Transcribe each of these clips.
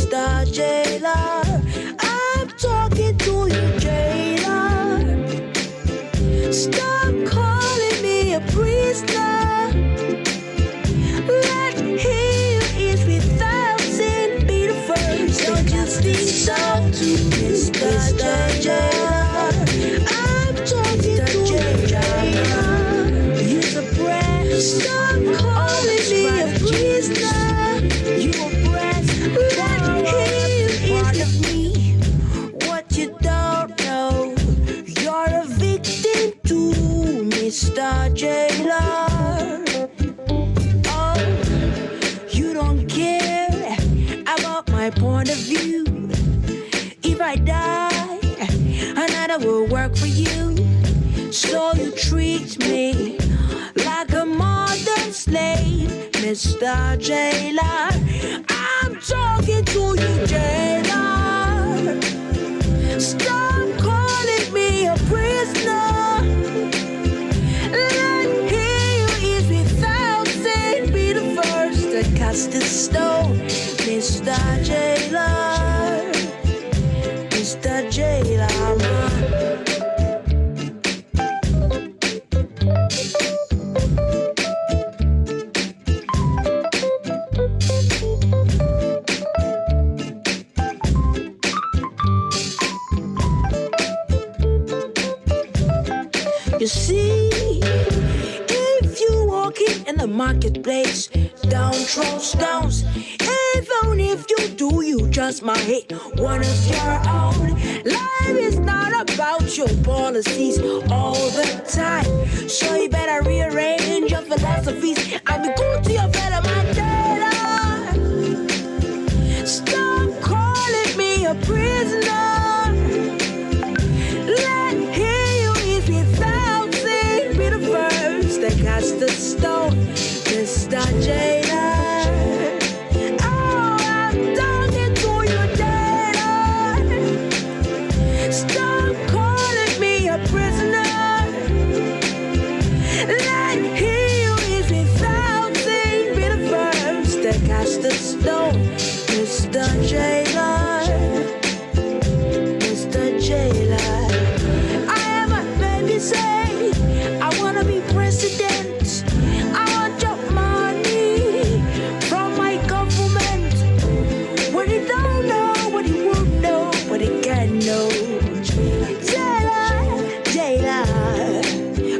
Mr. Jailer. I'm talking to you, jailer. Stop calling me a prisoner. Let him is without sin be the first. Don't you think so, Mr. Jailer? I'm talking to you, jailer. Use a breath. Stop calling me a prisoner. You oppress. Let him is of me. What you don't know, you're a victim too, Mr. Jailer. Oh, you don't care about my point of view. If I die, another will work for you. So you treat me like a modern slave, Mr. Jailer. I'm talking to you, jailer. Stop calling me a prisoner. Let him who is without sin be the first to cast the stone, Mr. Jailer. Mr. Jailer, man. You see, if you walking in the marketplace, down throw stones, even if you do, you just might hit one of your own. Life is not about your policies all the time, so you better rearrange your philosophies and be good to your fellow man. Stop calling me a prisoner. Let him who is without sin be the first to cast the stone, Mr. Jailer. Oh, I'm talking to you, jailer. Stop calling me a prisoner. Let him who is without sin be the first to cast the stone, Mr. Jailer. Mr. Jailer. I am a baby say, I wanna be president. I want your money from my government. What he don't know, what he won't know, what he can know. Jailer, jailer.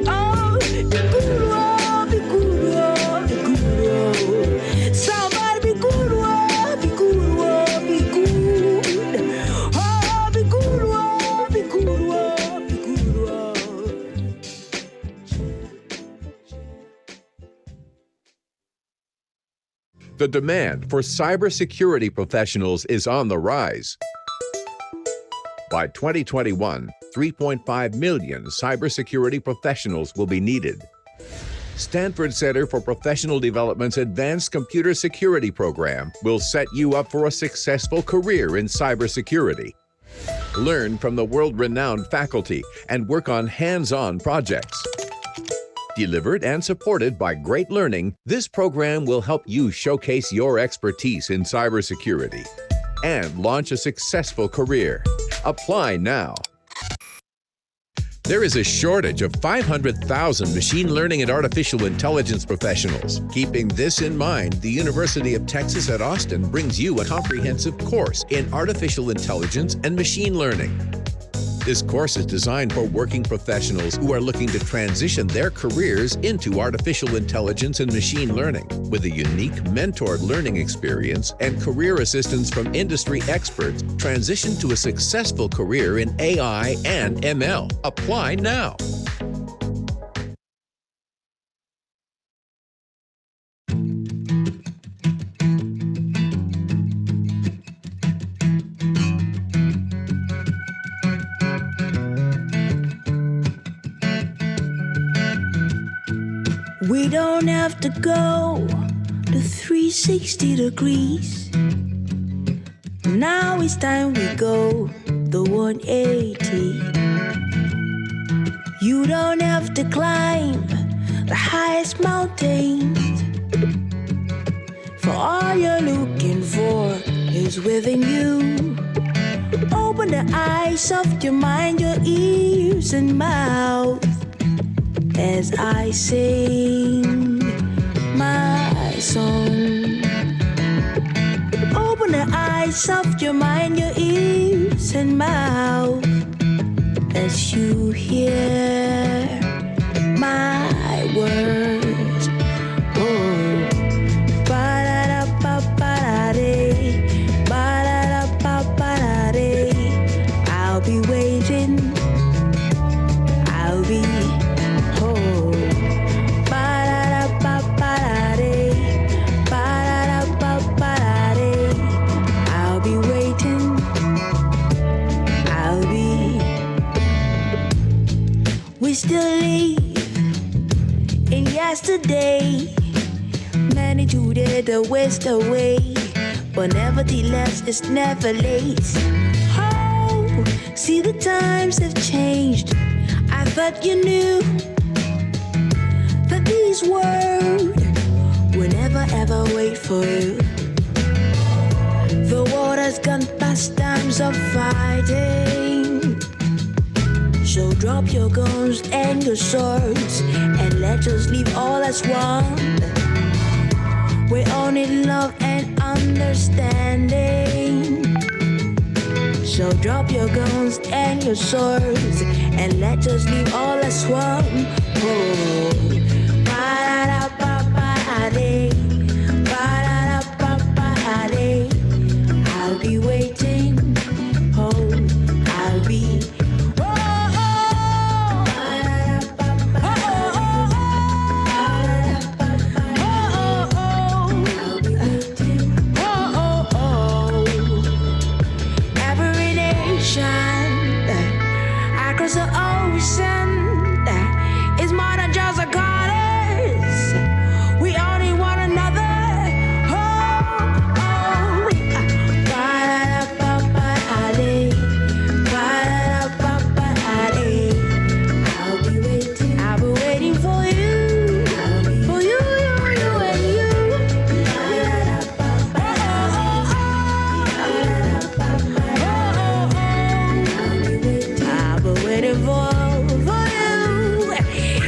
Oh, be good, oh, be good, oh, be good, oh. Somebody be good, oh, be good, oh, be good. Oh, be good, oh, be good, oh, be good, oh. The demand for cybersecurity professionals is on the rise. By 2021, 3.5 million cybersecurity professionals will be needed. Stanford Center for Professional Development's Advanced Computer Security program will set you up for a successful career in cybersecurity. Learn from the world-renowned faculty and work on hands-on projects. Delivered and supported by Great Learning, this program will help you showcase your expertise in cybersecurity and launch a successful career. Apply now. There is a shortage of 500,000 machine learning and artificial intelligence professionals. Keeping this in mind, the University of Texas at Austin brings you a comprehensive course in artificial intelligence and machine learning. This course is designed for working professionals who are looking to transition their careers into artificial intelligence and machine learning. With a unique mentored learning experience and career assistance from industry experts, transition to a successful career in AI and ML. Apply now. We don't have to go to 360 degrees. Now it's time we go the 180. You don't have to climb the highest mountains. For all you're looking for is within you. Open the eyes of your mind, your ears and mouth as I sing my song. Open the eyes of your mind, your ears and mouth as you hear my words. Oh, ba-da-da-ba-ba-da-dee, ba-da-da-ba-ba-da-dee. I'll be waiting. I'll be home. Ba-da-da-ba-ba-da-dee, ba-da-da-ba-ba-da-dee. I'll be waiting. I'll be. We still live in yesterday. Many today the waste away, but nevertheless it's never late. Oh, see the times have changed. I thought you knew that these words will never ever wait for you. The world has gone past times of fighting. So drop your guns and your swords and let us live all as one. We all need love and understanding. So drop your guns and your swords and let us live all as one. Oh, ba-da-da-ba-ba-da-dee, ba-da-da-ba-ba-da-dee. I'll be waiting. Oh, I'll be. Across the ocean, it's more than just a chorus. We all need one another. Oh, oh. Ba-da-da-ba-ba-da-dee, ba-da-da-ba-ba-da-dee. I'll be waiting. I'll be waiting for you. For you, you and you. I'll be waiting for you,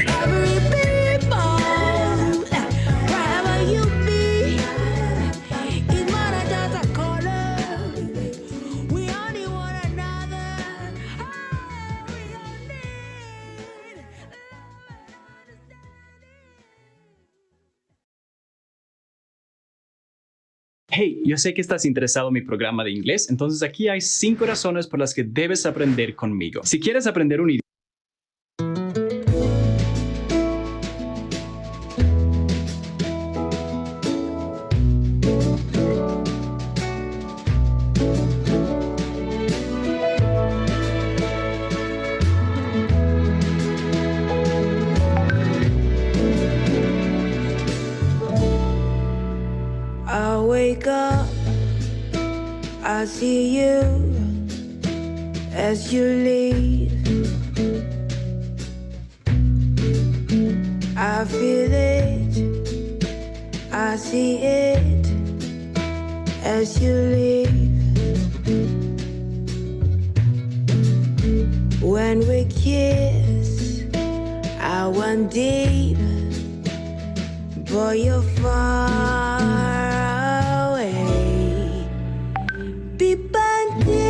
every people, wherever you be. It's more than just a corner. We all need one another. Oh, we all need Hey, yo sé que estás interesado en mi programa de inglés, entonces aquí hay 5 razones por las que debes aprender conmigo. Si quieres aprender un idioma, I wake up, I see you as you leave. I feel it, I see it as you leave. When we kiss, I went deep, but you're far away. Bipante,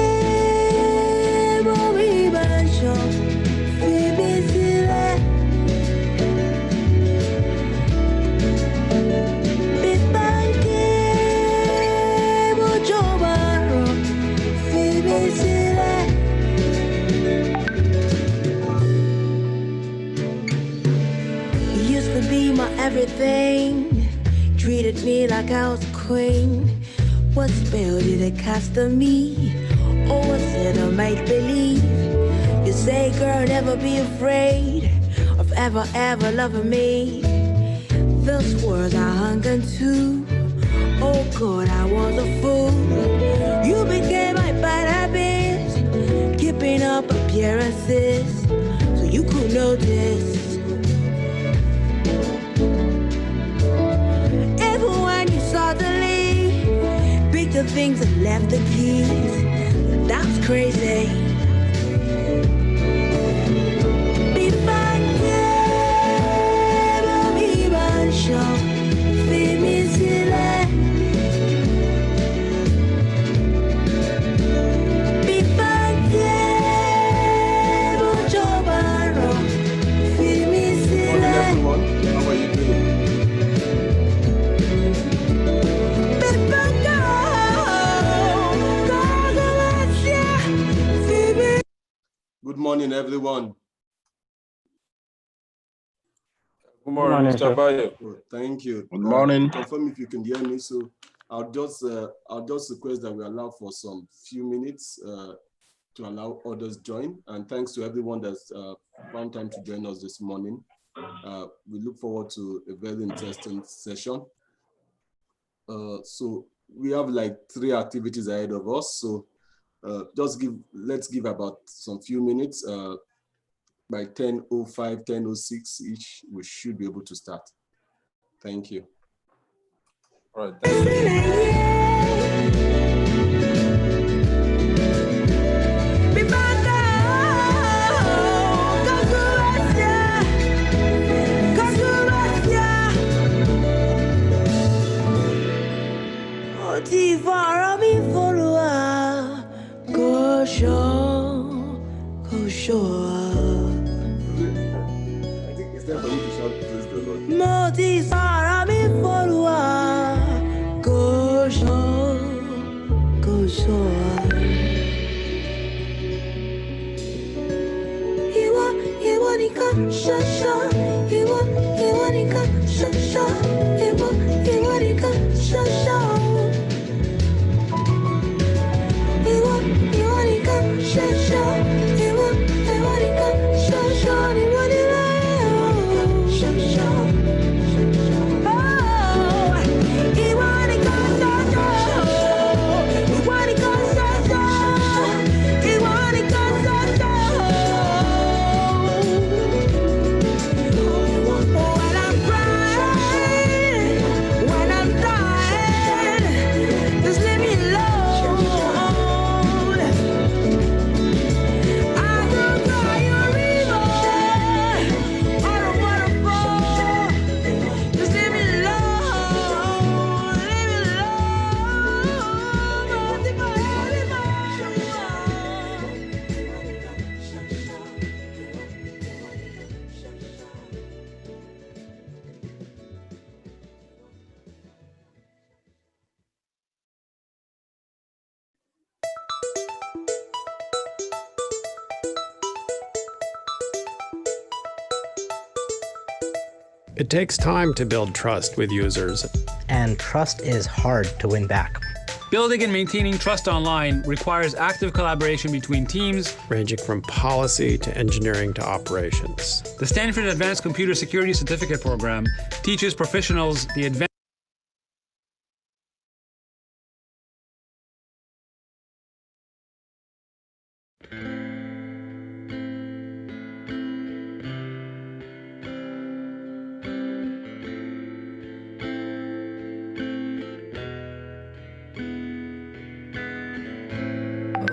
bobi banjo, fibisile. Bipante, bojobaro, fibisile. You used to be my everything. Treated me like I was a queen. What spell did it cast on me? Or was it a make-believe? You say, girl, never be afraid of ever loving me. Those words I hung on to. Oh God, I was a fool. You became my bad habits, keeping up appearances so you could notice. Suddenly picked the things and left the keys. That's crazy. Be back there, be back show. Feel me silly. Be back there, job and rock. Feel me silly. Everyone, how are you doing? Be back there, Good morning, everyone. Good morning, Mr. Bayo. Oh, thank you. Good morning. Confirm if you can hear me. So I'll just request that we allow for some few minutes to allow others join. And thanks to everyone that's found time to join us this morning. We look forward to a very interesting session. So we have like 3 activities ahead of us. So let's give about some few minutes. By 10:05, 10:06 each, we should be able to start. Thank you. All right, thank you. be back there, ti fara mi followa, go show. I think it's time for me to shout praise the Lord. Mo ti fara mi followa, go show. Ìwọ nìkan ṣoṣo, ìwọ nìkan ṣoṣo, ìwọ nìkan ṣoṣo. Ìwọ nìkan ṣoṣo, ìwọ nìkan ṣoṣo, ìwọ nìkan ṣoṣo. Oh, ìwọ nìkan ṣoṣo, ìwọ nìkan ṣoṣo, ìwọ nìkan ṣoṣo. When I'm crying, when I'm dying, just leave me alone. I don't cry your river, I don't wanna fall. Just leave me alone, leave me alone. Take my hand in mine. It takes time to build trust with users. And trust is hard to win back. Building and maintaining trust online requires active collaboration between teams. Ranging from policy to engineering to operations. The Stanford Advanced Computer Security Certificate Program teaches professionals the advanced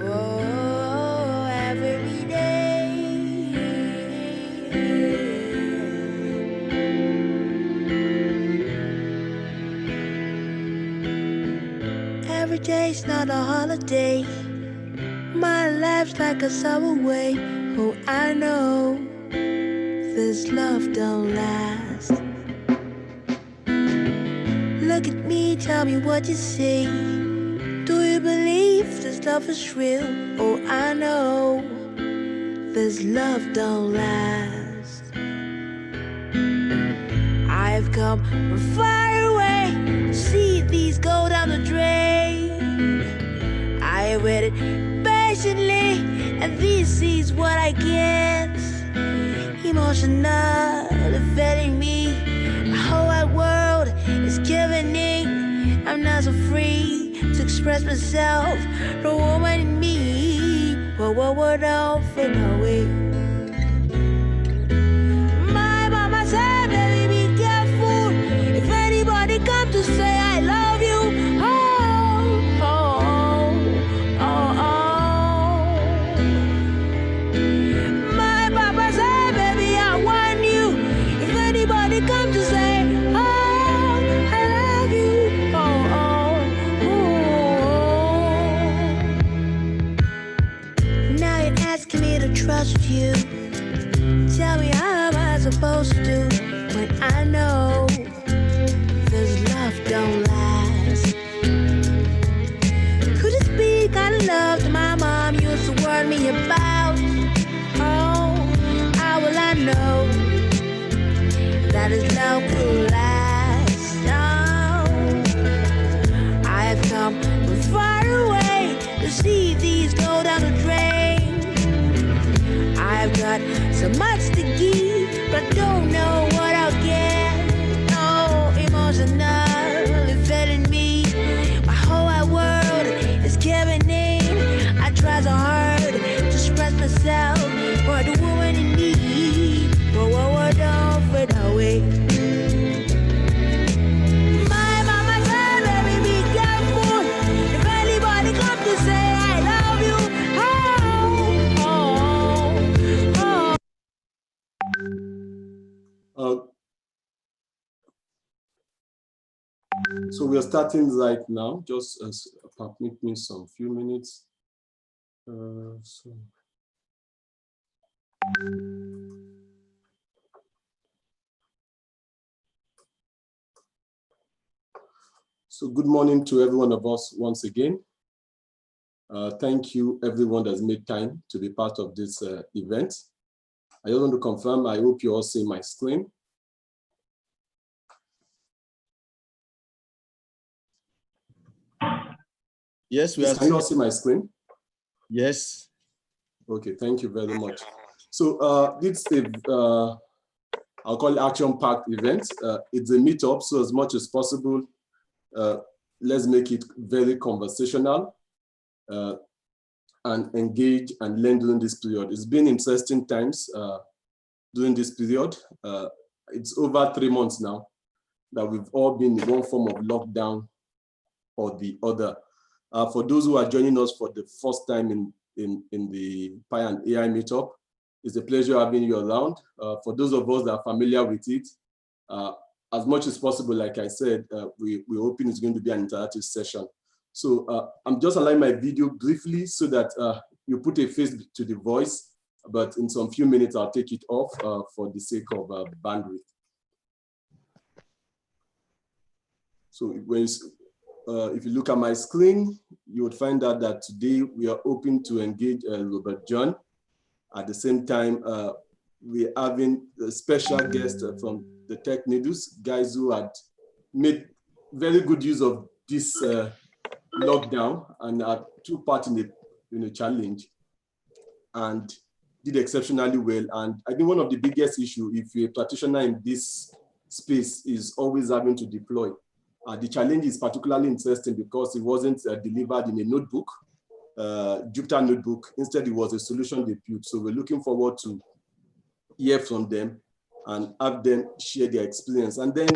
Oh, every day. Every day's not a holiday. My life's like a subway. Oh, I know this love don't last. Look at me, tell me what you see. Do you believe this love is real? Oh, I know this love don't last. I've come from far away to see these go down the drain. I waited patiently, and this is what I get. Emotional, defending me. The whole wide world is giving in. I'm not so free to express myself. The woman in me, but what don't fit away. My mama said, baby, be careful. If anybody come to say I love you, oh, oh. trust you. Tell me how am I supposed to do when I know this love don't last? Could this be the kind of love that my mom used to warn me about? Oh, how will I know that his love will last? Oh, I have come from far away to see these go down the drain. I've got so much to give, but I don't know what I'll get. No, emotionally fed me. My whole wide world is giving in. I try so hard to express myself for the woman in need. Whoa, whoa, whoa, don't fade away. My mama said, baby, be careful. If anybody comes to say I love you, So we are starting right now. Just permit me some few minutes. So good morning to every one of us once again. Thank you everyone that's made time to be part of this event. I just want to confirm, I hope you all see my screen. Yes, we are. Can you all see my screen? Yes. Okay, thank you very much. So this is I'll call it action-packed event. It's a meetup, so as much as possible, let's make it very conversational and engage and learn during this period. It's been interesting times during this period. It's over 3 months now that we've all been in one form of lockdown or the other. For those who are joining us for the first time in the Pi and AI meetup, it's a pleasure having you around. For those of us that are familiar with it, as much as possible, like I said, we're hoping it's going to be an interactive session. So I'm just allowing my video briefly so that you put a face to the voice, but in some few minutes, I'll take it off for the sake of bandwidth. So if you look at my screen, you would find out that today we are open to engage Robert John. At the same time, we're having a special guest from the Tech Needles, guys who had made very good use of this lockdown and took part in the challenge and did exceptionally well. And I think one of the biggest issues, if you're a practitioner in this space, is always having to deploy. The challenge is particularly interesting because it wasn't delivered in a notebook, Jupyter notebook. Instead, it was a solution they built. So we're looking forward to hear from them and have them share their experience. And then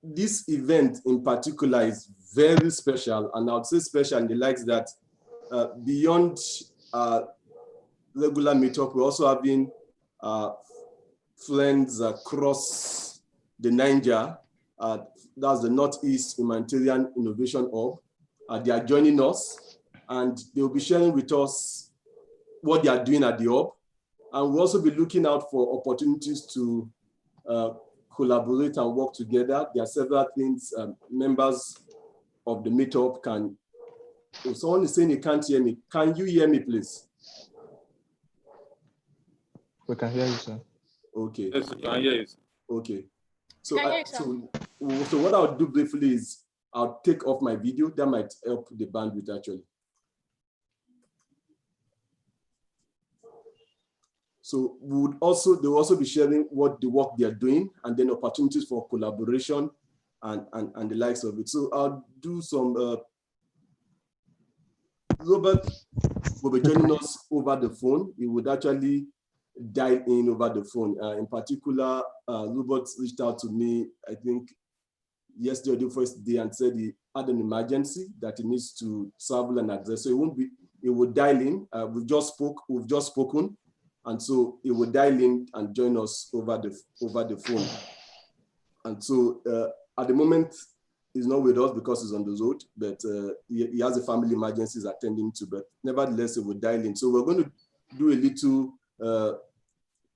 this event in particular is very special, and I would say special in the likes that beyond regular meetup, we're also having friends across the Niger. That's the Northeast Humanitarian Innovation Hub. They are joining us, and they will be sharing with us what they are doing at the hub. And we'll also be looking out for opportunities to collaborate and work together. There are several things members of the meetup can. If someone is saying he can't hear me, can you hear me, please? We can hear you, sir. Okay. Yes, we can hear you. Okay. So, so what I'll do briefly is I'll take off my video. That might help the bandwidth actually. So they'll also be sharing what the work they are doing and then opportunities for collaboration and the likes of it. So I'll do some, Robert will be joining us over the phone. He would actually dial in over the phone. In particular, Robert reached out to me, I think yesterday or the first day, and said he had an emergency that he needs to travel and address. So he would dial in. We've just spoken. And so he would dial in and join us over the phone. And so at the moment, he's not with us because he's on the road, but he has a family emergency he's attending to, but nevertheless, he would dial in. So we're going to do a little,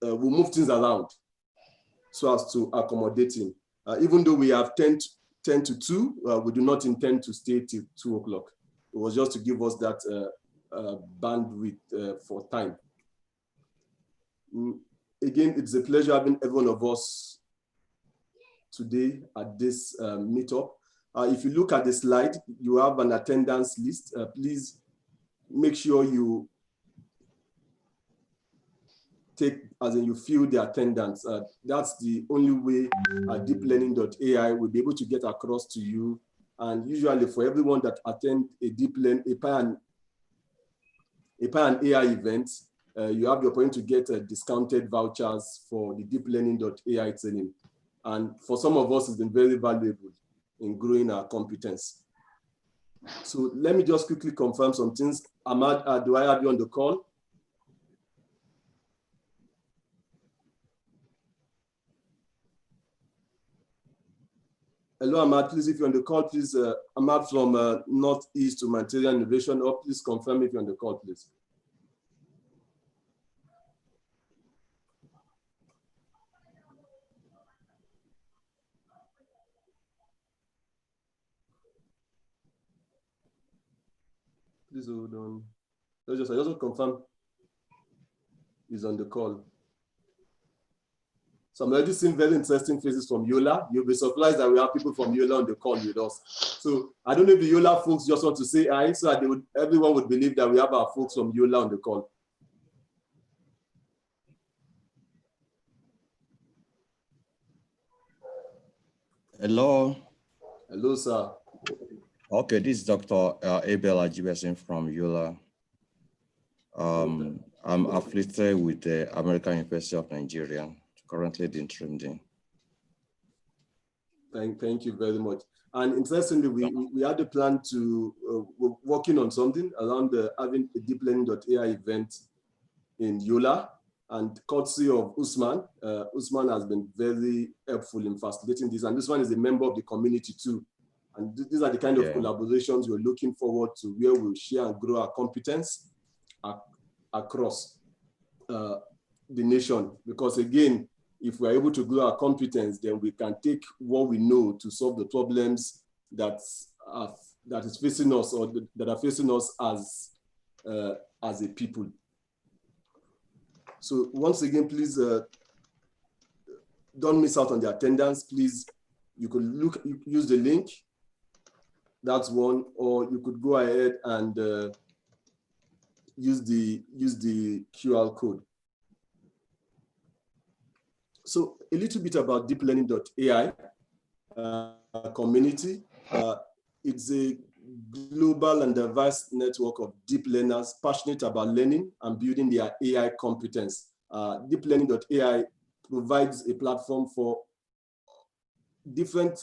we'll move things around so as to accommodate him. Even though we have 10 to 2, we do not intend to stay till 2 o'clock. It was just to give us that bandwidth for time. Again, it's a pleasure having every one of us today at this meetup. If you look at the slide, you have an attendance list. Please make sure you you fill the attendance. That's the only way deeplearning.ai will be able to get across to you. And usually for everyone that attend a Pi and AI event, you have the opportunity to get discounted vouchers for the deeplearning.ai training. And for some of us, it's been very valuable in growing our competence. So let me just quickly confirm some things. Ahmad, do I have you on the call? Hello, Ahmad, please, if you're on the call, please, Ahmad from Northeast Humanitarian Innovation, or please confirm if you're on the call, please. Please hold on. I just confirm he's on the call. So I'm already seeing very interesting faces from Yola. You'll be surprised that we have people from Yola on the call with us. So I don't know if the Yola folks just want to say hi, so that everyone would believe that we have our folks from Yola on the call. Hello. Hello, sir. Okay, this is Dr. Abel Ajibesen from Yola. I'm affiliated with the American University of Nigeria, currently the interim dean. Thank you very much. And interestingly, we had a plan to, we're working on something around having a deeplearning.ai event in Yola, and courtesy of Usman. Usman has been very helpful in facilitating this, and this one is a member of the community too. And these are the kind of collaborations we're looking forward to, where we'll share and grow our competence across the nation. Because again, if we're able to grow our competence, then we can take what we know to solve the problems that is facing us, or that are facing us as a people. So once again, please don't miss out on the attendance. Please, you could use the link. That's one, or you could go ahead and use the QR code. So a little bit about deeplearning.ai community. It's a global and diverse network of deep learners passionate about learning and building their AI competence. Deeplearning.ai provides a platform for different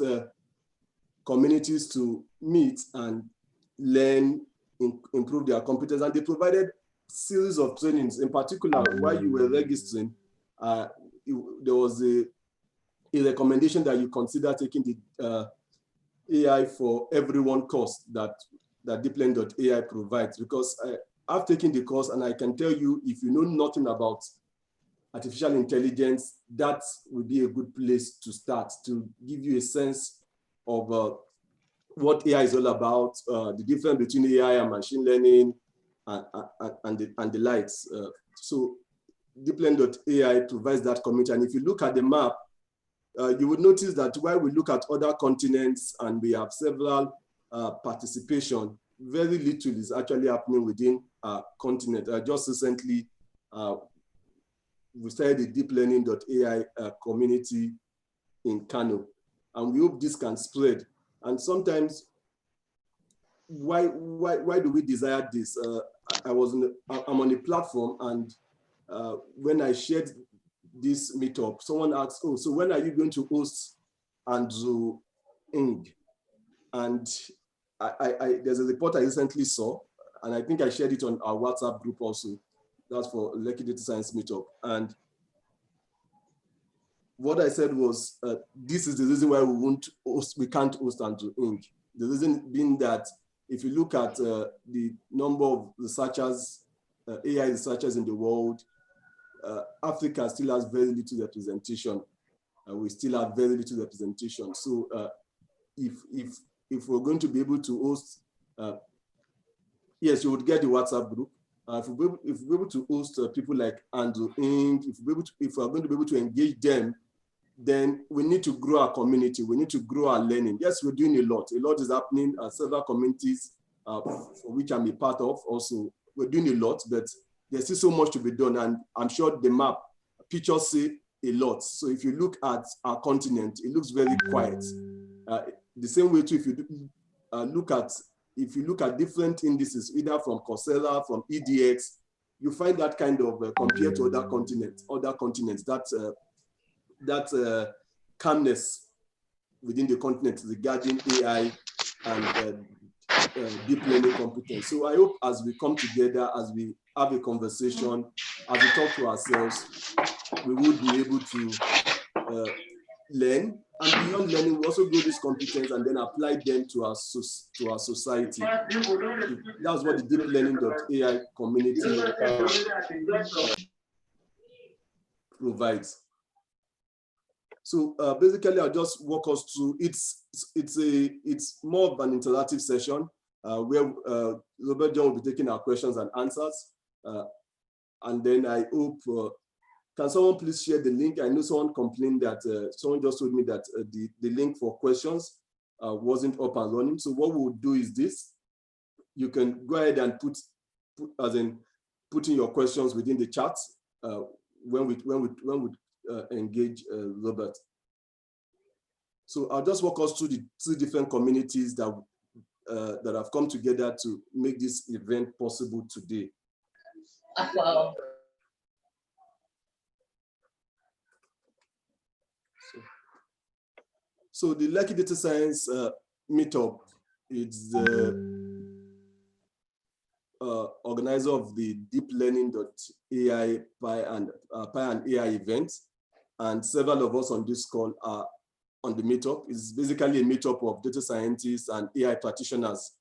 communities to meet and learn, improve their competence. And they provided a series of trainings. In particular, while you were registering, there was a recommendation that you consider taking the AI for Everyone course that deeplearning.ai provides, because I've taken the course and I can tell you, if you know nothing about artificial intelligence, that would be a good place to start, to give you a sense of what AI is all about, the difference between AI and machine learning, and the likes. So deeplearning.ai provides that community. And if you look at the map, you would notice that while we look at other continents and we have several participation, very little is actually happening within our continent. Just recently, we started the deeplearning.ai community in Kano, and we hope this can spread. And sometimes, why do we desire this? I'm on a platform, and when I shared this meetup, someone asked, "Oh, so when are you going to host Andrew Ng?" And there's a report I recently saw, and I think I shared it on our WhatsApp group also. That's for Lekki Data Science Meetup. And what I said was, this is the reason why we can't host Andrew Ng. The reason being that if you look at the number of researchers AI researchers in the world, Africa still has very little representation. We still have very little representation. So if we're going to be able to host, yes, you would get the WhatsApp group. If we're able to host people like Andrew Ng, if we're going to be able to engage them, then we need to grow our community. We need to grow our learning. Yes, we're doing a lot. A lot is happening at several communities for which I'm a part of. Also, we're doing a lot, but there's still so much to be done. And I'm sure the map, pictures say a lot. So if you look at our continent, it looks very quiet. The same way too, if you look at different indices, either from Coursera, from EDX, you find that kind of compared to other continents, that calmness within the continent regarding AI and deep learning competence. So I hope as we come together, as we have a conversation, as we talk to ourselves, we would be able to learn, and beyond learning, we also grow this competence and then apply them to our society. That's what the deep learning.ai community provides. So basically, I'll just walk us through. It's more of an interactive session where Robert John will be taking our questions and answers, and then I hope. Can someone please share the link? I know someone complained that someone just told me that the link for questions wasn't up and running. So what we'll do is this: you can go ahead and put in your questions within the chat when we engage Robert. So I'll just walk us through the 3 different communities that have come together to make this event possible today. Wow. So the Lekki Data Science Meetup is the organizer of the Deep Learning.ai Pi and AI event, and several of us on this call are on the meetup. It's basically a meetup of data scientists and AI practitioners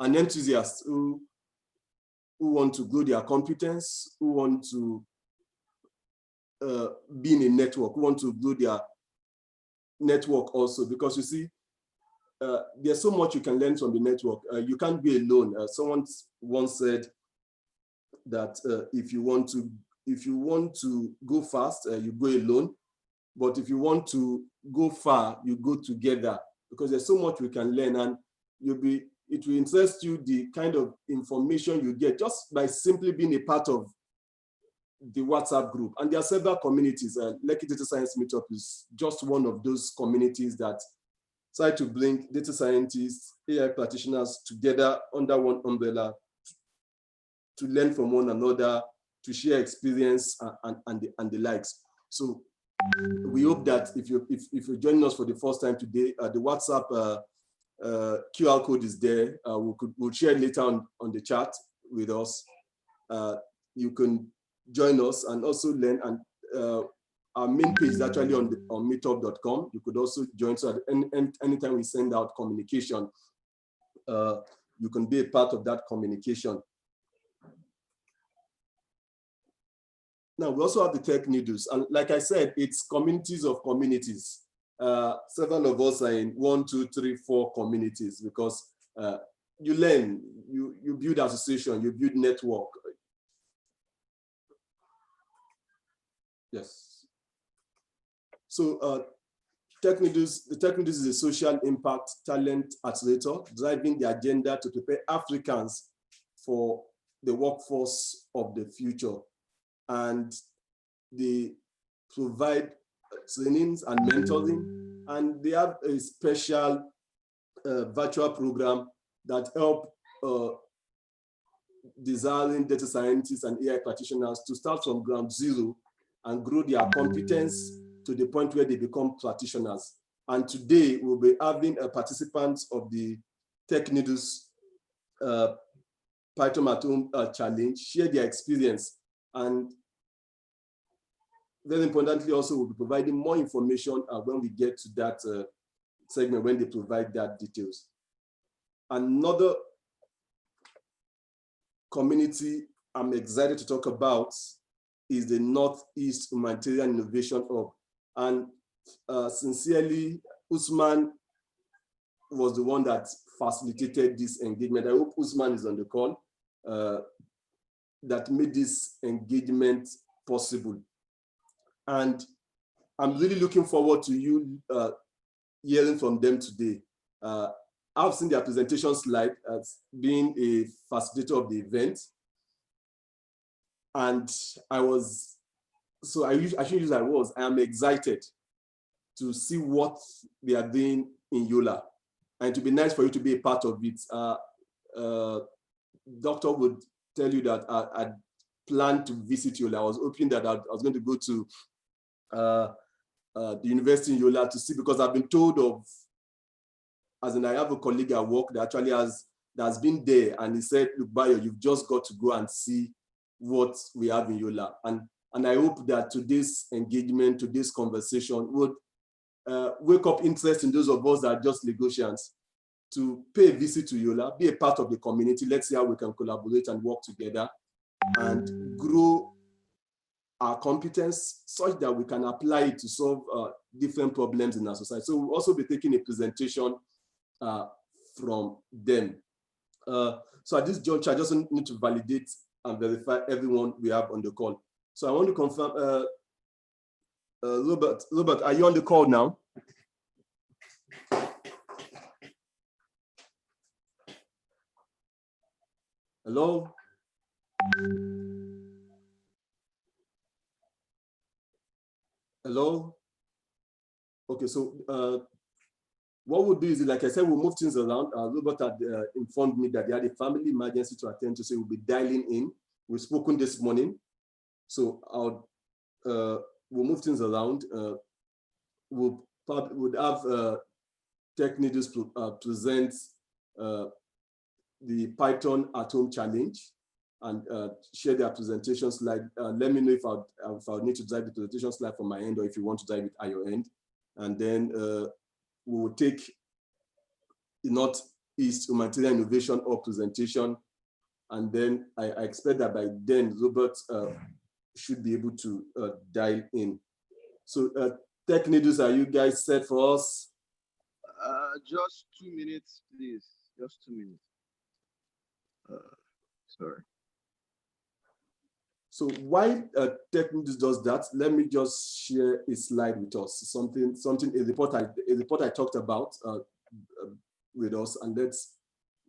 and enthusiasts who want to grow their competence, who want to be in a network, who want to grow their network also, because you see, there's so much you can learn from the network. You can't be alone. Someone once said that if you want to go fast, you go alone. But if you want to go far, you go together, because there's so much we can learn, and it will interest you the kind of information you get just by simply being a part of the WhatsApp group. And there are several communities. Lekki Data Science Meetup is just one of those communities that try to bring data scientists, AI practitioners together under one umbrella to learn from one another, to share experience and the likes. So we hope that if you're joining us for the first time today, the WhatsApp QR code is there. We'll share it later on the chat with us. You can join us and also learn. And our main page is actually on meetup.com. You could also join. So anytime we send out communication, you can be a part of that communication. Now, we also have the Tech Needles. And like I said, it's communities of communities. Several of us are in 1, 2, 3, 4 communities, because you learn, you build association, you build network. Yes. So the Tech Needles is a social impact talent accelerator driving the agenda to prepare Africans for the workforce of the future. And they provide trainings and mentoring, and they have a special virtual program that help desiring data scientists and AI practitioners to start from ground zero and grow their competence to the point where they become practitioners. And today we'll be having participants of the Tech Needles Python at Home challenge share their experience. And very importantly, also, we'll be providing more information when we get to that segment, when they provide that details. Another community I'm excited to talk about is the Northeast Humanitarian Innovation Hub. And sincerely, Usman was the one that facilitated this engagement. I hope Usman is on the call, that made this engagement possible. And I'm really looking forward to you hearing from them today. I've seen their presentation slide as being a facilitator of the event. And I am excited to see what they are doing in Yola. And it would be nice for you to be a part of it. Doctor would tell you that I planned to visit Yola. I was hoping that I was going to go to the university in Yola to see, because I've been told of, as in I have a colleague at work that actually has been there, and he said, look, Bayo, you've just got to go and see what we have in Yola. And I hope that today's engagement, today's conversation would wake up interest in those of us that are just Lagosians to pay a visit to Yola, be a part of the community. Let's see how we can collaborate and work together and grow our competence such that we can apply it to solve different problems in our society. So we'll also be taking a presentation from them. So at this juncture, I just need to validate and verify everyone we have on the call. So I want to confirm, Robert, are you on the call now? Hello? Hello? Okay, so what we'll do is, like I said, we'll move things around. Robert had informed me that they had a family emergency to attend to, so we'll be dialing in. We've spoken this morning. So we'll move things around. We'll have Tech Needles present the Python at Home Challenge and share their presentation slide. Let me know if I need to drive the presentation slide from my end, or if you want to drive it at your end. And then we will take the Northeast Humanitarian Innovation Hub presentation. And then I expect that by then, Robert should be able to dial in. So Tech Needles, are you guys set for us? Just 2 minutes, please. Just 2 minutes. Sorry. So while Tech Needles does that, let me just share a slide with us. A report I talked about with us, and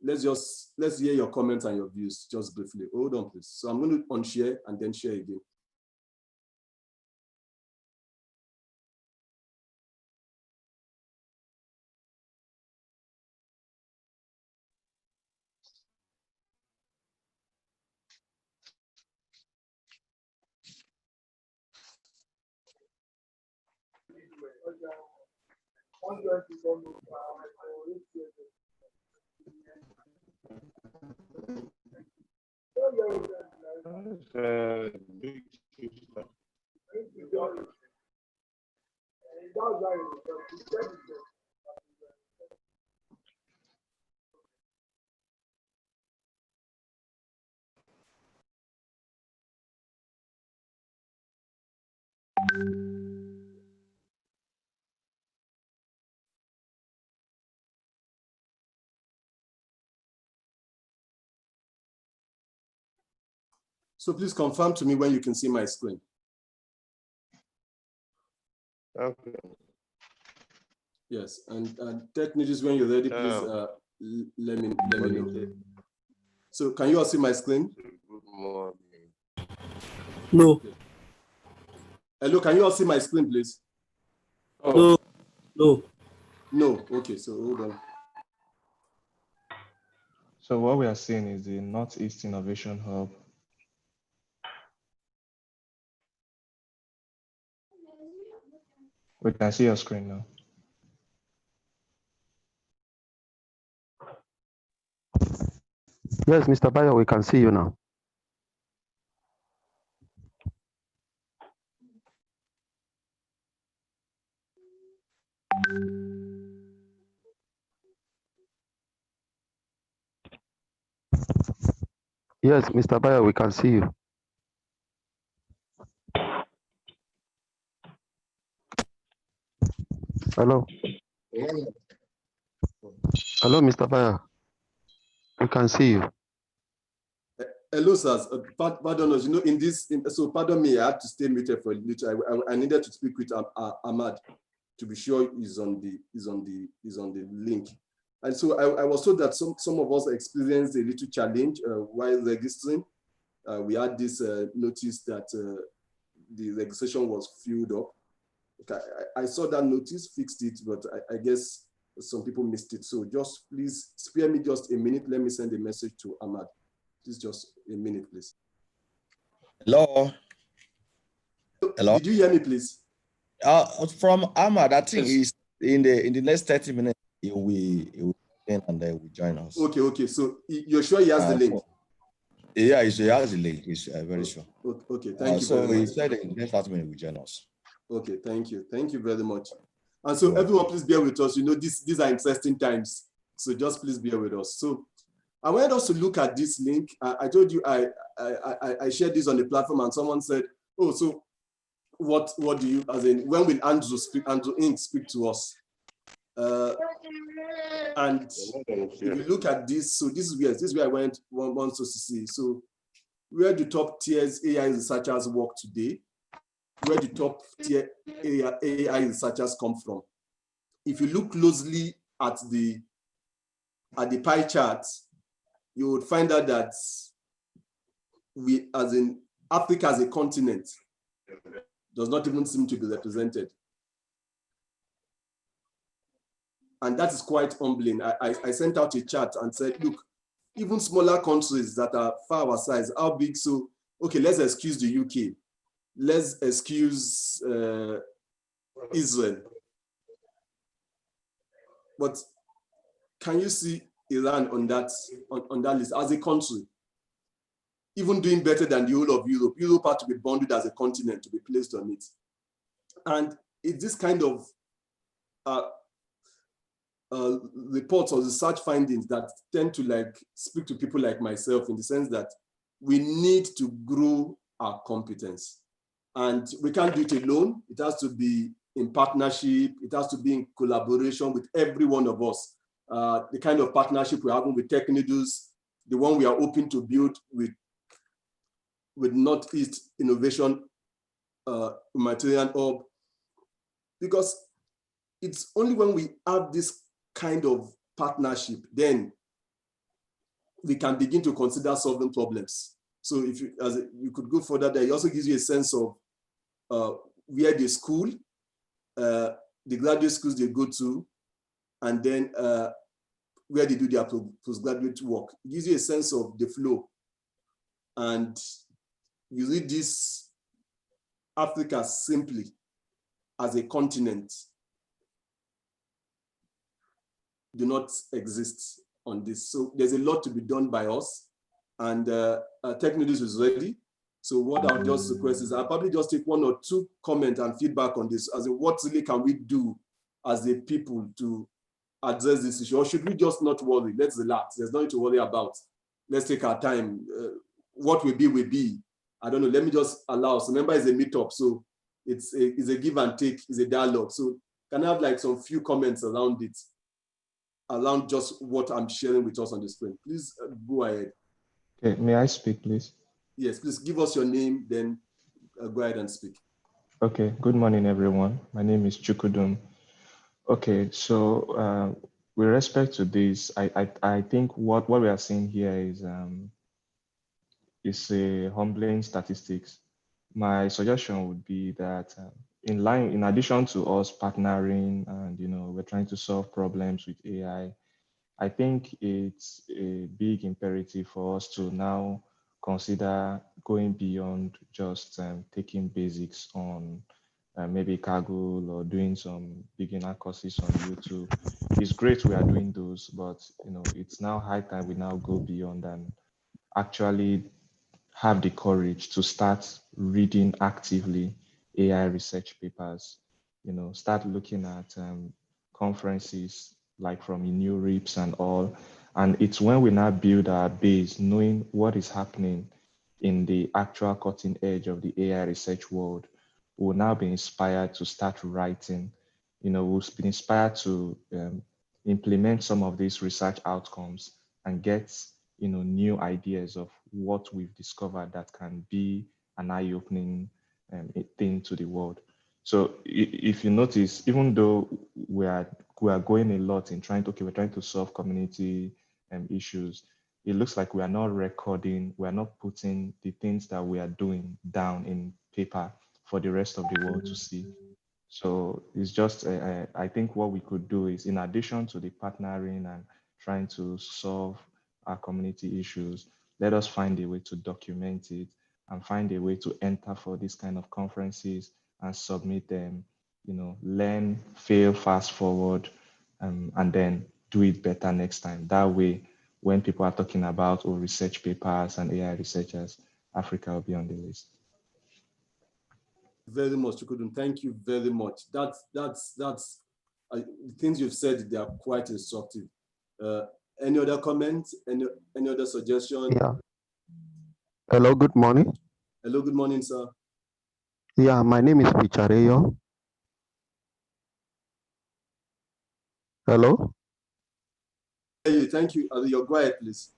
let's hear your comments and your views just briefly. Hold on, please. So I'm going to unshare and then share again. So please confirm to me when you can see my screen. Okay. Yes, and Tech Needles, when you're ready, please let me know. So can you all see my screen? Good morning. No. Okay. Hello, can you all see my screen, please? Oh. No. No. Okay, so hold on. So what we are seeing is the Northeast Innovation Hub. We can see your screen now. Yes, Mr. Bayo, we can see you now. Yes, Mr. Bayo, we can see you. Hello. Hello, Mr. Bayo. We can see you. Hello, sirs. Pardon us. So pardon me. I had to stay muted for a little. I needed to speak with Ahmad to be sure he's on the link. And so I was told that some of us experienced a little challenge while registering. We had this notice that the registration was filled up. Okay, I saw that notice, fixed it, but I guess some people missed it. So just please spare me just a minute. Let me send a message to Ahmad. Please just a minute, please. Hello. Hello. Did you hear me, please? From Ahmad, I think he's in the next 30 minutes. He will in and then will join us. Okay. So you're sure he has the link? Yeah, he has the link. He's very sure. Okay, thank you. So very he much. said in the next 30 minutes will join us. Okay, thank you very much. And so everyone, please bear with us. These are interesting times, so just please bear with us. So I wanted us to look at this link. I told you I shared this on the platform, and someone said, "Oh, so what do you, as in, when will Andrew Ng speak to us?" And if you look at this, so this is where I want us to see. So where the top tiers AI researchers work today, where the top tier AI researchers come from. If you look closely at the pie chart, you would find out that we, as in Africa as a continent, does not even seem to be represented. And that is quite humbling. I sent out a chart and said, look, even smaller countries that are far our size, how big? So, okay, let's excuse the UK. Let's excuse Israel. But can you see Iran on that list as a country? Even doing better than the whole of Europe. Europe had to be bonded as a continent to be placed on it. And it's this kind of reports or research findings that tend to speak to people like myself, in the sense that we need to grow our competence. And we can't do it alone. It has to be in partnership. It has to be in collaboration with every one of us. The kind of partnership we're having with TechNeedles, the one we are hoping to build with Northeast Innovation Humanitarian Hub. Because it's only when we have this kind of partnership, then we can begin to consider solving problems. So if you could go further there, it also gives you a sense of where the school, the graduate schools they go to, and then where they do their postgraduate work. It gives you a sense of the flow. And you read this Africa simply as a continent do not exist on this. So there's a lot to be done by us, and TechNeedles is ready. So what I'll just request is I'll probably just take one or two comments and feedback on this, as in what really can we do as a people to address this issue, or should we just not worry? Let's relax. There's nothing to worry about. Let's take our time. What will be. I don't know. Let me just allow. So remember, it's a meetup, so it's a give and take. It's a dialogue. So can I have some few comments around it, around just what I'm sharing with us on the screen? Please go ahead. Okay, may I speak, please? Yes, please give us your name, then go ahead and speak. Okay, good morning, everyone. My name is Chukudum. Okay, so with respect to this, I think what we are seeing here is a humbling statistics. My suggestion would be that in addition to us partnering and we're trying to solve problems with AI, I think it's a big imperative for us to now consider going beyond just taking basics on maybe Kaggle or doing some beginner courses on YouTube. It's great we are doing those, but it's now high time we now go beyond and actually have the courage to start reading actively AI research papers. Start looking at conferences like from NeurIPS and all, And it's when we now build our base, knowing what is happening in the actual cutting edge of the AI research world, we'll now be inspired to start writing. We'll be inspired to implement some of these research outcomes and get new ideas of what we've discovered that can be an eye-opening thing to the world. So if you notice, even though we are going a lot in we're trying to solve community issues, it looks like we are not recording, we are not putting the things that we are doing down in paper for the rest of the world to see. So it's just, I think what we could do is, in addition to the partnering and trying to solve our community issues, let us find a way to document it and find a way to enter for these kind of conferences and submit them, learn, fail, fast forward, and then do it better next time. That way, when people are talking about research papers and AI researchers, Africa will be on the list. Very much, Chukwudun. Thank you very much. That's the things you've said, they are quite instructive. Any other comments? Any other suggestion? Yeah. Hello, good morning. Hello, good morning, sir. Yeah, my name is Pichareyo. Hello? Hey, thank you. You're quiet, please.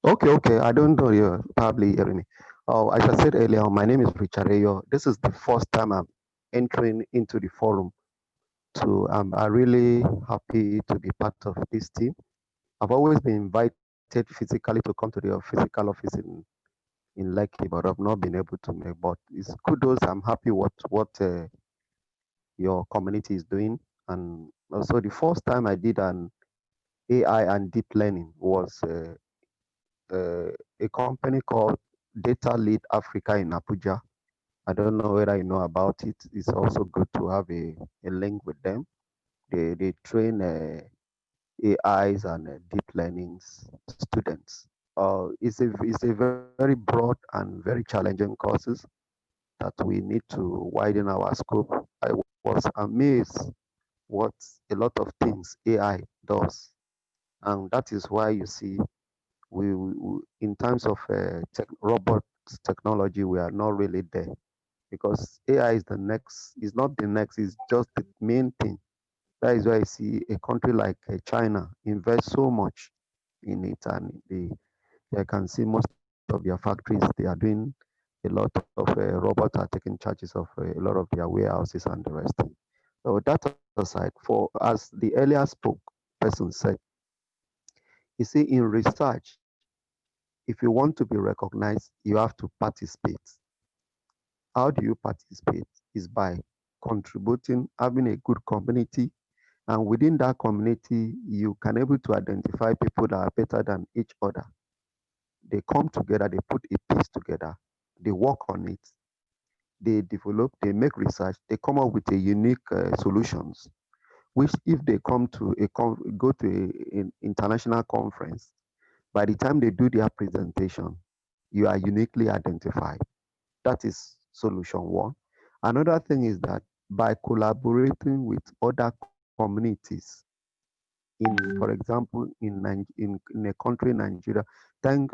Okay. I don't know you're probably hearing me. As I said earlier, my name is Pichareyo. This is the first time I'm entering into the forum. So I'm really happy to be part of this team. I've always been invited physically to come to the physical office in Lekki, but I've not been able to make. But it's kudos. I'm happy what your community is doing. And also the first time I did an AI and deep learning was a company called Data Lead Africa in Abuja. I don't know whether you know about it. It's also good to have a link with them. They train AIs and deep learning students. It's a very broad and very challenging courses that we need to widen our scope. I was amazed what a lot of things AI does, and that is why you see we in terms of robots technology, we are not really there, because AI is the next, is not the next, is just the main thing. That is why I see a country like China invest so much in it, and I can see most of their factories, they are doing a lot of robots are taking charges of a lot of their warehouses and the rest. So that aside, for as the earlier spoke person said, you see, in research, if you want to be recognized, you have to participate. How do you participate? Is by contributing, having a good community, and within that community, you can able to identify people that are better than each other. They come together, they put a piece together, they work on it, they develop, they make research, they come up with a unique solutions, which if they come to go to an international conference, by the time they do their presentation, you are uniquely identified. That is solution one. Another thing is that by collaborating with other communities, for example, in a country, Nigeria,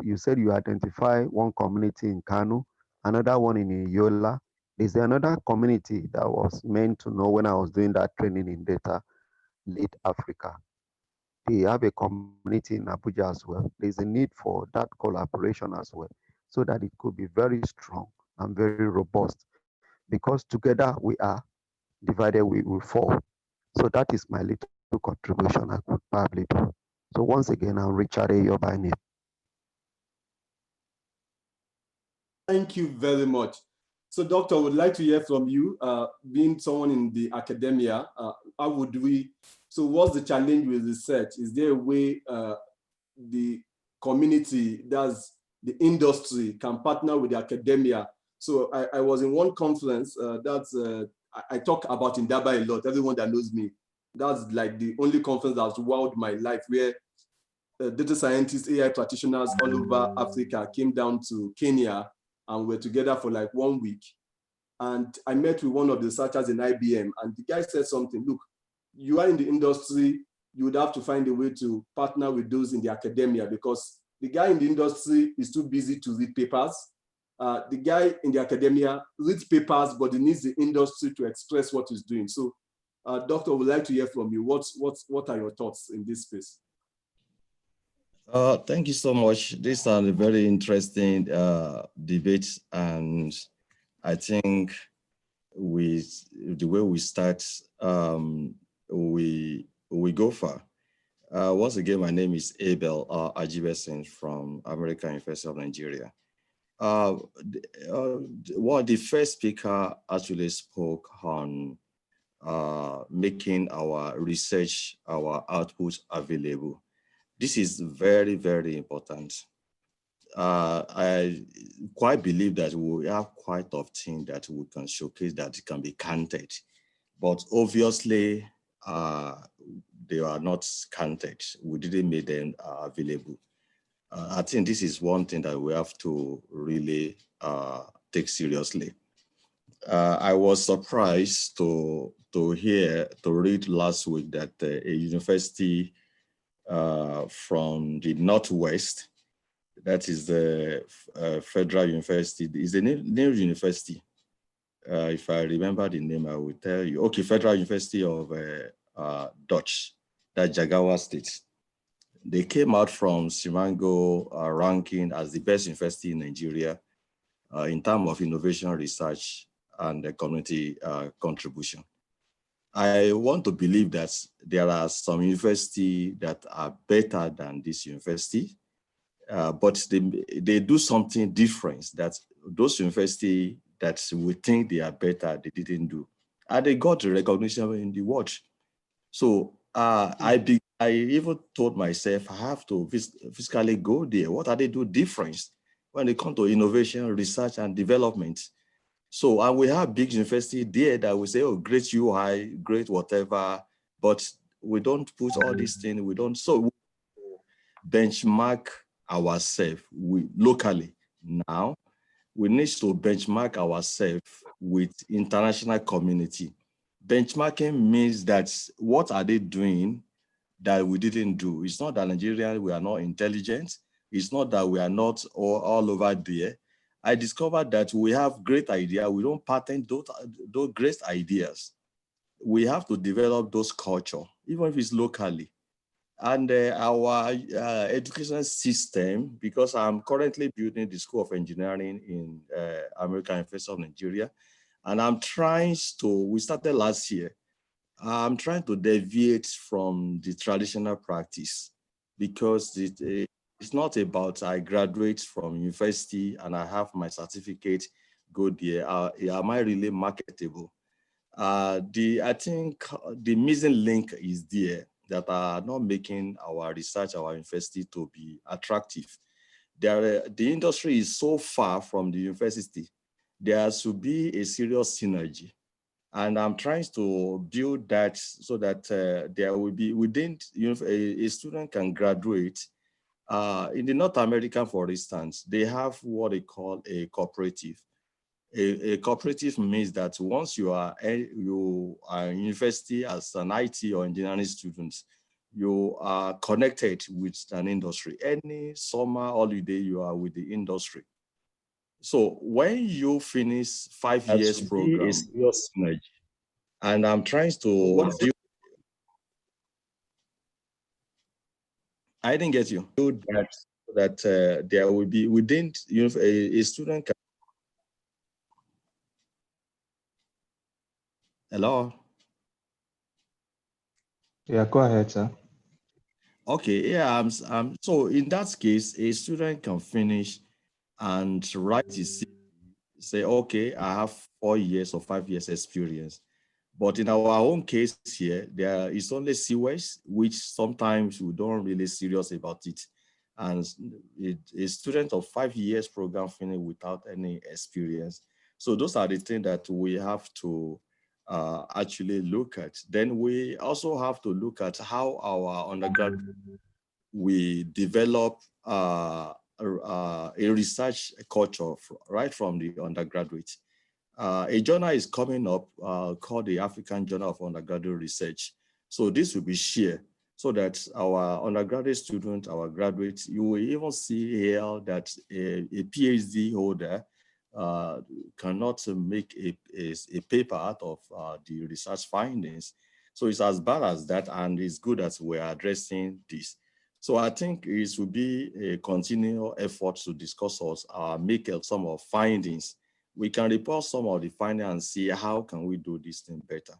you said you identify one community in Kano, another one in Yola. There's another community that was meant to know when I was doing that training in Data Lead Africa. They have a community in Abuja as well. There's a need for that collaboration as well, so that it could be very strong and very robust. Because together we are, divided we will fall. So that is my little contribution I could probably do. So once again, I'm Richard Ayo by name. Thank you very much. So, Doctor, I would like to hear from you, being someone in the academia, how would we, so what's the challenge with research? Is there a way the community, the industry can partner with the academia? So I was in one conference I talk about Indaba a lot, everyone that knows me. That's like the only conference that's wowed my life, where data scientists, AI practitioners all over Africa came down to Kenya and we're together for like 1 week. And I met with one of the researchers in IBM, and the guy said something, look, you are in the industry, you would have to find a way to partner with those in the academia, because the guy in the industry is too busy to read papers. The guy in the academia reads papers, but he needs the industry to express what he's doing. So, Doctor, would like to hear from you. What are your thoughts in this space? Thank you so much. These are a very interesting debates, and I think with the way we start, we go far. Once again, my name is Abel Ajibesin from American University of Nigeria. The first speaker actually spoke on making our research, our output available. This is very, very important. I quite believe that we have quite a thing that we can showcase that can be counted, but obviously they are not counted. We didn't make them available. I think this is one thing that we have to really take seriously. I was surprised to read last week that a university from the Northwest, that is the Federal University, is the new university. If I remember the name, I will tell you. Okay, Federal University of Dutch, that Jigawa State. They came out from Simango ranking as the best university in Nigeria in terms of innovation research and community contribution. I want to believe that there are some universities that are better than this university, but they do something different that those universities that we think they are better, they didn't do. And they got the recognition in the world. So I even told myself, I have to physically go there. What are they do different when it comes to innovation, research, and development? So, and we have big university there that we say, oh, great UI, great whatever, but we don't put all these things, we don't, so we benchmark ourselves locally. Now, we need to benchmark ourselves with international community. Benchmarking means that what are they doing that we didn't do? It's not that Nigerians, we are not intelligent. It's not that we are not all over there. I discovered that we have great ideas. We don't patent those great ideas. We have to develop those culture, even if it's locally. And our education system, because I'm currently building the School of Engineering in American University of Nigeria, and I'm trying to, we started last year, I'm trying to deviate from the traditional practice, because it's not about I graduate from university and I have my certificate, go there. Am I really marketable? I think the missing link is there that are not making our research, our university to be attractive. The industry is so far from the university. There should be a serious synergy. And I'm trying to build that so that there will be, a student can graduate. In the North America, for instance, they have what they call a cooperative. A cooperative means that once you are in university as an IT or engineering student, you are connected with an industry. Any summer holiday, you are with the industry. So when you finish 5 years program, and I'm trying to do. I didn't get you. That there will be within a student. Hello. Yeah, go ahead, sir. Okay. Yeah. So in that case, a student can finish and write his CV, say, okay, I have 4 years or 5 years experience. But in our own case here, there is only CWES, which sometimes we don't really serious about it. And a student of 5 years program finished without any experience. So those are the things that we have to actually look at. Then we also have to look at how our undergraduate, we develop a research culture right from the undergraduate. A journal is coming up called the African Journal of Undergraduate Research. So this will be shared. so that our undergraduate students, our graduates, you will even see here that a PhD holder cannot make a paper out of the research findings. So it's as bad as that, and it's good that we're addressing this. So I think it will be a continual effort to discuss us, make some of findings. We can report some of the findings and see how can we do this thing better.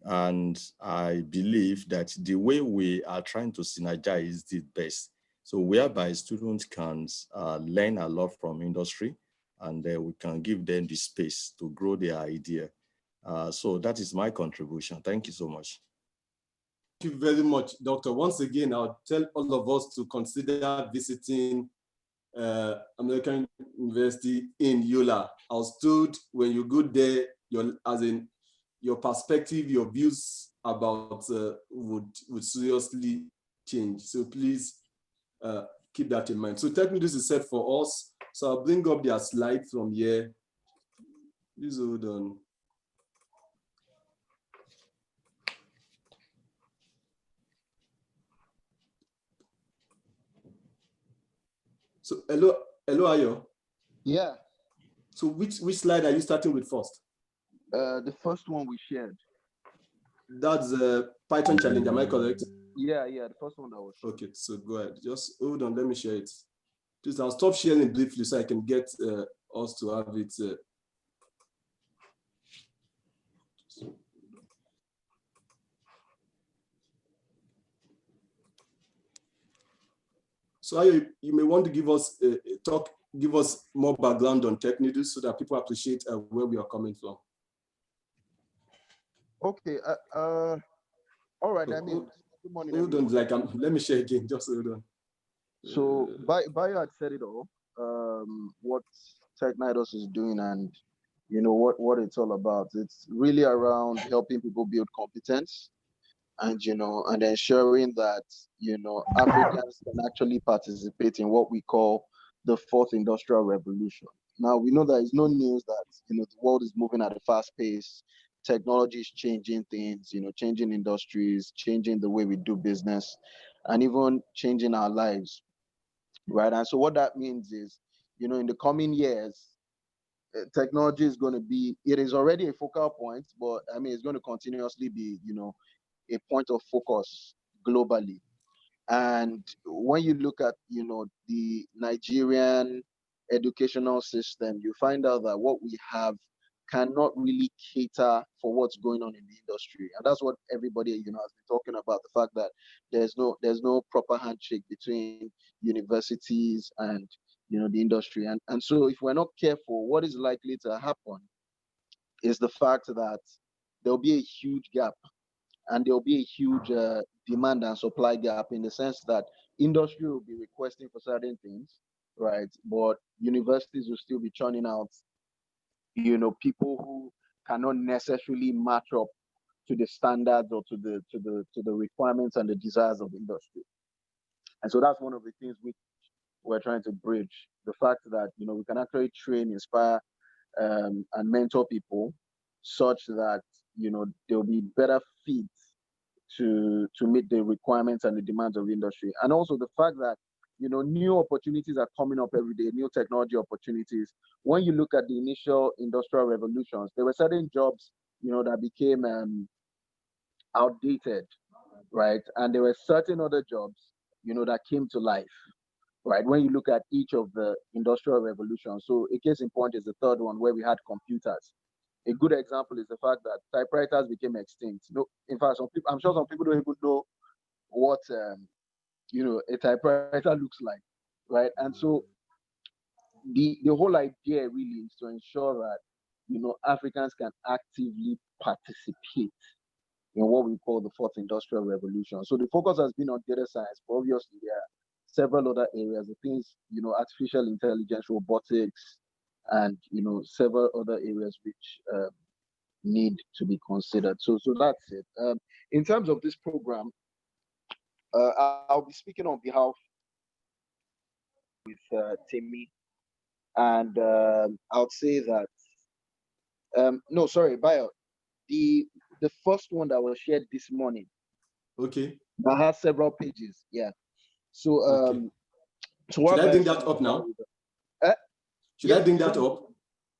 And I believe that the way we are trying to synergize is the best. So whereby students can learn a lot from industry, and we can give them the space to grow their idea. So that is my contribution. Thank you so much. Thank you very much, Doctor. Once again, I'll tell all of us to consider visiting American University in Yola. I was told when you go there, your perspective, your views about would seriously change. So please keep that in mind. So technically this is set for us. So I'll bring up their slide from here. Please hold on. So hello, Ayo. Yeah. So which slide are you starting with first? The first one we shared. That's the Python challenge, am I correct? Yeah, the first one that was shared. Okay, so go ahead. Just hold on, let me share it. Please, I'll stop sharing briefly so I can get us to have it. So you may want to give us give us more background on Technidus so that people appreciate where we are coming from. Okay. All right. So, I mean, good morning. Hold on, let me share again. Just hold on. So, Bayo had said it all. What Technidus is doing, and what it's all about. It's really around helping people build competence, and and ensuring that Africans can actually participate in what we call the fourth industrial revolution. Now we know that it's no news that the world is moving at a fast pace. Technology is changing things, changing industries, changing the way we do business, and even changing our lives, right? And so what that means is, in the coming years, technology is going to be, it is already a focal point, but I mean, it's going to continuously be, a point of focus globally. And when you look at, the Nigerian educational system, you find out that what we have cannot really cater for what's going on in the industry. And that's what everybody, has been talking about, the fact that there's no proper handshake between universities and, the industry. And so if we're not careful, what is likely to happen is the fact that there'll be a huge gap, and there'll be a huge demand and supply gap, in the sense that industry will be requesting for certain things, right? But universities will still be churning out, people who cannot necessarily match up to the standards or to the requirements and the desires of the industry. And so that's one of the things which we're trying to bridge, the fact that we can actually train, inspire, and mentor people such that they'll be better fit to meet the requirements and the demands of the industry. And also the fact that new opportunities are coming up every day, new technology opportunities. When you look at the initial industrial revolutions, there were certain jobs that became outdated, right? And there were certain other jobs that came to life, right? When you look at each of the industrial revolutions. So a case in point is the third one, where we had computers. A good example is the fact that typewriters became extinct. In fact, I'm sure some people don't even know what a typewriter looks like, right? And so the whole idea really is to ensure that Africans can actively participate in what we call the fourth industrial revolution. So the focus has been on data science, but obviously there are several other areas, the things, artificial intelligence, robotics, and several other areas which need to be considered. So that's it. In terms of this program, I'll be speaking on behalf with Timmy, and I'll say that no, sorry, Bayo, the first one that was shared this morning. Okay. that has several pages. Yeah. So Okay. so what Should I bring Bayo that said up now? about- Should I yes, bring that up?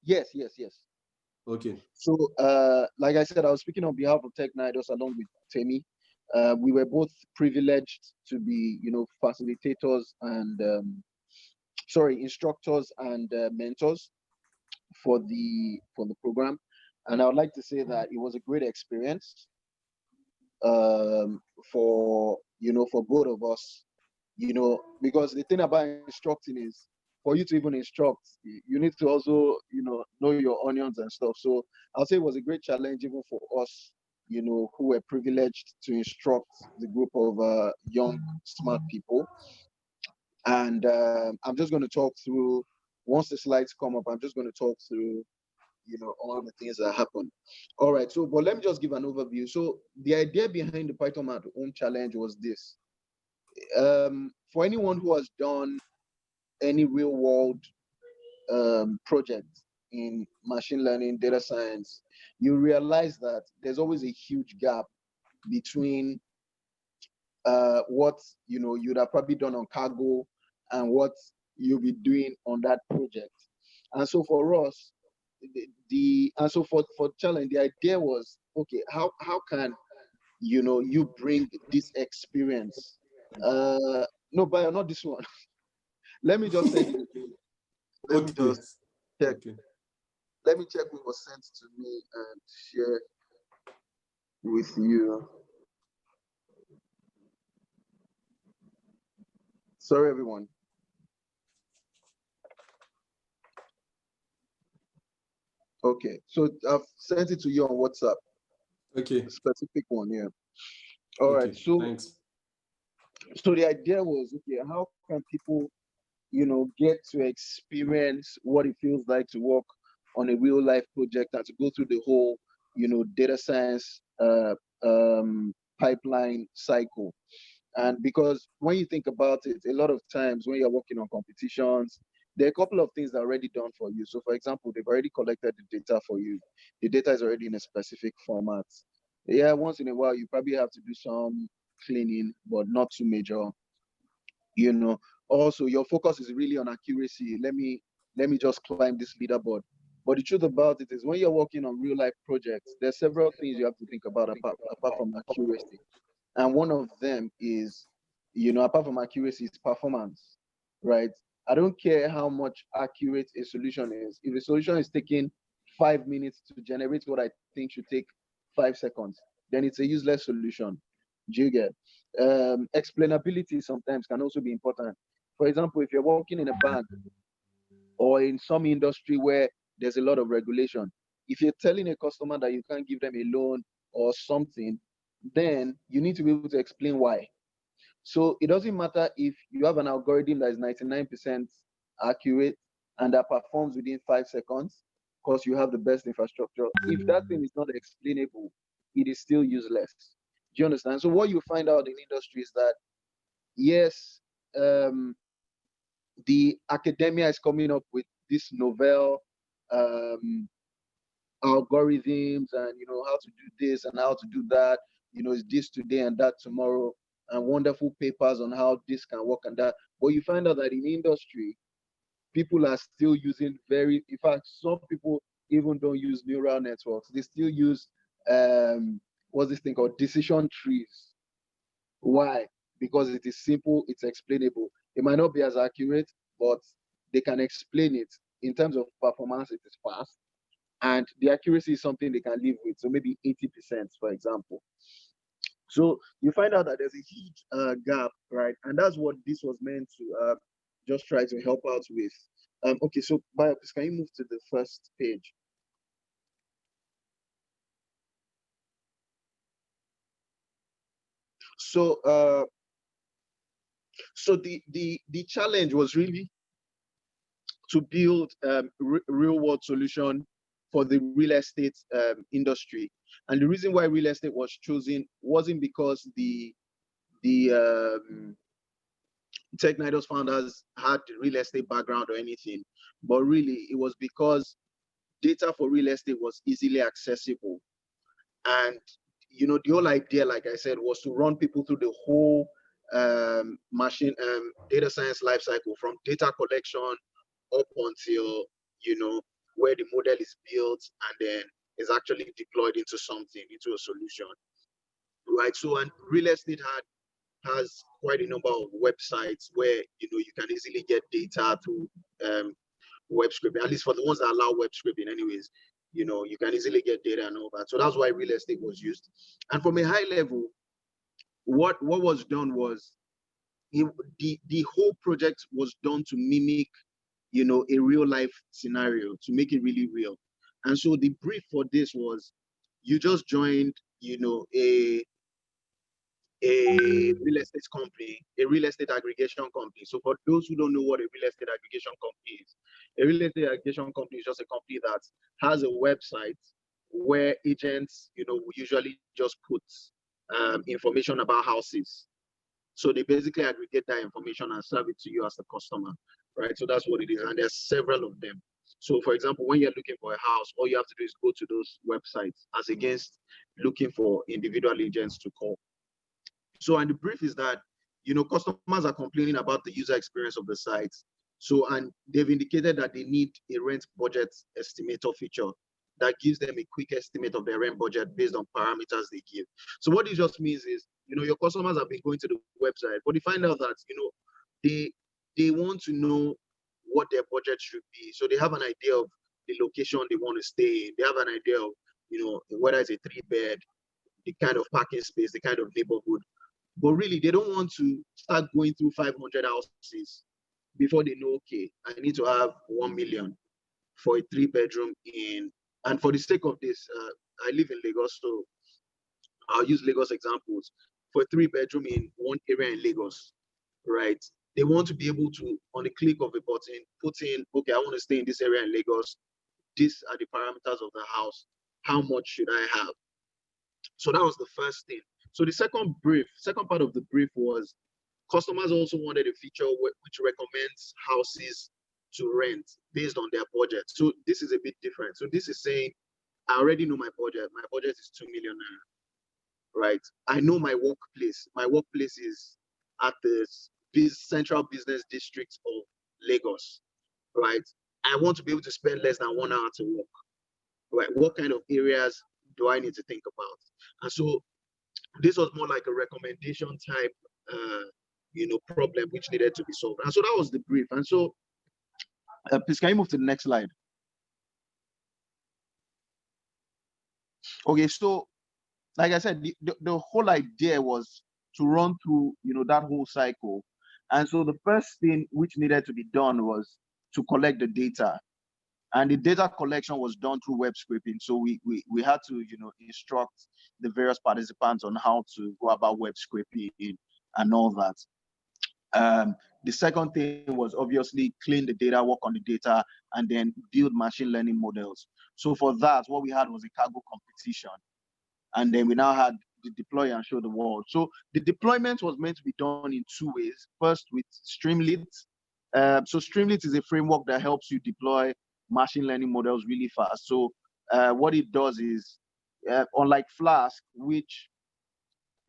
yes. Okay. So like I said, I was speaking on behalf of Tech Nidos along with Temi. We were both privileged to be, facilitators and instructors and mentors for the program. And I would like to say that it was a great experience for both of us, because the thing about instructing is for you to even instruct, you need to also, know your onions and stuff. So I'll say it was a great challenge even for us, who were privileged to instruct the group of young, smart people. And I'm just going to talk through, once the slides come up, I'm just going to talk through, all the things that happened. All right, so, but let me just give an overview. So the idea behind the Python at Home Challenge was this. For anyone who has done any real world project in machine learning, data science, you realize that there's always a huge gap between what you'd have probably done on Kaggle and what you'll be doing on that project. And so for us, for challenge, the idea was, okay, how can you bring this experience? No, but not this one. Let me just send it. Let me just check. Okay. Let me check what was sent to me and share with you. Sorry, everyone. Okay, so I've sent it to you on WhatsApp. Okay. A specific one, yeah. All right, so thanks. So the idea was, okay, how can people, get to experience what it feels like to work on a real life project and to go through the whole, data science pipeline cycle. And because when you think about it, a lot of times when you're working on competitions, there are a couple of things that are already done for you. So for example, they've already collected the data for you. The data is already in a specific format. Yeah, once in a while, you probably have to do some cleaning, but not too major. Also your focus is really on accuracy. Let me just climb this leaderboard. But the truth about it is when you're working on real life projects, there's several things you have to think about apart from accuracy. And one of them is, apart from accuracy, is performance, right? I don't care how much accurate a solution is. If a solution is taking 5 minutes to generate what I think should take 5 seconds, then it's a useless solution. Do you get? Explainability sometimes can also be important. For example, if you're working in a bank or in some industry where there's a lot of regulation, if you're telling a customer that you can't give them a loan or something, then you need to be able to explain why. So it doesn't matter if you have an algorithm that is 99% accurate and that performs within 5 seconds because you have the best infrastructure. If that thing is not explainable, it is still useless. Do you understand? So what you find out in industry is that, yes, the academia is coming up with this novel algorithms and how to do this and how to do that. It's this today and that tomorrow, and wonderful papers on how this can work and that. But you find out that in industry, people are still using in fact, some people even don't use neural networks. They still use what's this thing called decision trees. Why? Because it is simple, it's explainable. It might not be as accurate, but they can explain it. In terms of performance, it is fast, and the accuracy is something they can live with. So maybe 80%, for example. So you find out that there's a huge gap, right? And that's what this was meant to just try to help out with. Okay, so Bayo, please, can you move to the first page? So the challenge was really to build real world solution for the real estate industry. And the reason why real estate was chosen wasn't because the Tech Nidos founders had real estate background or anything, but really it was because data for real estate was easily accessible. And the whole idea, like I said, was to run people through the whole data science lifecycle, from data collection up until, where the model is built and then is actually deployed into something, into a solution, right? So, and real estate has quite a number of websites where, you can easily get data through web scraping, at least for the ones that allow web scraping anyways. You can easily get data and all that. So that's why real estate was used. And from a high level, what was done was the whole project was done to mimic, a real life scenario, to make it really real. And so the brief for this was, you just joined, a real estate company, a real estate aggregation company. So for those who don't know what a real estate aggregation company is, a real estate aggregation company is just a company that has a website where agents, will usually just put information about houses. So they basically aggregate that information and serve it to you as a customer, right? So that's what it is. And there's several of them. So for example, when you're looking for a house, all you have to do is go to those websites, as against looking for individual agents to call. So, and the brief is that, customers are complaining about the user experience of the site. So, and they've indicated that they need a rent budget estimator feature that gives them a quick estimate of their rent budget based on parameters they give. So what this just means is, your customers have been going to the website, but they find out that, they want to know what their budget should be. So they have an idea of the location they want to stay in. They have an idea of, whether it's a 3-bed, the kind of parking space, the kind of neighborhood. But really, they don't want to start going through 500 houses before they know, okay, I need to have 1 million for a 3-bedroom in. And for the sake of this, I live in Lagos, so I'll use Lagos examples. For a 3-bedroom in one area in Lagos, right? They want to be able to, on the click of a button, put in, okay, I want to stay in this area in Lagos. These are the parameters of the house. How much should I have? So that was the first thing. So the second part of the brief was, customers also wanted a feature which recommends houses to rent based on their budget. So this is a bit different. So this is saying, I already know my budget. My budget is 2 million naira, right? I know my workplace. My workplace is at the central business district of Lagos, right? I want to be able to spend less than 1 hour to work, right? What kind of areas do I need to think about? And so this was more like a recommendation type, problem which needed to be solved. And so that was the brief. And so, please, can you move to the next slide? Okay, so like I said, the whole idea was to run through, that whole cycle. And so the first thing which needed to be done was to collect the data. And the data collection was done through web scraping. So we had to, instruct the various participants on how to go about web scraping and all that. The second thing was obviously clean the data, work on the data, and then build machine learning models. So for that, what we had was a Kaggle competition. And then we now had the deploy and show the world. So the deployment was meant to be done in 2 ways. First, with Streamlit. So Streamlit is a framework that helps you deploy machine learning models really fast. So what it does is, unlike Flask, which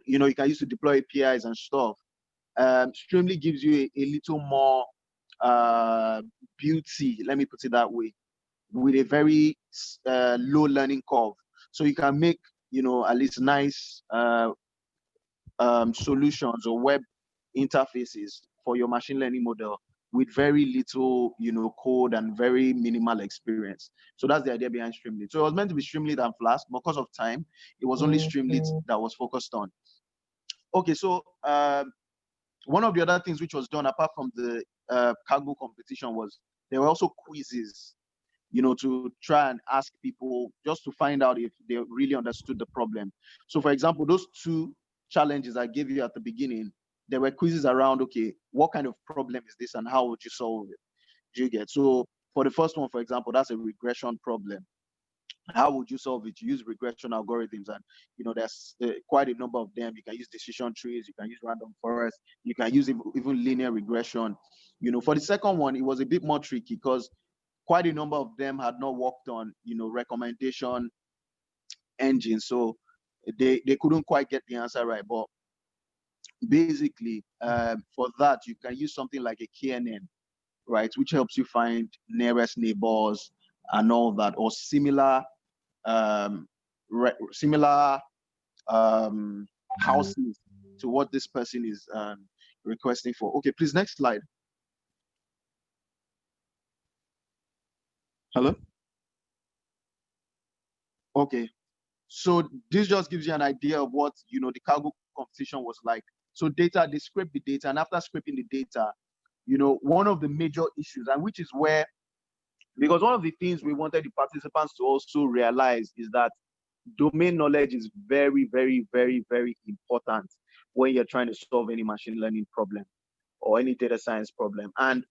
you can use to deploy APIs and stuff, Streamlit gives you a little more beauty, let me put it that way, with a very low learning curve. So you can make at least nice solutions or web interfaces for your machine learning model with very little, code and very minimal experience. So that's the idea behind Streamlit. So it was meant to be Streamlit and Flask, but because of time, it was only Streamlit that was focused on. Okay, so one of the other things which was done apart from the Kaggle competition was there were also quizzes, to try and ask people just to find out if they really understood the problem. So for example, those 2 challenges I gave you at the beginning, there were quizzes around, okay, what kind of problem is this and how would you solve it? Do you get? So for the first one, for example, that's a regression problem. How would you solve it? You use regression algorithms, and there's quite a number of them. You can use decision trees, you can use random forest, you can use even linear regression. For the second one, it was a bit more tricky because quite a number of them had not worked on recommendation engines. So they couldn't quite get the answer right. But basically, for that, you can use something like a KNN, right, which helps you find nearest neighbors and all that, or similar houses to what this person is requesting for. Okay, please, next slide. Hello? Okay, so this just gives you an idea of what, the Kaggle competition was like. So data, they scrape the data, and after scraping the data, one of the major issues, and which is where, because one of the things we wanted the participants to also realize is that domain knowledge is very, very, very, very important when you're trying to solve any machine learning problem or any data science problem. And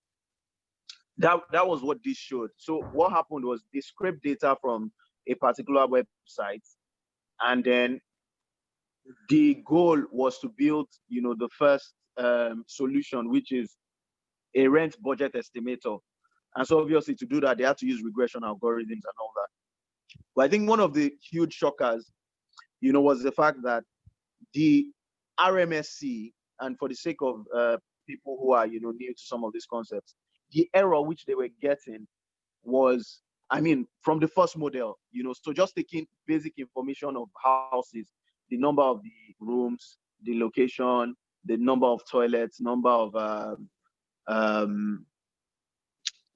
that was what this showed. So what happened was they scraped data from a particular website, and then the goal was to build, the first solution, which is a rent budget estimator. And so obviously to do that, they had to use regression algorithms and all that. But I think one of the huge shockers, was the fact that the RMSC, and for the sake of people who are, new to some of these concepts, the error which they were getting was, from the first model, so just taking basic information of houses, the number of the rooms, the location, the number of toilets, number of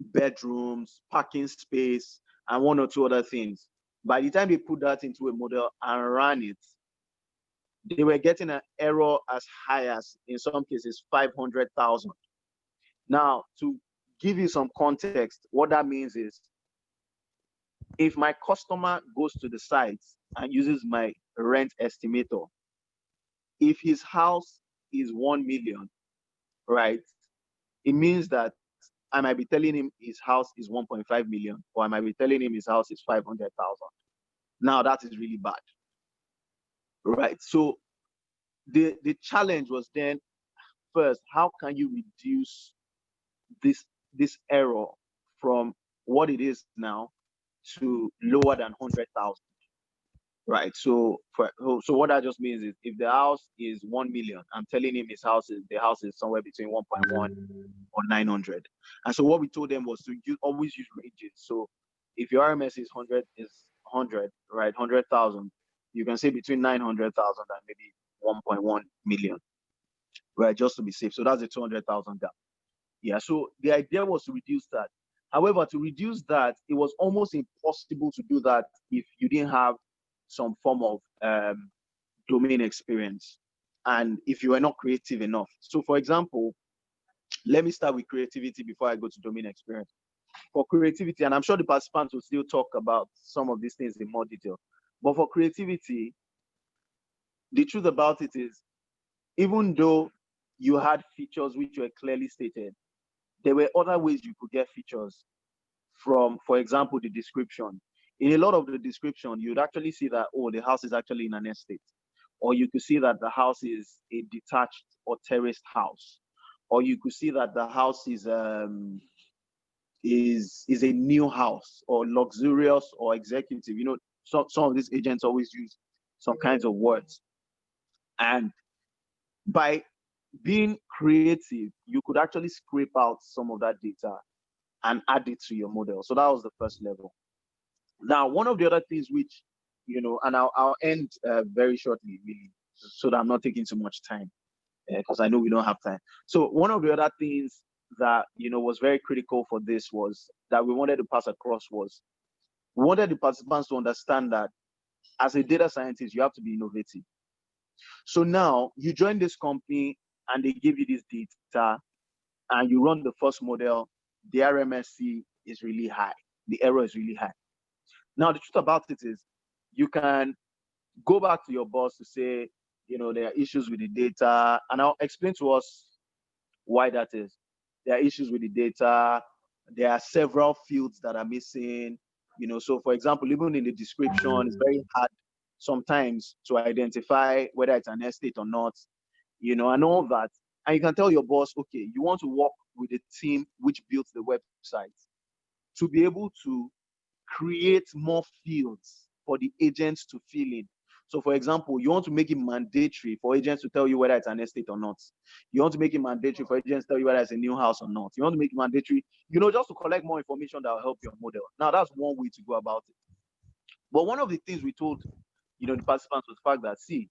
bedrooms, parking space, and one or two other things. By the time they put that into a model and ran it, they were getting an error as high as, in some cases, 500,000. Now, to give you some context, what that means is, if my customer goes to the site and uses my rent estimator, if his house is 1 million, right, it means that I might be telling him his house is 1.5 million, or I might be telling him his house is 500,000. Now that is really bad, right? So the challenge was then, first, how can you reduce this error from what it is now to lower than 100,000, right? So what that just means is, if the house is 1 million, I'm telling him the house is somewhere between 1.1 or 900. And so what we told them was to always use ranges. So if your RMS is 100, right, 100,000, you can say between 900,000 and maybe 1.1 million, right, just to be safe. So that's a 200,000 gap. Yeah, so the idea was to reduce that. However, to reduce that, it was almost impossible to do that if you didn't have some form of domain experience, and if you were not creative enough. So for example, let me start with creativity before I go to domain experience. For creativity, and I'm sure the participants will still talk about some of these things in more detail, but for creativity, the truth about it is, even though you had features which were clearly stated, there were other ways you could get features from, for example, the description. In a lot of the description, you'd actually see that, oh, the house is actually in an estate. Or you could see that the house is a detached or terraced house. Or you could see that the house is a new house, or luxurious, or executive. Some of these agents always use some kinds of words. And by being creative, you could actually scrape out some of that data and add it to your model. So that was the first level. Now, one of the other things which, and I'll end very shortly, really, so that I'm not taking too much time, because I know we don't have time. So one of the other things that, was very critical for this was that we wanted to pass across was, we wanted the participants to understand that as a data scientist, you have to be innovative. So now you join this company and they give you this data and you run the first model, the RMSC is really high. The error is really high. Now, the truth about it is, you can go back to your boss to say, there are issues with the data, and I'll explain to us why that is. There are issues with the data. There are several fields that are missing. So for example, even in the description, it's very hard sometimes to identify whether it's an estate or not, and all that. And you can tell your boss, okay, you want to work with a team which builds the website to be able to create more fields for the agents to fill in. So for example, you want to make it mandatory for agents to tell you whether it's an estate or not. You want to make it mandatory for agents to tell you whether it's a new house or not. You want to make it mandatory, just to collect more information that will help your model. Now that's one way to go about it. But one of the things we told, the participants was the fact that, see,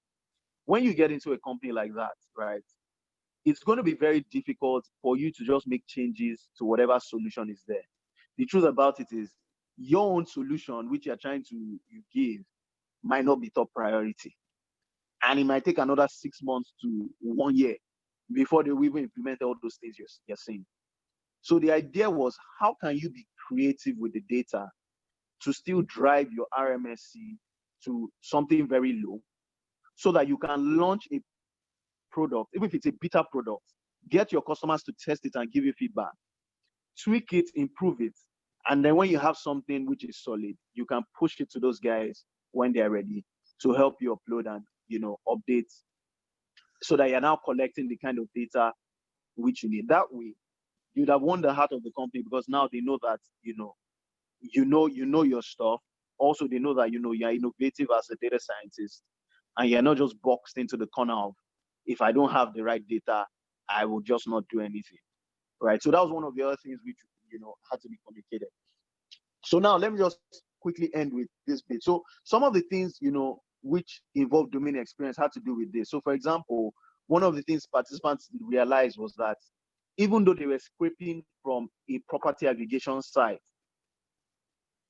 when you get into a company like that, right, it's going to be very difficult for you to just make changes to whatever solution is there. The truth about it is your own solution, which you're trying to give, might not be top priority. And it might take another 6 months to 1 year before they will even implement all those things you're saying. So the idea was, how can you be creative with the data to still drive your RMSC to something very low so that you can launch a product, even if it's a beta product, get your customers to test it and give you feedback, tweak it, improve it. And then when you have something which is solid, you can push it to those guys when they're ready to help you upload and, update, so that you're now collecting the kind of data which you need. That way, you'd have won the heart of the company, because now they know that, you know your stuff. Also, they know that, you're innovative as a data scientist, and you're not just boxed into the corner of, if I don't have the right data, I will just not do anything, right? So that was one of the other things which, had to be communicated. So now let me just quickly end with this bit. So some of the things, which involve domain experience had to do with this. So for example, one of the things participants realized was that even though they were scraping from a property aggregation site,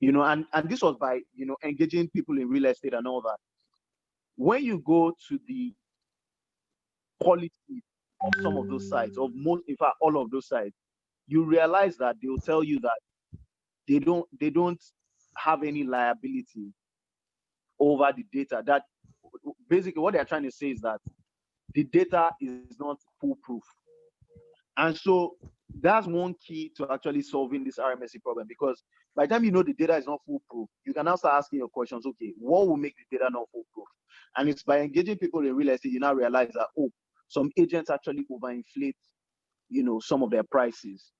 and this was by, engaging people in real estate and all that. When you go to the quality of some of those sites, of most, in fact, all of those sites, you realize that they will tell you that they don't have any liability over the data. That basically what they're trying to say is that the data is not foolproof. And so that's one key to actually solving this RMSE problem, because by the time the data is not foolproof, you can now start asking your questions, okay, what will make the data not foolproof? And it's by engaging people in real estate, you now realize that, oh, some agents actually overinflate, some of their prices,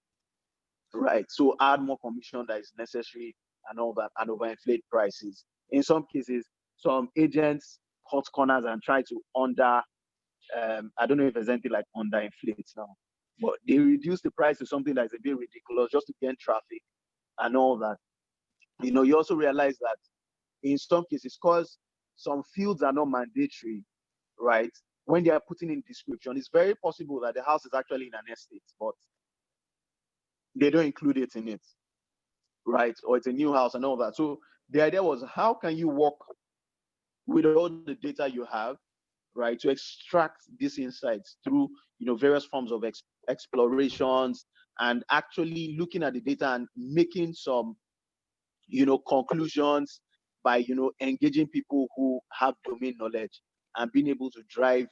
right? So add more commission that is necessary and all that, and overinflate prices. In some cases, some agents cut corners and try to I don't know if there's anything like underinflate now, but they reduce the price to something that is a bit ridiculous just to gain traffic and all that. You also realize that in some cases, because some fields are not mandatory, right? When they are putting in description, it's very possible that the house is actually in an estate, but they don't include it in it, right? Or it's a new house and all that. So the idea was, how can you work with all the data you have, right, to extract these insights through, various forms of explorations, and actually looking at the data and making some, conclusions by, engaging people who have domain knowledge and being able to drive,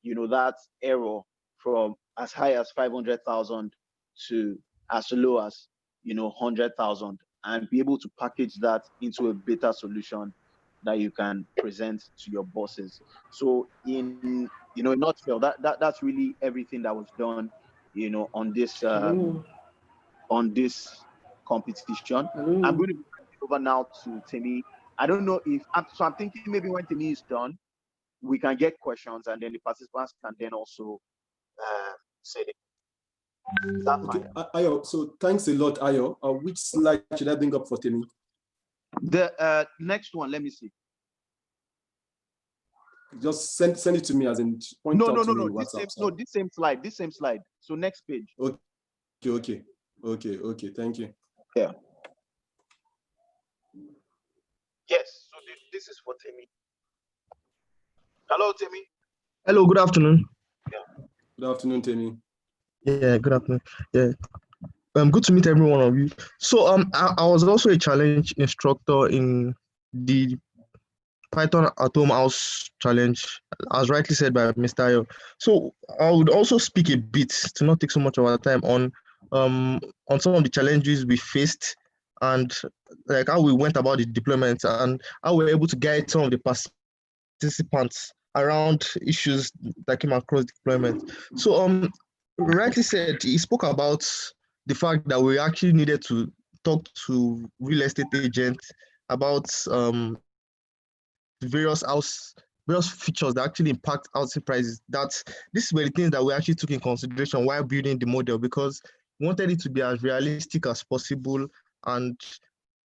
that error from as high as 500,000 to as low as, 100,000, and be able to package that into a beta solution that you can present to your bosses. So in a nutshell, that's really everything that was done, on this competition. I'm going to be over now to Temi. I don't know if I'm thinking maybe when Temi is done, we can get questions, and then the participants can then also say it. Okay, Ayo, so thanks a lot, Ayo. Which slide should I bring up for Temi? The next one, let me see. Just send it to me, as in point out to me in WhatsApp. This same slide. So next page. Okay. Thank you. Yeah. Yes. So this is for Temi. Hello, Temi. Hello. Good afternoon. Yeah. Good afternoon, Temi. Yeah. Good afternoon. Yeah. Good to meet every one of you. So I was also a challenge instructor in the Python at Home House challenge, as rightly said by Mr. Ayo. So I would also speak a bit, to not take so much of our time, on some of the challenges we faced, and like how we went about the deployment, and how we were able to guide some of the participants around issues that came across deployment. So rightly said, he spoke about the fact that we actually needed to talk to real estate agents about various features that actually impact housing prices. These were the things that we actually took in consideration while building the model, because we wanted it to be as realistic as possible and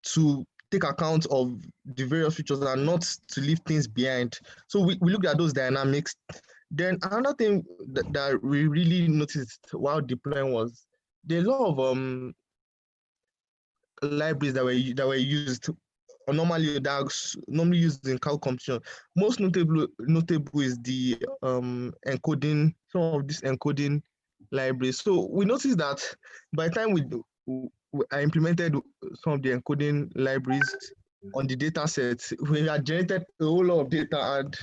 to take account of the various features and not to leave things behind. So we looked at those dynamics. Then another thing that we really noticed while deploying was there are a lot of libraries that were used, or normally used in calc computation. Most notable is the encoding, some of this encoding libraries. So we noticed that by the time I implemented some of the encoding libraries on the data sets, we had generated a whole lot of data and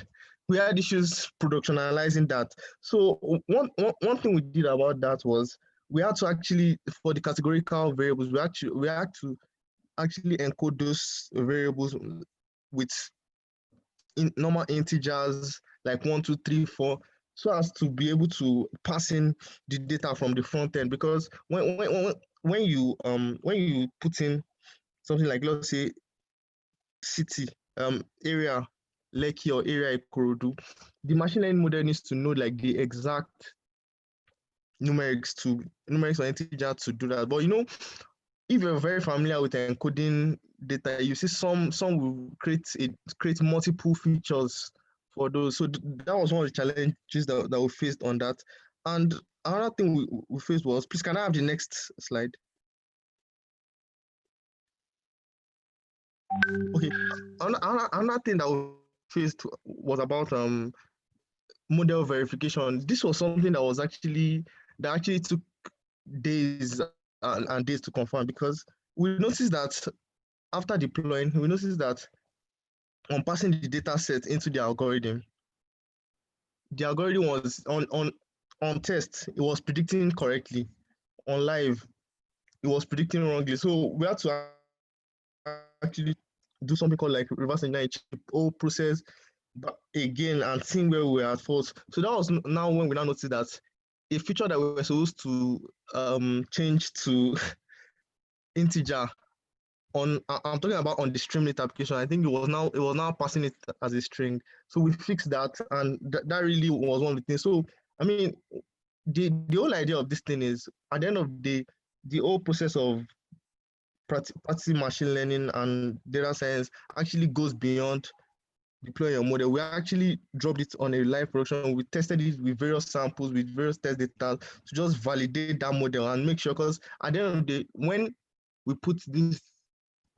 we had issues productionalizing that. So one thing we did about that was we had to actually, for the categorical variables, we had to actually encode those variables with normal integers like 1, 2, 3, 4, so as to be able to pass in the data from the front end. Because when you put in something like, let's say, city, area Lekki or area Ikorodu, the machine learning model needs to know like the exact numerics or integer to do that. But if you're very familiar with encoding data, you see some will create multiple features for those. So that was one of the challenges that we faced on that. And another thing we faced was, please can I have the next slide? Okay, another thing that we faced was about model verification. This was something that actually took days and days to confirm, because we noticed that after deploying, we noticed that on passing the data set into the algorithm was on test, it was predicting correctly. On live, it was predicting wrongly. So we had to actually do something called like reverse engineering, whole process again and seeing where we were at fault. So that was now when we now noticed that a feature that we were supposed to change to integer I'm talking about on the Streamlit application. I think it was now passing it as a string. So we fixed that, and that really was one of the things. So I mean, the whole idea of this thing is, at the end of the whole process of practicing machine learning and data science actually goes beyond deploying a model. We actually dropped it on a live production. We tested it with various samples, with various test data to just validate that model and make sure, because at the end of the day, when we put this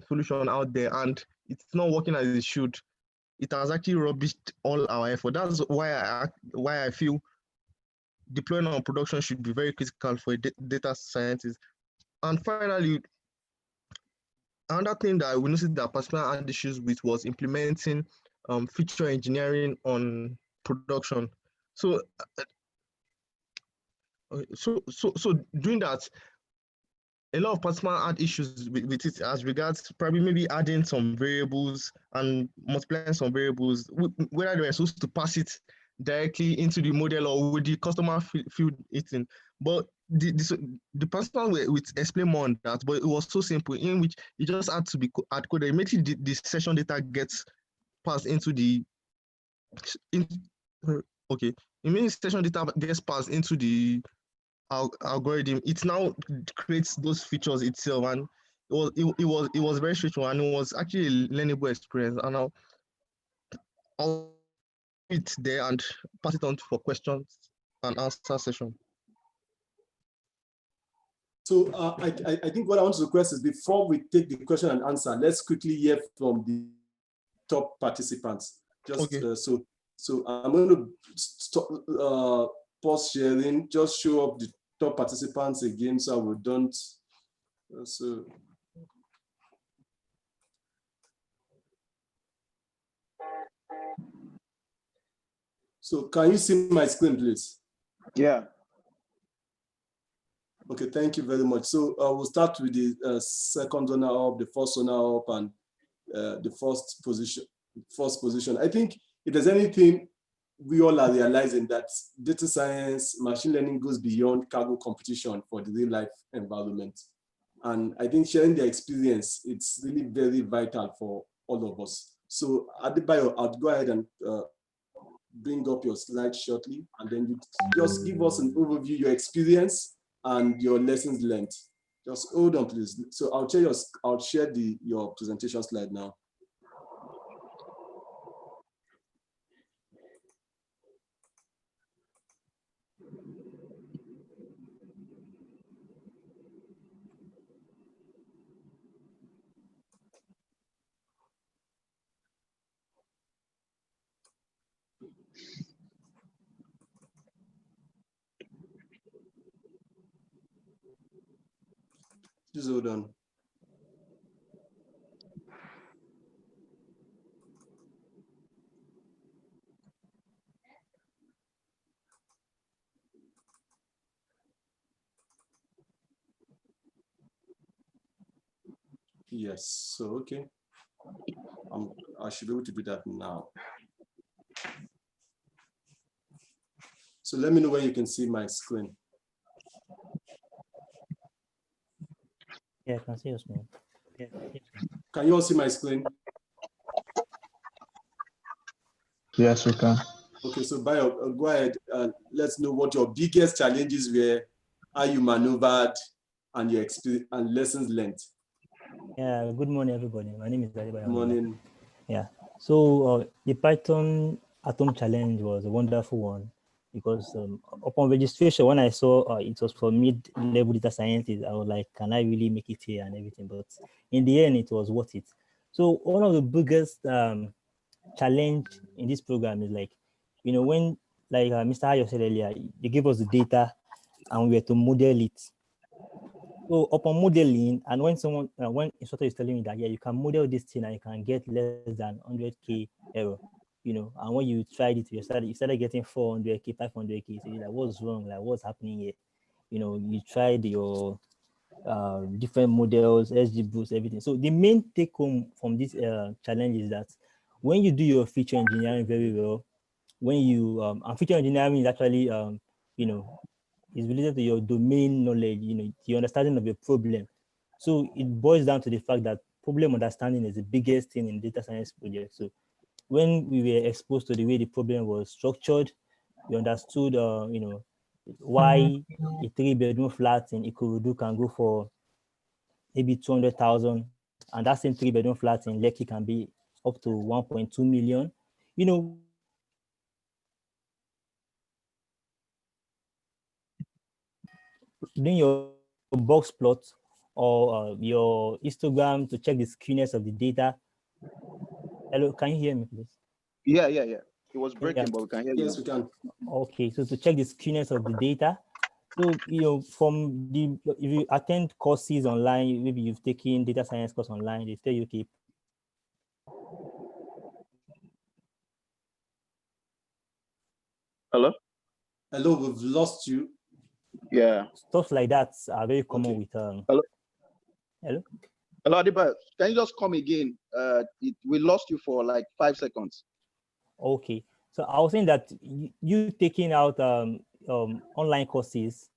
solution out there and it's not working as it should, it has actually rubbished all our effort. That's why I feel deploying on production should be very critical for a data scientist. And finally, another thing that we noticed that Pascal had issues with was implementing feature engineering on production. So doing that, a lot of participants had issues with it as regards probably maybe adding some variables and multiplying some variables, whether they were supposed to pass it directly into the model or would the customer fill it in. But the person will explain more on that, but it was so simple, in which it just had to be hard coded. Immediately the session data gets passed into the immediately session data gets passed into the algorithm. It now creates those features itself, and it was very straightforward, and it was actually a learnable experience. And I'll it there and pass it on for questions and answer session. So I think what I want to request is, before we take the question and answer, let's quickly hear from the top participants. Just okay. So I'm going to stop, pause sharing, just show up the top participants again, so we don't. So can you see my screen, please? Yeah. Okay, thank you very much. So we'll start with the second runner up, the first runner up, and the first position. I think if there's anything we all are realizing, that data science, machine learning goes beyond cargo competition for the real life environment. And I think sharing their experience, it's really very vital for all of us. So Adebayo, I'll go ahead and bring up your slide shortly, and then you just give us an overview, your experience and your lessons learned. Just hold on, please. So I'll share your presentation slide now. Just hold on. Yes, so okay. I should be able to do that now. So let me know when you can see my screen. Yeah, I can see your screen. Yeah. Can you all see my screen? Yes, we can. Okay, so Bayo, go ahead. Let's know what your biggest challenges were, how you maneuvered, and your experience and lessons learned. Yeah, good morning, everybody. My name is Adebayo. Good morning. Yeah, so the Python Atom Challenge was a wonderful one because upon registration, when I saw it was for mid-level data scientists, I was like, can I really make it here and everything? But in the end, it was worth it. So one of the biggest challenge in this program is like, when like Mr. Ayo said earlier, they gave us the data and we had to model it. So upon modeling, and when someone, when instructor is telling me that, yeah, you can model this thing and you can get less than 100K error, and when you tried it, you started getting 400K, 500K. So you're like, what's wrong? Like, what's happening here? You tried your different models, XGBoost, everything. So the main take home from this challenge is that when you do your feature engineering very well, when you, and feature engineering is actually, is related to your domain knowledge, the understanding of your problem. So it boils down to the fact that problem understanding is the biggest thing in data science project. So when we were exposed to the way the problem was structured, we understood, why a 3-bedroom flat in Ikorodu can go for maybe 200,000, and that same 3-bedroom flat in Lekki can be up to 1.2 million. Doing your box plot or your histogram to check the skewness of the data. Hello, can you hear me, please? Yeah. It was breaking, but we can hear you. Yes, we can. Okay, so to check the skewness of the data. So, if you attend courses online, maybe you've taken data science course online, they tell you, okay. Hello? Hello, we've lost you. Yeah. Stuff like that are very common with Hello? Hello? Hello, Adebayo. Can you just come again? We lost you for like 5 seconds. Okay, so I was saying that you taking out online courses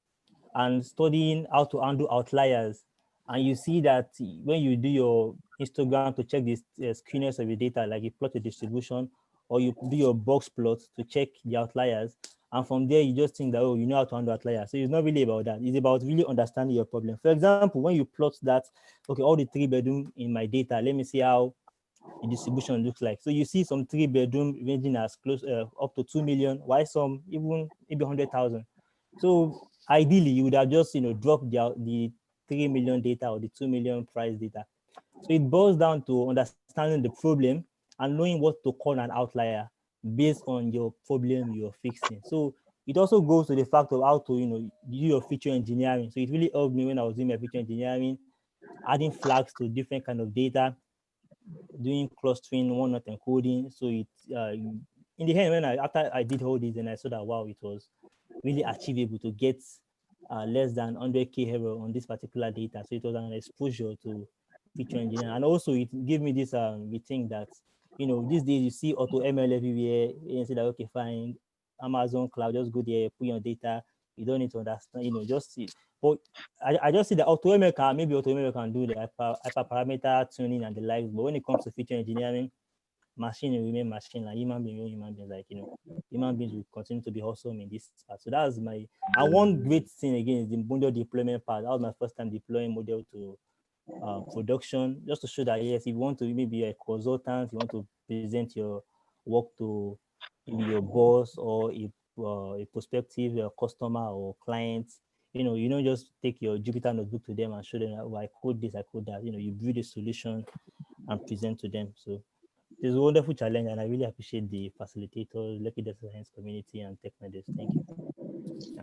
and studying how to handle outliers, and you see that when you do your histogram to check this skewness of your data, like you plot a distribution, or you do your box plot to check the outliers, and from there you just think that, oh, you know how to handle outliers. So it's not really about that. It's about really understanding your problem. For example, when you plot that, okay, all the 3-bedroom in my data, let me see how the distribution looks like. So you see some 3-bedroom ranging as close up to 2 million, while some even maybe 100,000. So ideally, you would have just dropped the 3 million data or the 2 million price data. So it boils down to understanding the problem and knowing what to call an outlier based on your problem you're fixing. So it also goes to the fact of how to do your feature engineering. So it really helped me when I was doing my feature engineering, adding flags to different kind of data, doing clustering, one-not encoding. So it in the end, after I did all this, and I saw that, wow, it was really achievable to get less than 100K error on this particular data. So it was an exposure to feature engineering, and also it gave me this we think that these days you see auto ML everywhere, and say that, okay, fine, Amazon cloud, just go there, put your data, you don't need to understand, just see. But I just see that auto ML can do the hyperparameter tuning and the likes, but when it comes to feature engineering, machine will remain machine, and human being will human beings. Like, human beings will continue to be awesome in this part. So that's my, and one great thing again is the model deployment part. That was my first time deploying model to production, just to show that yes, if you want to maybe a consultant, you want to present your work to maybe your boss or a prospective customer or client, you don't just take your Jupyter notebook to them and show them, oh, I code this, I code that. You build a solution and present to them. So it's a wonderful challenge, and I really appreciate the facilitators, Lucky Data Science community, and TechNodes. Thank you. Yeah.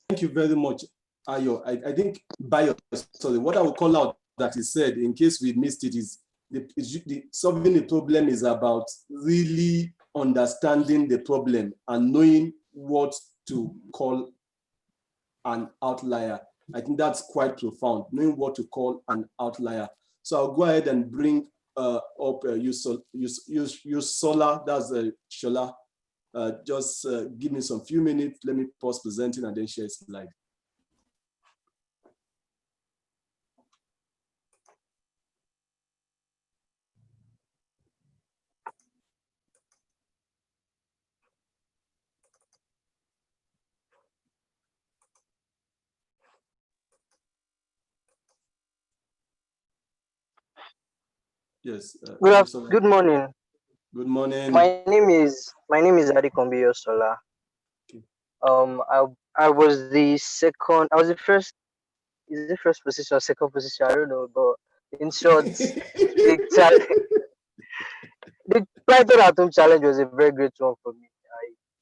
Thank you very much, Ayo. I think Bayo, sorry, what I will call out that he said, in case we missed it, is solving the problem is about really understanding the problem and knowing what to call an outlier. I think that's quite profound, knowing what to call an outlier. So I'll go ahead and bring up Yusola, that's Shola. Just give me some few minutes. Let me pause presenting and then share a slide. Yes. Good morning. Good morning. My name is Adekombi Yosola. Okay. I was the second. I was the first. Is the first position or second position? I don't know, but in short, the Python Atom challenge was a very great one for me.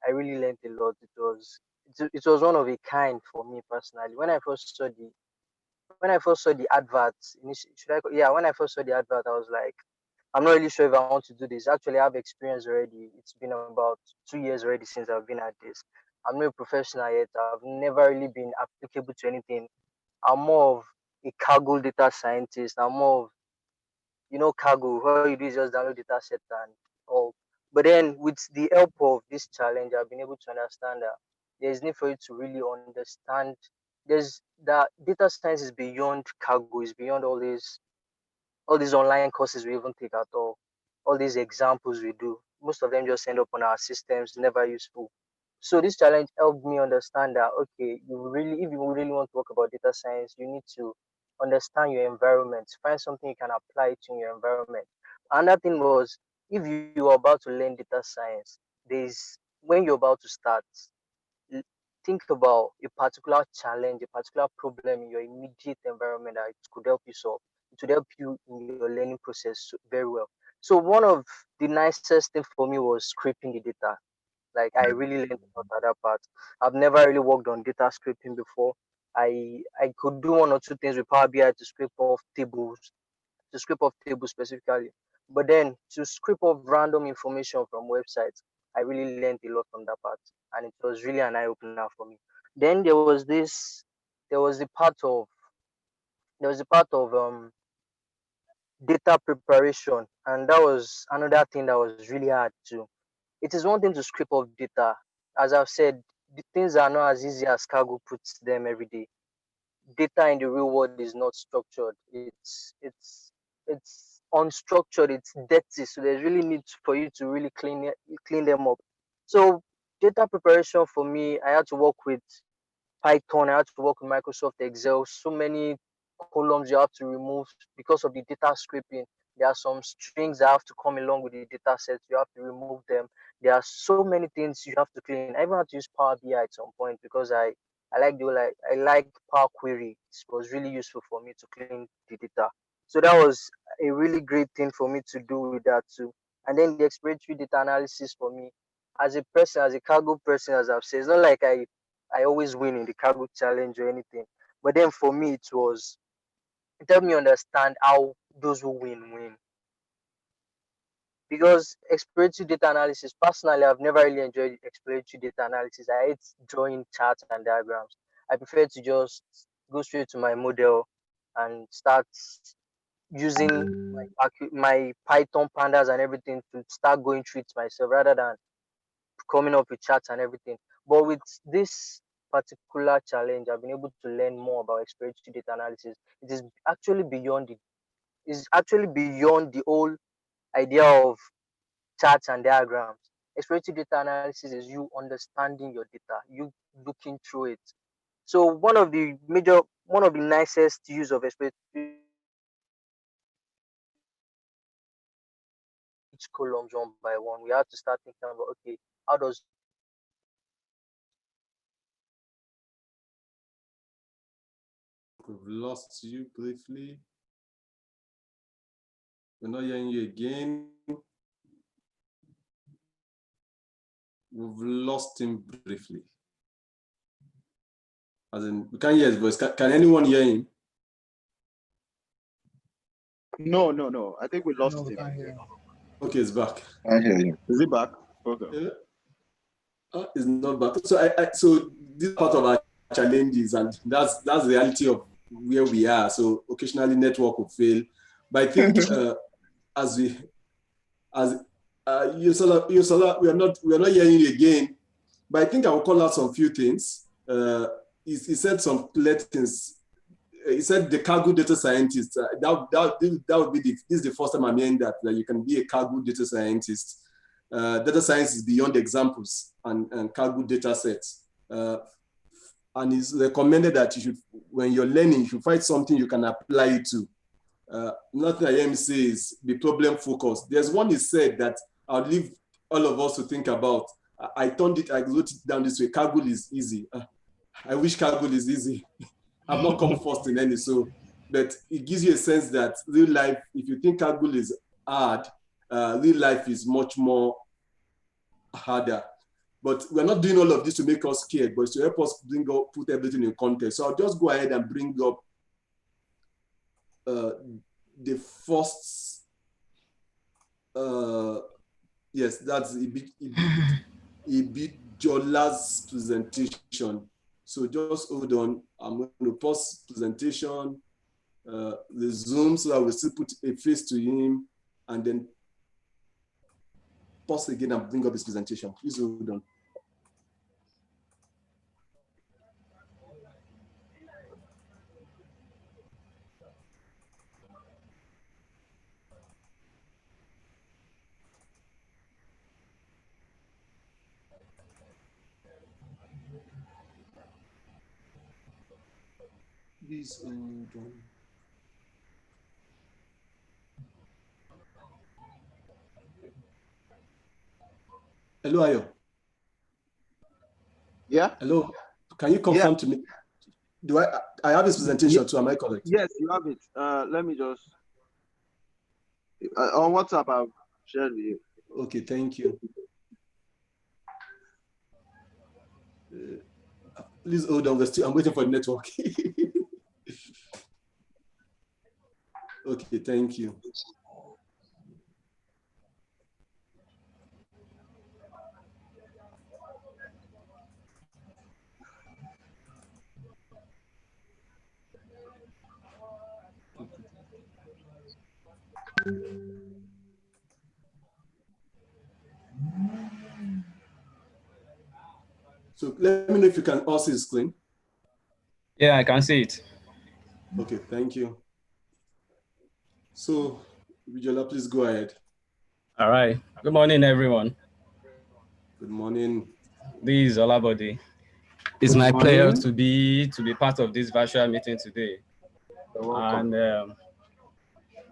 I really learned a lot. It was one of a kind for me personally. When I first saw the advert, when I first saw the advert, I was like, I'm not really sure if I want to do this. Actually, I have experience already. It's been about 2 years already since I've been at this. I'm not a professional yet. I've never really been applicable to anything. I'm more of a Kaggle data scientist. I'm more of, Kaggle. All you do is just download data set and all. But then with the help of this challenge, I've been able to understand that there's need for you to really understand. There's that data science is beyond Kaggle, is beyond all these online courses we even take at all these examples we do. Most of them just end up on our systems, never useful. So this challenge helped me understand that, okay, if you really want to talk about data science, you need to understand your environment, find something you can apply to in your environment. Another thing was, if you are about to learn data science, when you're about to start, think about a particular challenge, a particular problem in your immediate environment that it could help you solve. It would help you in your learning process very well. So one of the nicest thing for me was scraping the data. Like, I really learned about that part. I've never really worked on data scraping before. I could do one or two things with Power BI to scrape off tables, specifically. But then to scrape off random information from websites, I really learned a lot from that part, and it was really an eye opener for me. Then there was the part of data preparation, and that was another thing that was really hard too. It is one thing to scrape off data. As I've said, the things are not as easy as Kaggle puts them every day. Data in the real world is not structured. It's unstructured. It's dirty. So there's really need for you to really clean them up. So data preparation for me, I had to work with Python. I had to work with Microsoft Excel. So many columns you have to remove because of the data scraping. There are some strings that have to come along with the data set. You have to remove them. There are so many things you have to clean. I even had to use Power BI at some point because I like Power Query. It was really useful for me to clean the data. So that was a really great thing for me to do with that too. And then the exploratory data analysis for me, as a person, as a Kaggle person, as I've said, it's not like I always win in the Kaggle challenge or anything. But then for me, it helped me understand how those who win. Because exploratory data analysis, personally, I've never really enjoyed exploratory data analysis. I hate drawing charts and diagrams. I prefer to just go straight to my model and start using my Python pandas and everything to start going through it myself rather than coming up with charts and everything. But with this particular challenge, I've been able to learn more about exploratory data analysis. It is actually beyond the whole idea of charts and diagrams. Explorative data analysis is you understanding your data, you looking through it. So one of the nicest use of explorative each columns one by one. We have to start thinking about, okay, how does We've lost you briefly. We're not hearing you again. We've lost him briefly. As in, we can't hear his voice. Can anyone hear him? No. I think we lost him. Okay, it's back. I hear you. Is he back? Okay. Yeah. It's not back. So this is part of our challenges, and that's the reality of where we are. So occasionally network will fail, but I think Yosola, we are not hearing you again. But I think I will call out some few things. He said some clear things. He said the cargo data scientist. That would be this is the first time I'm hearing that you can be a cargo data scientist. Data science is beyond examples and cargo data sets. And it's recommended that you should, when you're learning, you should find something you can apply it to. Nothing I hear him say is be problem focused. There's one he said that I'll leave all of us to think about. I wrote it down this way. Kaggle is easy. I wish Kaggle is easy. I've not come first in any, but it gives you a sense that real life, if you think Kaggle is hard, real life is much more harder. But we're not doing all of this to make us scared, but to help us put everything in context. So I'll just go ahead and bring up the first, yes, that's Ibijola's presentation. So just hold on, I'm going to pause presentation, the Zoom, so I will still put a face to him, and then pause again and bring up his presentation. Please hold on. Please hold on. Hello, Ayo. Yeah. Hello. Can you confirm to me? Do I have this presentation too? Am I correct? Yes, you have it. Let me just on WhatsApp I've shared with you. Okay, thank you. Please hold on. I'm waiting for the network. Okay, thank you. So let me know if you can all see the screen. Yeah, I can see it. Okay, thank you. So, Bijola, please go ahead. All right. Good morning, everyone. Good morning. This is Olabode. It's my pleasure to be part of this virtual meeting today. And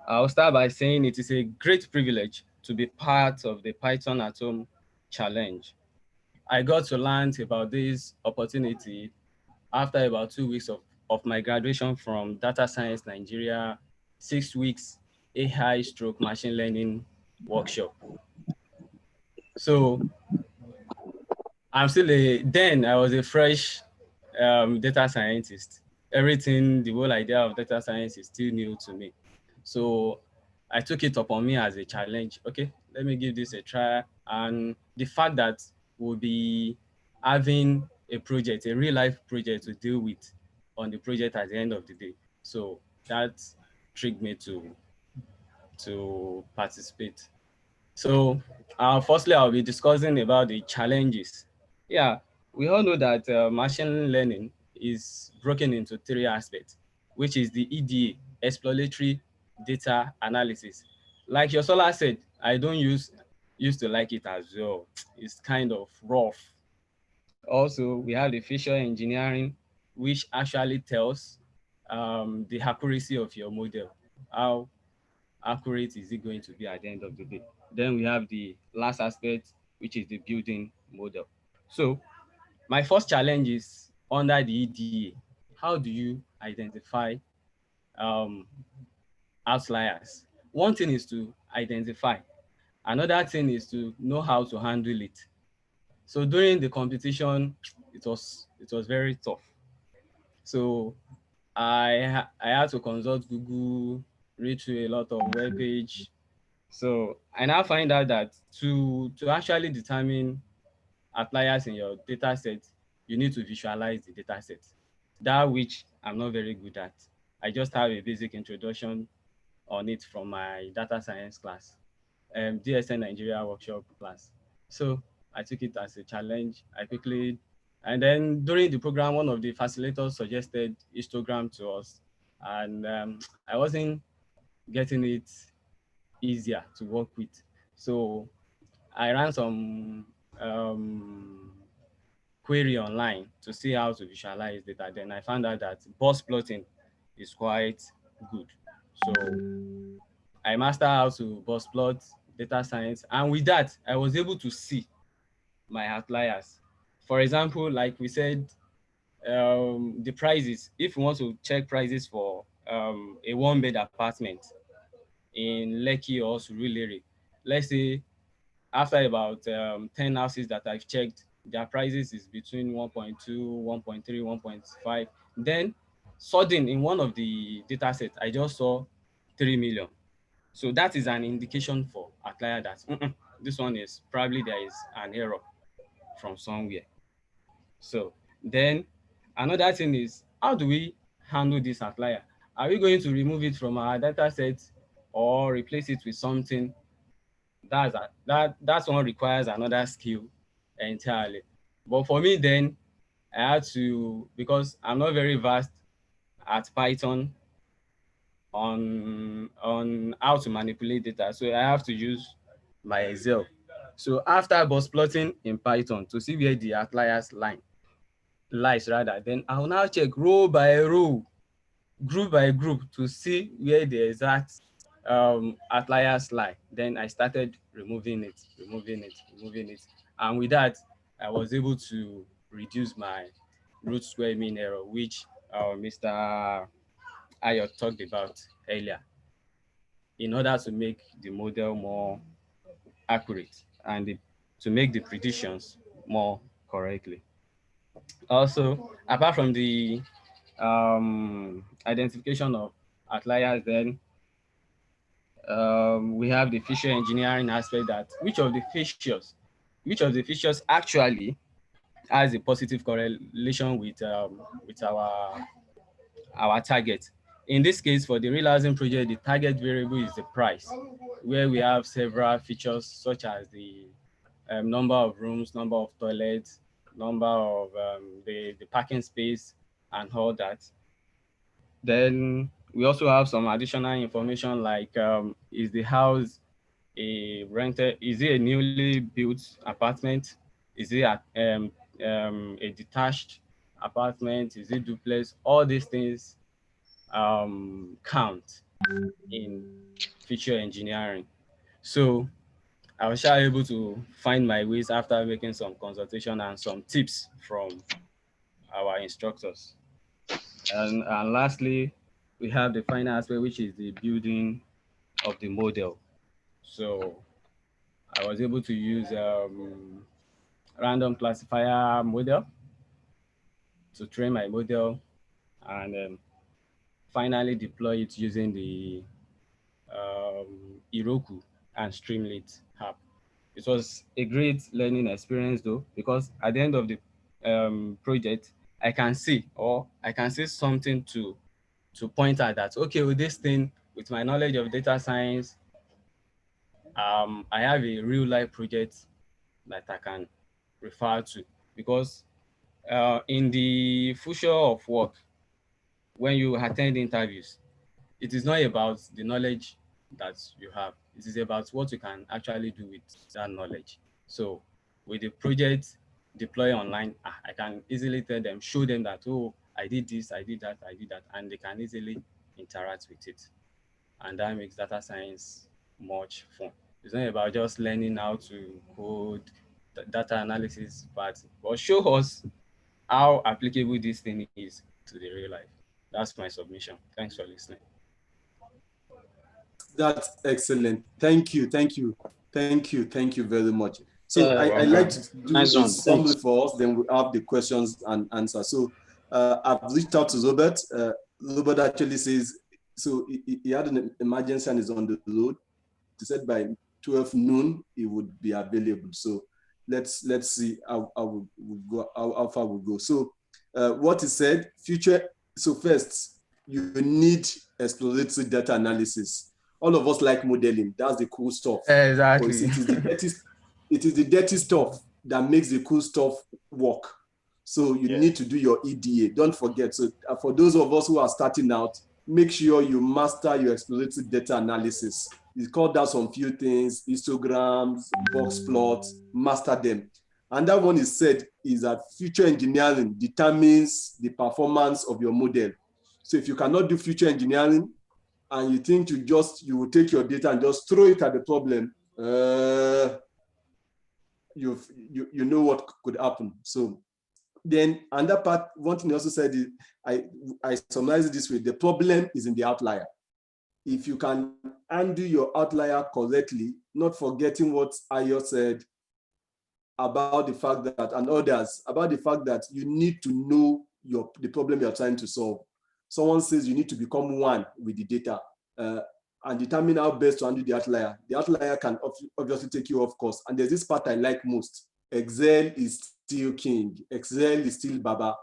I'll start by saying it is a great privilege to be part of the Python at Home Challenge. I got to learn about this opportunity after about 2 weeks of my graduation from Data Science Nigeria, 6 weeks AI/machine learning workshop. So I'm still then I was a fresh data scientist. Everything, the whole idea of data science is still new to me. So I took it upon me as a challenge. Okay, let me give this a try. And the fact that we'll be having a project, a real life project to deal with on the project at the end of the day. So that triggered me to participate. So firstly, I'll be discussing about the challenges. Yeah, we all know that machine learning is broken into 3 aspects, which is the EDA, exploratory data analysis, like your solar said, I don't used to like it as well. It's kind of rough. Also, we have the feature engineering, which actually tells the accuracy of your model. How accurate is it going to be at the end of the day? Then we have the last aspect, which is the building model. So my first challenge is under the EDA. How do you identify outliers? One thing is to identify. Another thing is to know how to handle it. So during the competition, it was very tough. So I had to consult Google, read through a lot of web page. So I now find out that to actually determine outliers in your data set, you need to visualize the data set. That which I'm not very good at. I just have a basic introduction on it from my data science class, DSN Nigeria workshop class. So I took it as a challenge. I quickly, and then during the program, one of the facilitators suggested histogram to us, and I wasn't getting it easier to work with. So I ran some query online to see how to visualize data. Then I found out that box plotting is quite good. So I mastered how to box plot, data science, and with that, I was able to see my outliers. For example, like we said, the prices, if you want to check prices for a one-bed apartment in Lekki or Surulere, let's say after about 10 houses that I've checked, their prices is between 1.2, 1.3, 1.5. Then sudden in one of the data sets, I just saw 3 million. So that is an indication for outlier that this one is probably there is an error from somewhere. So then another thing is, how do we handle this outlier? Are we going to remove it from our data set or replace it with something? That one requires another skill entirely. But for me then, I had to, because I'm not very vast at Python on how to manipulate data, so I have to use my Excel. So after box plotting in Python to see where the outliers lies rather, then I will now check row by row, group by group to see where the exact outliers lie. Then I started removing it. And with that, I was able to reduce my root square mean error, which Mr. Ayot talked about earlier, in order to make the model more accurate and to make the predictions more correctly. Also, apart from the identification of outliers, then we have the feature engineering aspect, that which of the features actually has a positive correlation with our target. In this case, for the real housing project, the target variable is the price, where we have several features such as the number of rooms, number of toilets, number of the parking space, and all that. Then we also have some additional information like is the house a rented, is it a newly built apartment? Is it a detached apartment? Is it duplex? All these things count in feature engineering. So I was able to find my ways after making some consultation and some tips from our instructors. And lastly, we have the final aspect, which is the building of the model. So I was able to use random classifier model to train my model, and finally deploy it using the Heroku and Streamlit app. It was a great learning experience though, because at the end of the project, I can see something to point out that, okay, with this thing, with my knowledge of data science, I have a real life project that I can refer to, because in the future of work, when you attend interviews, it is not about the knowledge that you have. It is about what you can actually do with that knowledge. So with the project deploy online, I can easily tell them, show them that, oh, I did this, I did that, I did that, and they can easily interact with it. And that makes data science much fun. It's not about just learning how to code, data analysis, but show us how applicable this thing is to the real life. That's my submission. Thanks for listening. That's excellent. Thank you, thank you, thank you, thank you very much. So I like to do Nice one. a summary Thanks. for us, then we have the questions and answers. So I've reached out to Robert. Robert actually says, so he had an emergency and is on the road. He said by 12 noon, he would be available. So let's see how we'll go, how far we'll go. So what he said, future, so first, you need exploratory data analysis. All of us like modeling. That's the cool stuff. Exactly. But it is the dirty stuff that makes the cool stuff work. So you need to do your EDA. Don't forget. So for those of us who are starting out, make sure you master your exploratory data analysis. It's called out some few things, histograms, box plots, master them. And that one is said is that future engineering determines the performance of your model. So if you cannot do future engineering, and you think you will take your data and just throw it at the problem, you know what could happen. So then another part, one thing I also said is, I summarize it this way: the problem is in the outlier. If you can undo your outlier correctly, not forgetting what Ayo said about the fact that, and others, about the fact that you need to know the problem you're trying to solve. Someone says you need to become one with the data and determine how best to undo the outlier. The outlier can obviously take you off course. And there's this part I like most. Excel is still king. Excel is still Baba.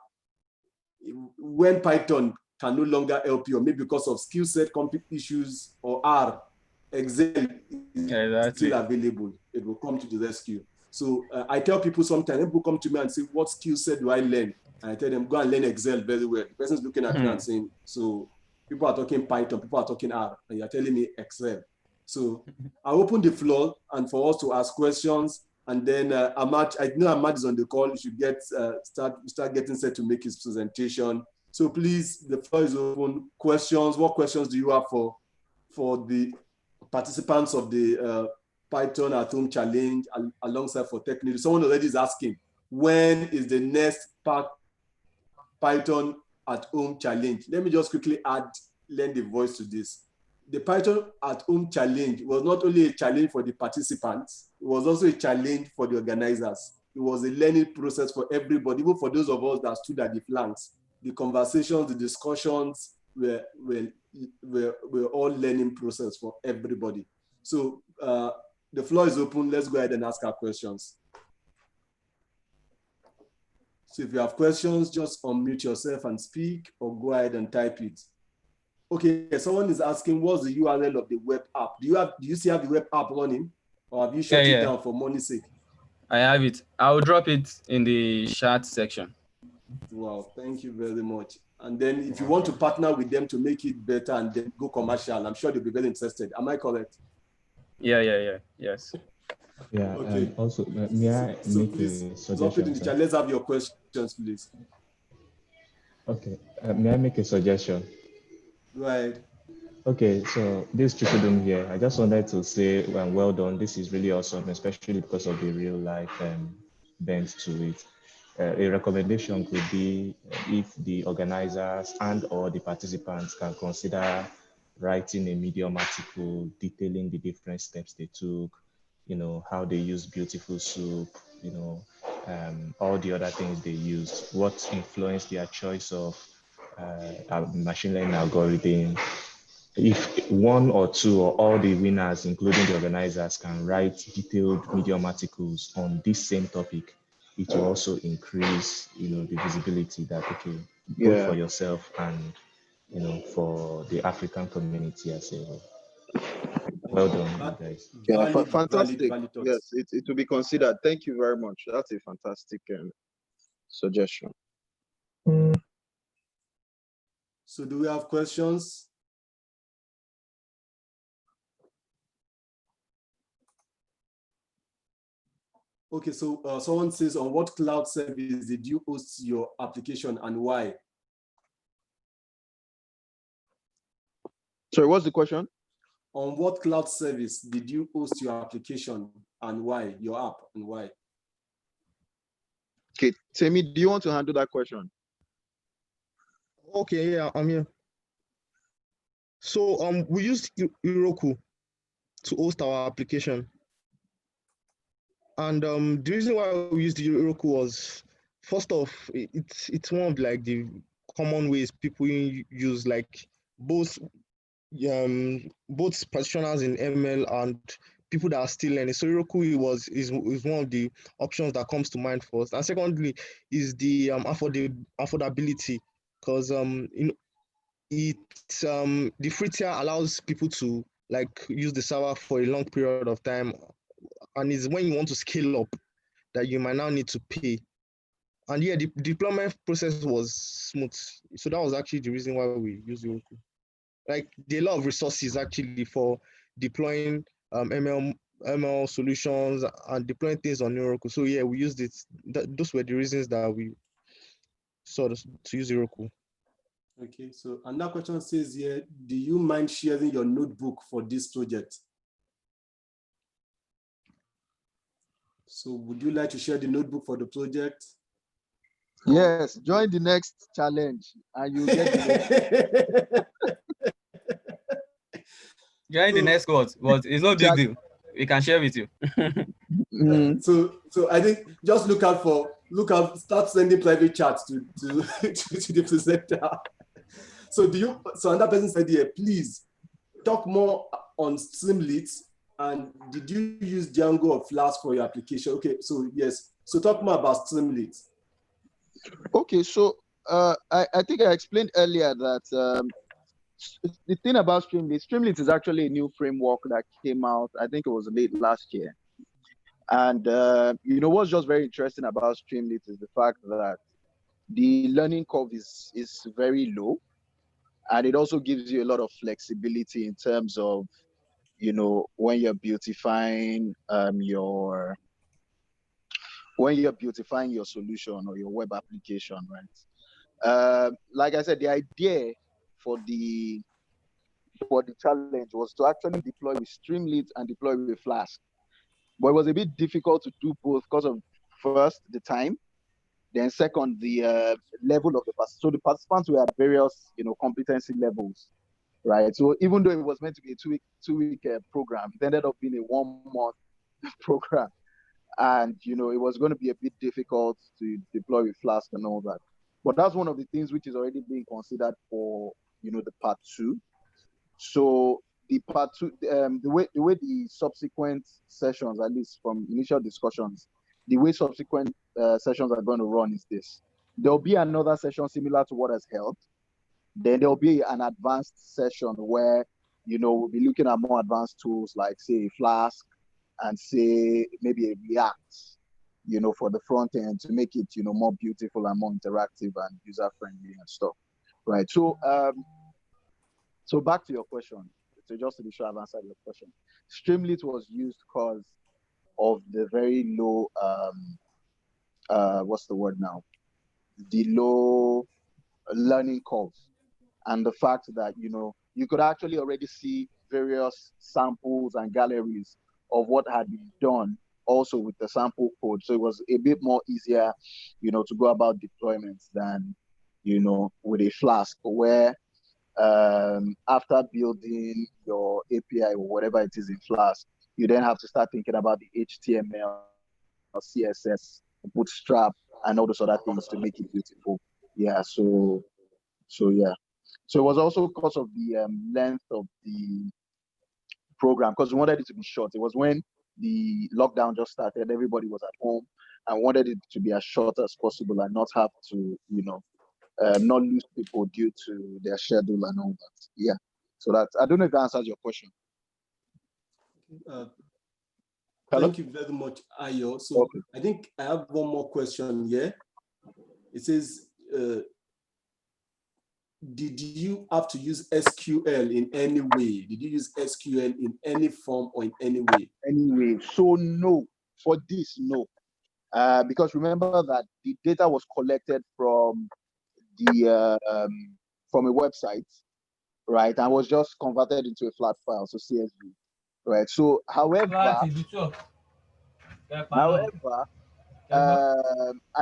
When Python can no longer help you, or maybe because of skill set issues or R, Excel is still available. It will come to the rescue. So I tell people sometimes, people come to me and say, what skill set do I learn? And I tell them, go and learn Excel very well. The person's looking at me and saying, so people are talking Python, people are talking R, and you're telling me Excel. So I'll open the floor and for us to ask questions. And then Ahmad, I know Ahmad is on the call. You should start getting set to make his presentation. So please, the floor is open. Questions, what questions do you have for the participants of the Python at Home Challenge alongside for technical? Someone already is asking, when is the next Python at Home Challenge? Let me just quickly lend a voice to this. The Python at Home Challenge was not only a challenge for the participants, it was also a challenge for the organizers. It was a learning process for everybody, even for those of us that stood at the flanks. The conversations, the discussions were all learning process for everybody. So the floor is open. Let's go ahead and ask our questions. So if you have questions, just unmute yourself and speak, or go ahead and type it. Okay, someone is asking, what's the URL of the web app? Do you still have the web app running, or have you shut it down for money's sake? I have it. I'll drop it in the chat section. Wow, thank you very much. And then if you want to partner with them to make it better and then go commercial, I'm sure they'll be very interested. Am I correct? Yeah. Yes. Yeah. Okay. Also, may I make a suggestion? Let's have your questions, please. Okay. May I make a suggestion? Go ahead. Okay, so this Chukudum here, I just wanted to say, well done. This is really awesome, especially because of the real life bent to it. A recommendation could be if the organizers and or the participants can consider writing a Medium article detailing the different steps they took, how they use Beautiful Soup, all the other things they used, what influenced their choice of machine learning algorithm. If one or two or all the winners, including the organizers, can write detailed Medium articles on this same topic, it will also increase, the visibility that, both for yourself and, for the African community as a whole. Well done, guys. Yeah, fantastic. Yes, it will be considered. Thank you very much. That's a fantastic suggestion. So do we have questions? Okay, so someone says, on what cloud service did you host your application and why? Sorry, what's the question? On what cloud service did you host your application and why? Your app and why? Okay, Temi, do you want to handle that question? Okay, yeah, I'm here. So we used Heroku to host our application. And the reason why we used Heroku was, first off, it's one of like the common ways people use, like both practitioners in ML and people that are still learning. So Heroku is one of the options that comes to mind first. And secondly is the affordability, because the free tier allows people to like use the server for a long period of time, and it's when you want to scale up that you might now need to pay. And yeah, the deployment process was smooth. So that was actually the reason why we use Heroku. Like, there are a lot of resources actually for deploying ML solutions and deploying things on Heroku. So yeah, we used it. Those were the reasons that we sort of to use Heroku. Okay, so another question says here, do you mind sharing your notebook for this project? So would you like to share the notebook for the project? Yes, join the next challenge and you get the Join the next course, but it's no big deal. We can share with you. So I think just start sending private chats to the presenter. So another person said here, please talk more on Streamlit, and did you use Django or Flask for your application? Okay, so yes. So talk more about Streamlit. Okay, so I think I explained earlier that the thing about Streamlit is actually a new framework that came out, I think it was late last year. And what's just very interesting about Streamlit is the fact that the learning curve is very low, and it also gives you a lot of flexibility in terms of when you're beautifying your solution or your web application, right? Like I said, the idea for the challenge was to actually deploy with Streamlit and deploy with Flask. But it was a bit difficult to do both because of, first, the time, then second, the level of the participants. So the participants were at various, competency levels, right? So even though it was meant to be a two-week program, it ended up being a 1 month program. And, it was going to be a bit difficult to deploy with Flask and all that. But that's one of the things which is already being considered for, the part 2. So the part 2, the way the subsequent sessions, at least from initial discussions, the way subsequent sessions are going to run is this. There'll be another session similar to what has held. Then there'll be an advanced session where, we'll be looking at more advanced tools like, say, Flask and say maybe a React, for the front end to make it, more beautiful and more interactive and user-friendly and stuff, right? So back to your question. So just to be sure I've answered your question. Streamlit was used because of the very low, what's the word now? The low learning curve, and the fact that, you could actually already see various samples and galleries of what had been done also with the sample code. So it was a bit more easier, to go about deployments than, with a Flask, where after building your API or whatever it is in Flask, you then have to start thinking about the HTML, CSS, Bootstrap, and all those other things to make it beautiful. Yeah, so yeah. So it was also because of the length of the program, because we wanted it to be short. It was when the lockdown just started, everybody was at home, and wanted it to be as short as possible and not have to, not lose people due to their schedule and all that. Yeah. So that, I don't know if that answers your question. Thank you very much, Ayo. So okay. I think I have one more question here. It says, did you have to use SQL in any way? Did you use SQL in any form or in any way? Anyway, so no. For this, no. Because remember that the data was collected from from a website, right, and was just converted into a flat file, so CSV, right? So, however, I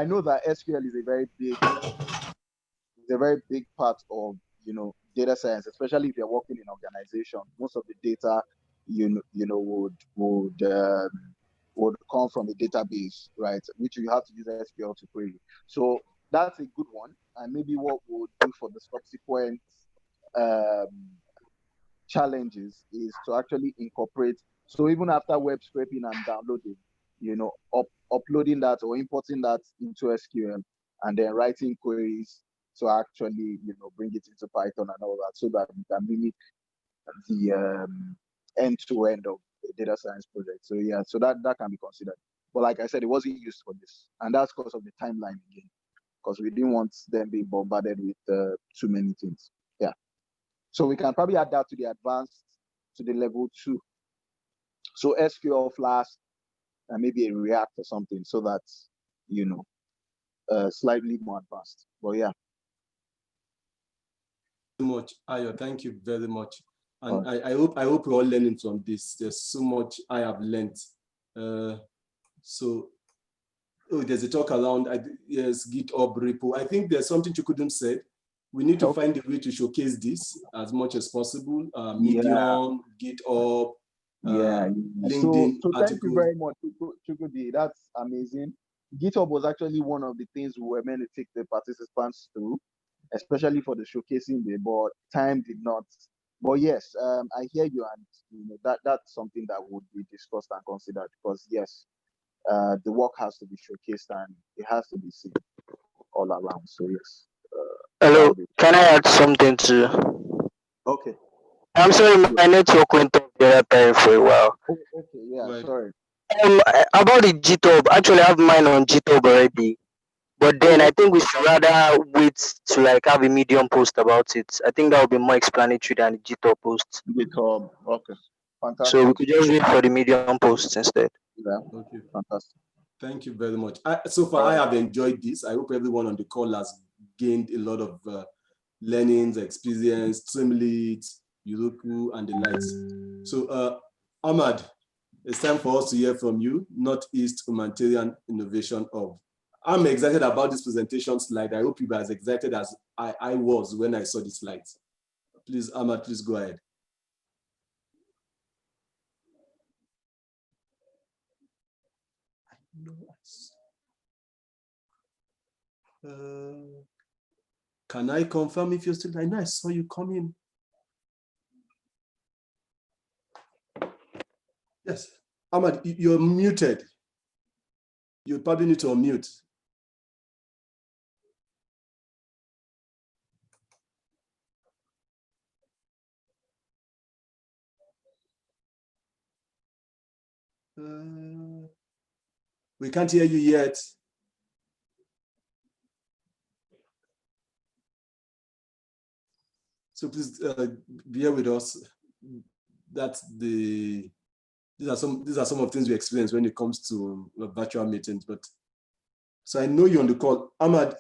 know that SQL is a very big part of data science, especially if you're working in organization. Most of the data would come from a database, right, which you have to use SQL to query. So that's a good one. And maybe what we'll do for the subsequent challenges is to actually incorporate. So even after web scraping and downloading, uploading that or importing that into SQL and then writing queries to actually, bring it into Python and all that, so that we can mimic the end-to-end of a data science project. So yeah, so that can be considered. But like I said, it wasn't used for this, and that's because of the timeline again, because we didn't want them being bombarded with too many things. Yeah. So we can probably add that to the advanced, to the level 2. So SQL, Flask, and maybe a React or something, so that slightly more advanced. But yeah. Much, Ayo. Thank you very much. And I hope we're all learning from this. There's so much I have learned. There's a talk around, yes, GitHub repo. I think there's something you couldn't say. We need to find a way to showcase this as much as possible. Medium, GitHub, LinkedIn. So thank you very much, Chukwudi. That's amazing. GitHub was actually one of the things we were meant to take the participants through, especially for the showcasing day, but time did not. But yes, I hear you, and that's something that would be discussed and considered, because yes, the work has to be showcased and it has to be seen all around. So yes. Hello, can I add something too? Okay. I'm sorry, my network went off the other time for a while. Oh, okay, yeah, sorry. About the GitHub, actually I have mine on GitHub already. But then I think we should rather wait to have a Medium post about it. I think that would be more explanatory than the GitHub post. GitHub, okay. Fantastic. So we could just wait for the Medium post instead. Yeah, okay. Fantastic. Thank you very much. So far, I have enjoyed this. I hope everyone on the call has gained a lot of learnings, experience, Streamlit, Heroku, and the likes. So, Ahmad, it's time for us to hear from you, Northeast Humanitarian Innovation Hub. I'm excited about this presentation slide. I hope you are as excited as I was when I saw the slides. Please, Ahmad, please go ahead. Can I confirm if you're still? I know I saw you come in. Yes, Ahmad, you're muted. You probably need to unmute. We can't hear you yet. So please bear with us. These are some of the things we experience when it comes to virtual meetings. But so I know you're on the call, Ahmad.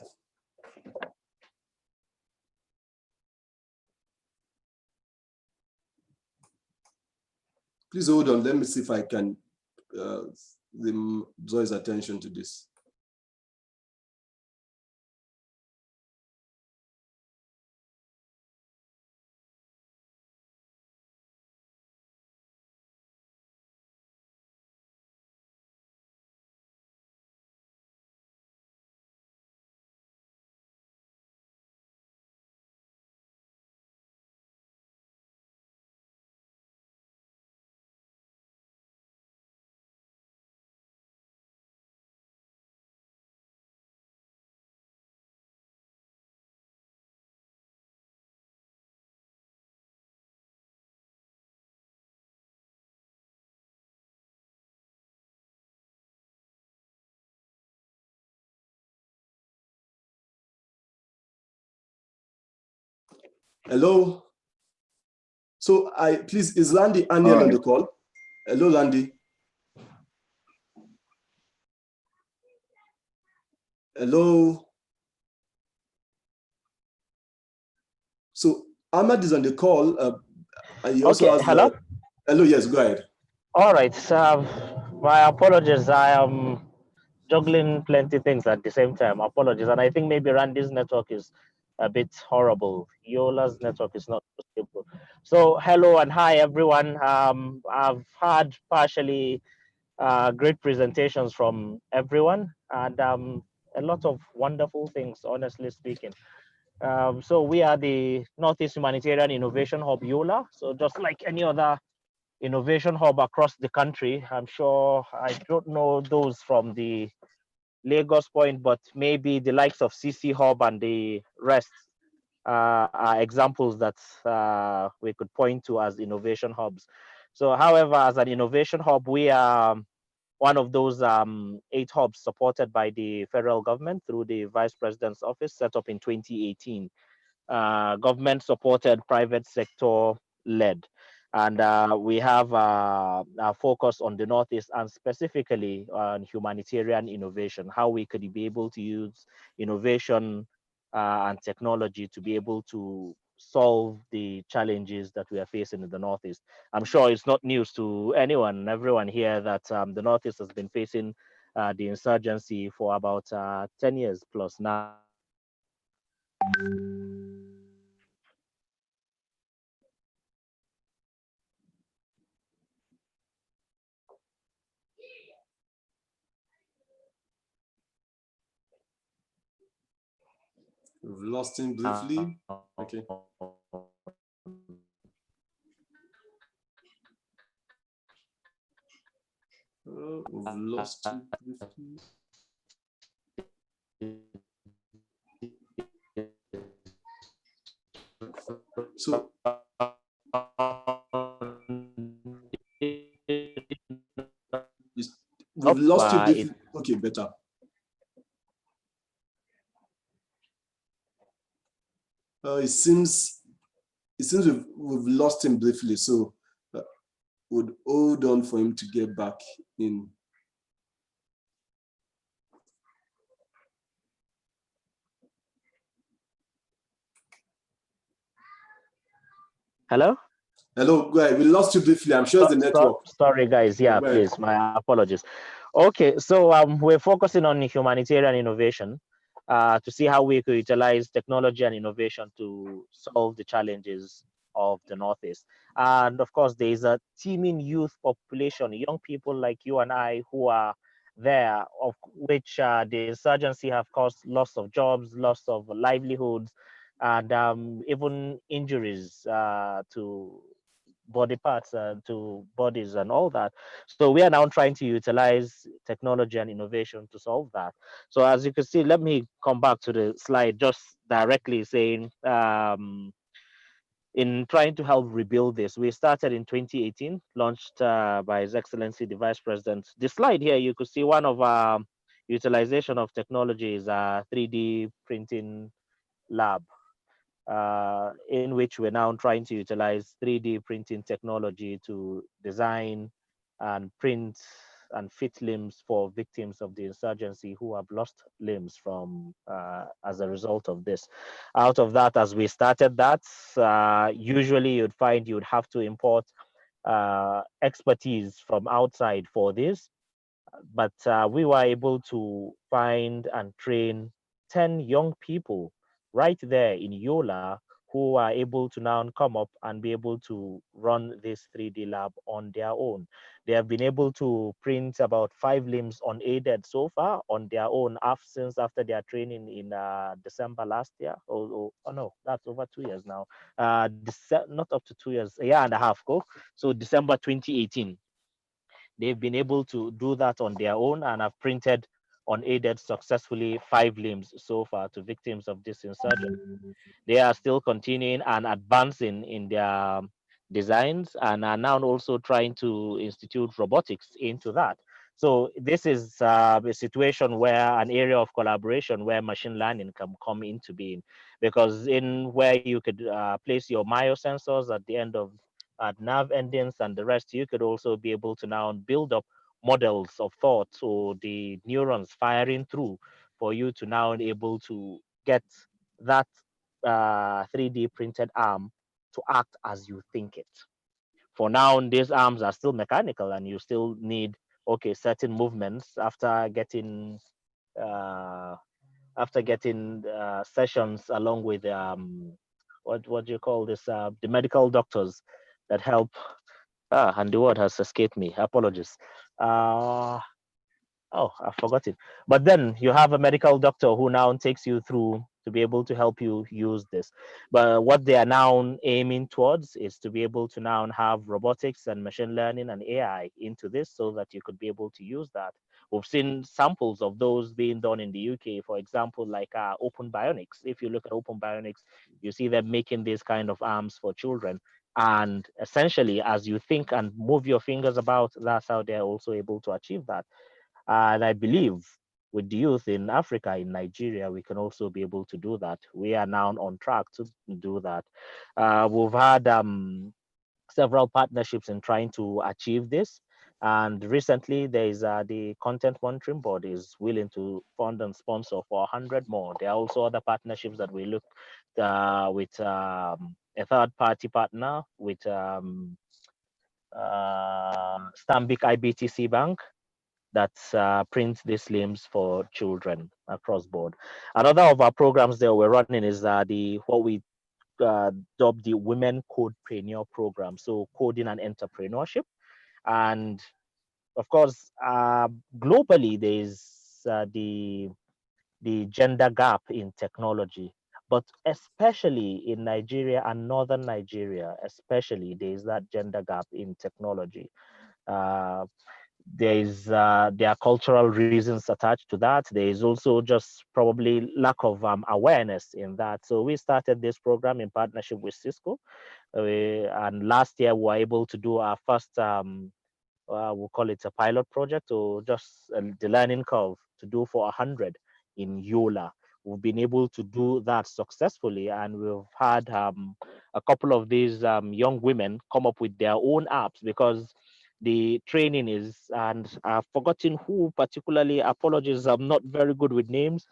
Please hold on. Let me see if I can draw his attention to this. Hello. So please, is Randy Aniel on the call? Hello, Randy. Hello. So Ahmad is on the call. He also Okay, has hello? hello, yes, go ahead. All right, my apologies. I am juggling plenty things at the same time. Apologies. And I think maybe Randy's network is a bit horrible. Yola's network is not so stable. So hello and hi, everyone. I've had partially great presentations from everyone and a lot of wonderful things, honestly speaking. So we are the Northeast Humanitarian Innovation Hub, YOLA. So just like any other innovation hub across the country, I'm sure, I don't know those from the Lagos point, but maybe the likes of CC Hub and the rest are examples that we could point to as innovation hubs. So however, as an innovation hub, we are one of those 8 hubs supported by the federal government through the Vice President's office, set up in 2018. Government supported, private sector led. And we have a focus on the Northeast and specifically on humanitarian innovation, how we could be able to use innovation and technology to be able to solve the challenges that we are facing in the Northeast. I'm sure it's not news to anyone, everyone here, that the Northeast has been facing the insurgency for about 10 years plus now. We've lost him briefly. Okay. We've lost him briefly. So we've lost you briefly. Okay, better. It seems we've lost him briefly, so would hold on for him to get back in. Hello? Hello, go ahead. We lost you briefly. I'm sure it's the network. Sorry, guys. Yeah, please. My apologies. Okay, so we're focusing on humanitarian innovation to see how we could utilize technology and innovation to solve the challenges of the Northeast. And of course, there is a teeming youth population, young people like you and I who are there, of which the insurgency have caused loss of jobs, loss of livelihoods, and even injuries to body parts to bodies and all that. So we are now trying to utilize technology and innovation to solve that. So as you can see, let me come back to the slide just directly saying, in trying to help rebuild this, we started in 2018, launched by His Excellency the Vice President. The slide here, you could see one of our utilization of technology is a 3D printing lab. In which we're now trying to utilize 3D printing technology to design and print and fit limbs for victims of the insurgency who have lost limbs from as a result of this. Out of that, as we started that, usually you'd find you'd have to import expertise from outside for this, but we were able to find and train 10 young people right there in Yola who are able to now come up and be able to run this 3D lab on their own. They have been able to print about 5 limbs unaided so far on their own since after their training in December last year. Oh no, that's over 2 years now. Not up to 2 years, a year and a half ago. So December 2018. They've been able to do that on their own and have printed unaided successfully 5 limbs so far to victims of this insurgency. They are still continuing and advancing in their designs and are now also trying to institute robotics into that. So this is a situation where an area of collaboration where machine learning can come into being, because in where you could place your myosensors at the end of nerve endings and the rest, you could also be able to now build up models of thought, or the neurons firing through for you to now able to get that 3D printed arm to act as you think it. For now, these arms are still mechanical, and you still need certain movements after getting sessions along with what do you call this, the medical doctors that help. And the word has escaped me. Apologies. Oh, I forgot it. But then you have a medical doctor who now takes you through to be able to help you use this. But what they are now aiming towards is to be able to now have robotics and machine learning and AI into this, so that you could be able to use that. We've seen samples of those being done in the UK, for example, like Open Bionics. If you look at Open Bionics, you see them making these kind of arms for children. And essentially, as you think and move your fingers about, that's how they're also able to achieve that. And I believe with the youth in Africa, in Nigeria, we can also be able to do that. We are now on track to do that. We've had several partnerships in trying to achieve this. And recently, there is the Content Monitoring Board is willing to fund and sponsor for 100 more. There are also other partnerships that we look with a third-party partner with Stanbic IBTC Bank that prints these limbs for children across board. Another of our programs that we're running is what we dubbed the Women Codepreneur program. So coding and entrepreneurship. And of course, globally, there's the gender gap in technology, but especially in Nigeria and Northern Nigeria, especially there's that gender gap in technology. There are cultural reasons attached to that. There is also just probably lack of awareness in that. So we started this program in partnership with Cisco, and last year we were able to do our first we'll call it a pilot project, or just the learning curve to do for 100 in Yola. We've been able to do that successfully, and we've had a couple of these young women come up with their own apps, because the training is, and I've forgotten who particularly, apologies, I'm not very good with names,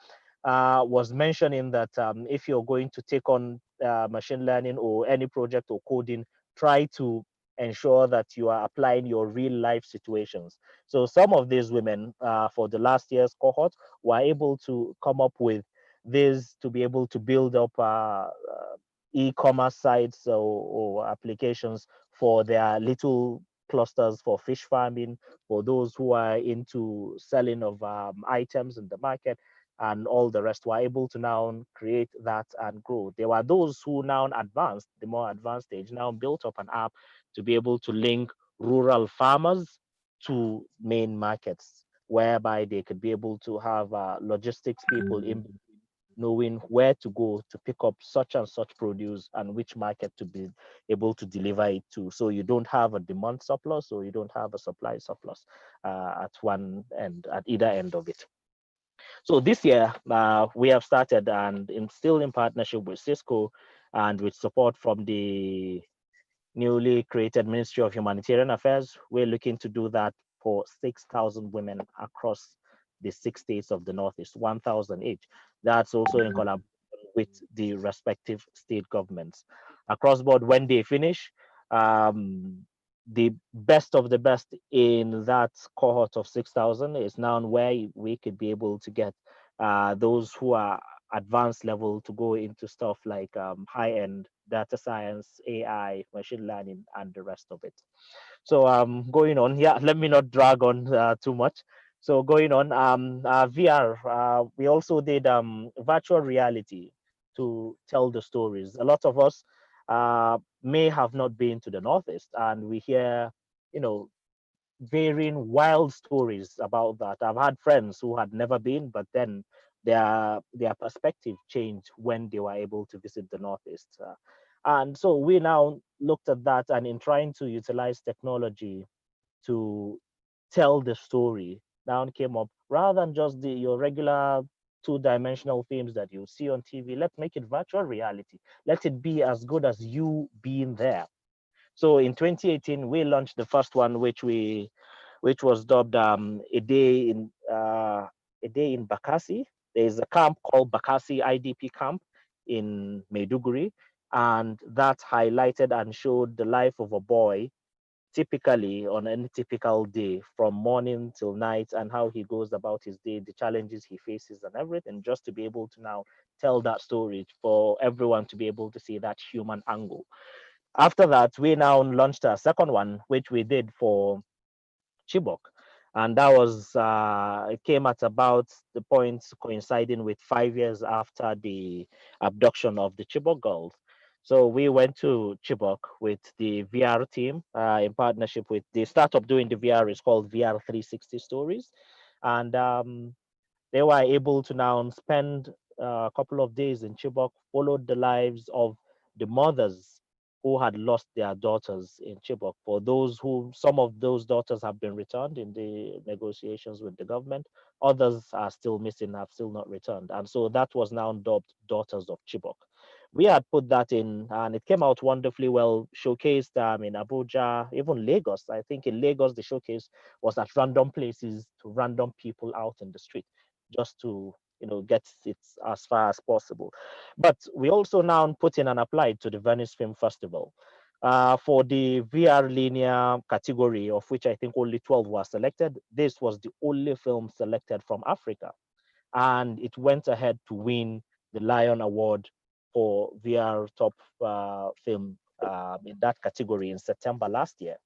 was mentioning that if you're going to take on machine learning or any project or coding, try to ensure that you are applying your real life situations. So some of these women for the last year's cohort were able to come up with this to be able to build up e-commerce sites or applications for their little clusters for fish farming, for those who are into selling of items in the market, and all the rest were able to now create that and grow. There were those who now advanced, the more advanced stage, now built up an app to be able to link rural farmers to main markets, whereby they could be able to have logistics people in knowing where to go to pick up such and such produce and which market to be able to deliver it to. So you don't have a demand surplus, or you don't have a supply surplus at one end, at either end of it. So this year we have started, and still in partnership with Cisco and with support from the newly created Ministry of Humanitarian Affairs, we're looking to do that for 6,000 women across the 6 states of the Northeast, 1,000 each. That's also in collaboration with the respective state governments. Across board, when they finish, the best of the best in that cohort of 6,000 is now where we could be able to get those who are advanced level to go into stuff like high-end data science, AI, machine learning, and the rest of it. So going on, let me not drag on too much. So going on, VR, we also did virtual reality to tell the stories. A lot of us may have not been to the Northeast, and we hear, varying wild stories about that. I've had friends who had never been, but then their perspective changed when they were able to visit the Northeast. And so we now looked at that, and in trying to utilize technology to tell the story, now came up, rather than just your regular two-dimensional films that you see on TV, let's make it virtual reality. Let it be as good as you being there. So in 2018, we launched the first one, which was dubbed a day in Bakassi. There's a camp called Bakassi IDP camp in Maiduguri, and that highlighted and showed the life of a boy typically on any typical day from morning till night, and how he goes about his day, the challenges he faces and everything, just to be able to now tell that story for everyone to be able to see that human angle. After that, we now launched a second one, which we did for Chibok. And that was, it came at about the point coinciding with 5 years after the abduction of the Chibok girls. So we went to Chibok with the VR team in partnership with the startup doing the VR is called VR 360 Stories. And they were able to now spend a couple of days in Chibok, followed the lives of the mothers who had lost their daughters in Chibok. For those who, some of those daughters have been returned in the negotiations with the government, others are still missing, have still not returned. And so that was now dubbed Daughters of Chibok. We had put that in and it came out wonderfully well, showcased in Abuja, even Lagos. I think in Lagos, the showcase was at random places to random people out in the street, just to get it as far as possible. But we also now put in and applied to the Venice Film Festival for the VR linear category, of which I think only 12 were selected. This was the only film selected from Africa, and it went ahead to win the Lion Award for VR top film in that category in September last year.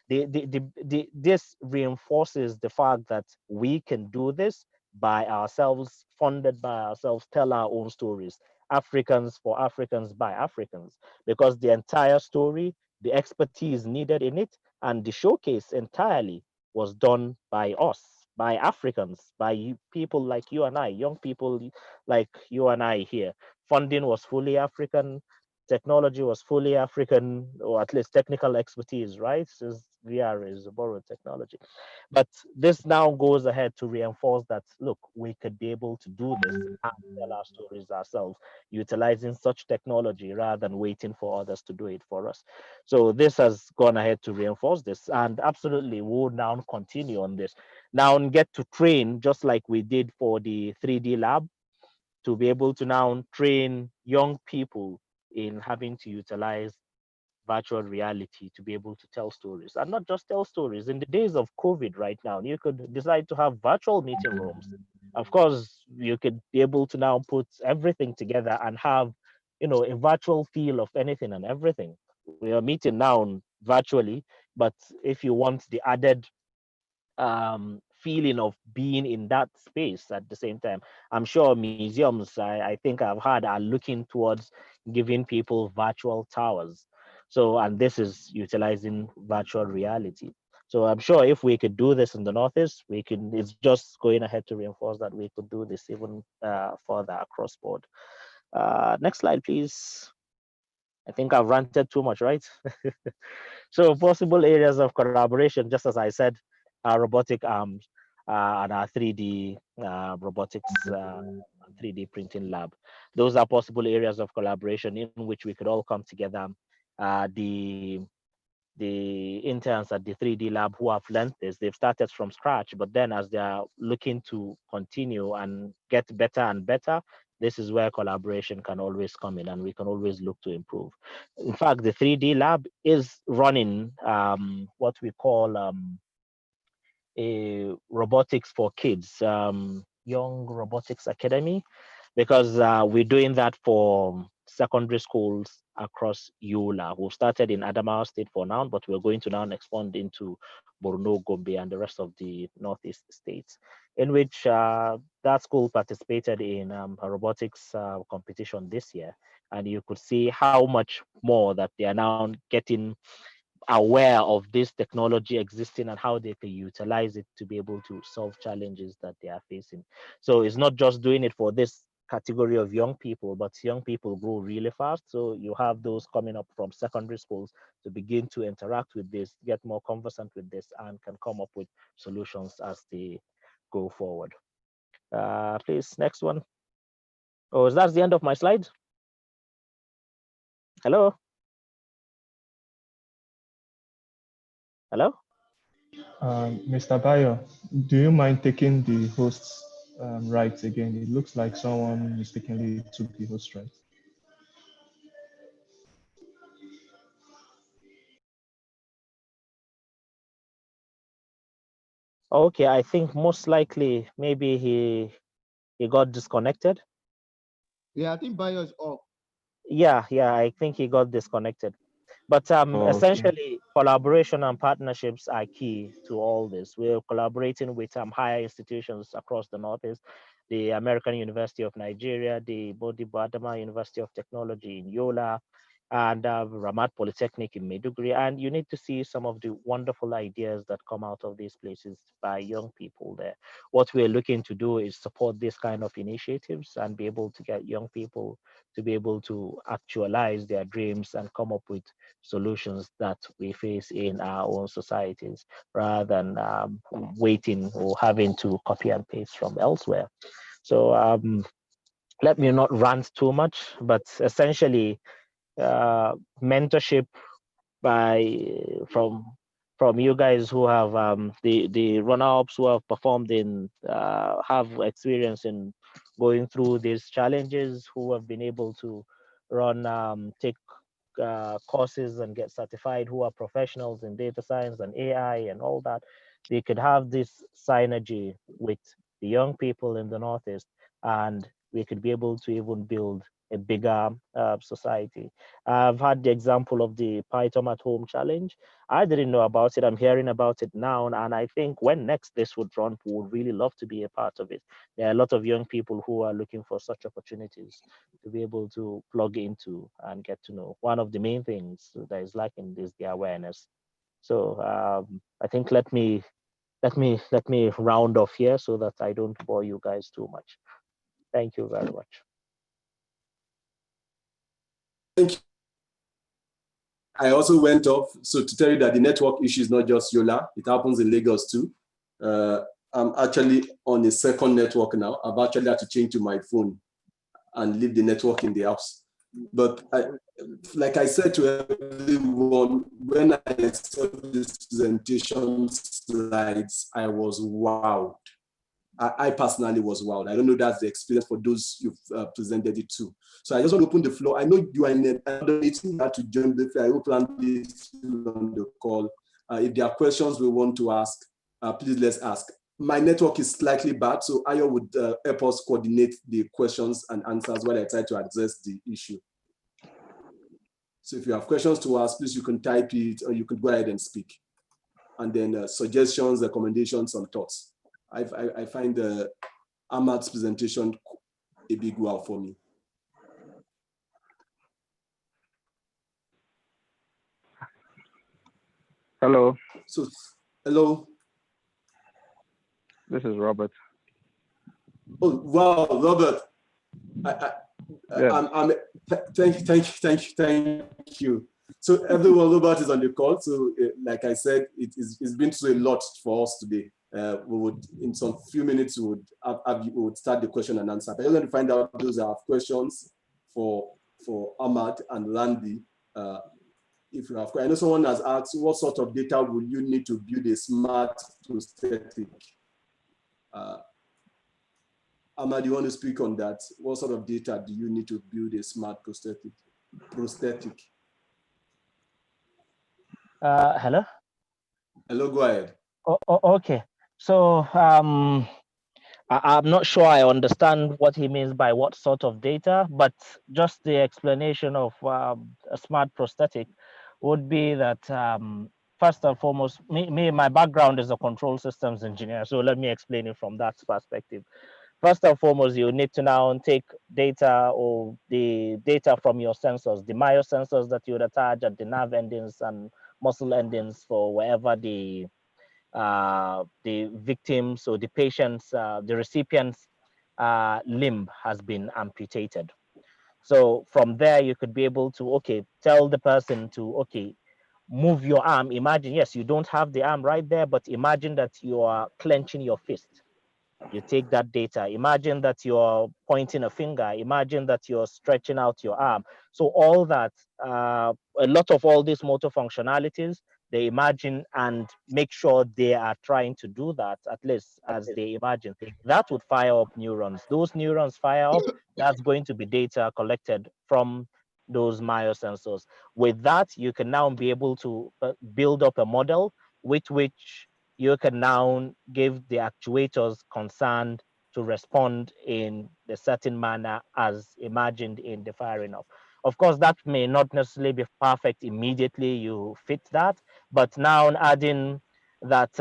This reinforces the fact that we can do this by ourselves, funded by ourselves, tell our own stories. Africans for Africans by Africans, because the entire story, the expertise needed in it, and the showcase entirely was done by us, by Africans, by people like you and I, young people like you and I here. Funding was fully African, technology was fully African, or at least technical expertise, right? Since VR is a borrowed technology. But this now goes ahead to reinforce that, look, we could be able to do this and tell our stories ourselves, utilizing such technology rather than waiting for others to do it for us. So this has gone ahead to reinforce this, and absolutely we'll now continue on this. Now get to train, just like we did for the 3D lab, to be able to now train young people in having to utilize virtual reality to be able to tell stories, and not just tell stories. In the days of COVID right now, you could decide to have virtual meeting rooms. Of course, you could be able to now put everything together and have, a virtual feel of anything and everything. We are meeting now virtually, but if you want the added feeling of being in that space at the same time, I'm sure museums, I think I've heard, are looking towards giving people virtual towers. So, and this is utilizing virtual reality. So I'm sure if we could do this in the Northeast, we can, it's just going ahead to reinforce that we could do this even further across board. Next slide, please. I think I've ranted too much, right? So possible areas of collaboration, just as I said, our robotic arms and our 3D robotics 3D printing lab. Those are possible areas of collaboration in which we could all come together. The interns at the 3D lab who have learned this, they've started from scratch, but then as they are looking to continue and get better and better, this is where collaboration can always come in, and we can always look to improve. In fact, the 3D lab is running what we call a robotics for kids, young robotics academy, because we're doing that for secondary schools across Yola. We've started in Adamawa State for now, but we're going to now expand into Borno, Gombe, and the rest of the Northeast states, in which that school participated in a robotics competition this year. And you could see how much more that they are now getting aware of this technology existing and how they can utilize it to be able to solve challenges that they are facing. So it's not just doing it for this category of young people, but young people grow really fast. So you have those coming up from secondary schools to begin to interact with this, get more conversant with this, and can come up with solutions as they go forward. Please, next one. Oh, is that the end of my slide? Hello? Hello? Mr. Bayo, do you mind taking the host's right again. It looks like someone mistakenly took the host right. Okay, I think most likely maybe he got disconnected. Yeah, I think Bayo is off. Yeah, I think he got disconnected. But Okay. essentially, collaboration and partnerships are key to all this. We're collaborating with higher institutions across the Northeast, the American University of Nigeria, the Bodiba Adama University of Technology in Yola, and Ramat Polytechnic in Maiduguri. And you need to see some of the wonderful ideas that come out of these places by young people there. What we're looking to do is support this kind of initiatives and be able to get young people to be able to actualize their dreams and come up with solutions that we face in our own societies rather than waiting or having to copy and paste from elsewhere. So let me not rant too much, but essentially mentorship from you guys who have the runner-ups who have performed in have experience in going through these challenges, who have been able to take courses and get certified, who are professionals in data science and AI and all that. They could have this synergy with the young people in the Northeast, and we could be able to even build a bigger society. I've had the example of the Python at Home challenge. I didn't know about it. I'm hearing about it now, and I think when next this would run, we would really love to be a part of it. There are a lot of young people who are looking for such opportunities to be able to plug into and get to know. One of the main things that is lacking is the awareness. So I think let me round off here so that I don't bore you guys too much. Thank you very much. Thank you. I also went off, so to tell you that the network issue is not just Yola, it happens in Lagos too. I'm actually on a second network now. I've actually had to change to my phone and leave the network in the house. But like I said to everyone, when I saw this presentation slides, I was wowed. I personally was wowed. I don't know if that's the experience for those you've presented it to. So I just want to open the floor. I know you are in another meeting, to join the I will plan this on the call. If there are questions we want to ask, please let's ask. My network is slightly bad, so Ayo would help us coordinate the questions and answers while I try to address the issue. So if you have questions to ask, please you can type it or you can go ahead and speak. And then suggestions, recommendations, and thoughts. I find Ahmad's presentation a big wow for me. Hello. So, hello. This is Robert. Oh wow, Robert! Thank you. So everyone, Robert is on the call. So like I said, it's been through a lot for us today. We would, in some few minutes, we would start the question and answer. But I want to find out those that have questions for Ahmad and Randy. If you have, I know someone has asked, what sort of data will you need to build a smart prosthetic? Ahmad, you want to speak on that? What sort of data do you need to build a smart prosthetic? Hello? Hello, go ahead. Okay. So I'm not sure I understand what he means by what sort of data, but just the explanation of a smart prosthetic would be that first and foremost, my background is a control systems engineer. So let me explain it from that perspective. First and foremost, you need to now take data or the data from your sensors, the myosensors that you would attach at the nerve endings and muscle endings for wherever the victims or the patient's, the recipient's limb has been amputated. So from there, you could be able to, okay, tell the person to, okay, move your arm. Imagine, yes, you don't have the arm right there, but imagine that you are clenching your fist. You take that data. Imagine that you're pointing a finger. Imagine that you're stretching out your arm. So all that, a lot of all these motor functionalities they imagine and make sure they are trying to do that, at least as they imagine. That would fire up neurons. Those neurons fire up, that's going to be data collected from those myosensors. With that, you can now be able to build up a model with which you can now give the actuators concerned to respond in the certain manner as imagined in the firing up. Of course, that may not necessarily be perfect immediately you fit that, but now adding that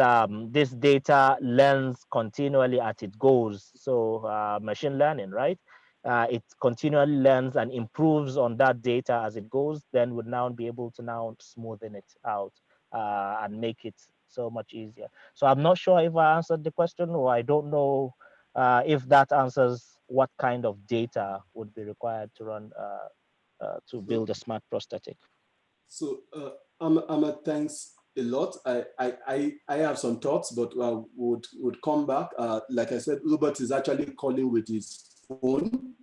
this data learns continually as it goes. So machine learning, right? It continually learns and improves on that data as it goes, then would now be able to now smoothen it out and make it so much easier. So I'm not sure if I answered the question, or I don't know if that answers what kind of data would be required to run to build a smart prosthetic. So Ahmed, thanks a lot. I have some thoughts, but would come back. Like I said, Robert is actually calling with his phone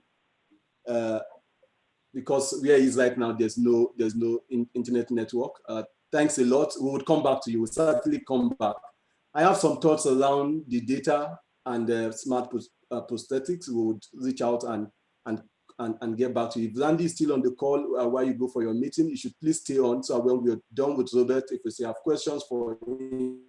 because where he's right now, there's no internet network. Thanks a lot. We would come back to you. We'll certainly come back. I have some thoughts around the data and smart prosthetics. We would reach out and get back to you. If Randy is still on the call while you go for your meeting, you should please stay on. So when we're done with Robert, if you have questions for him,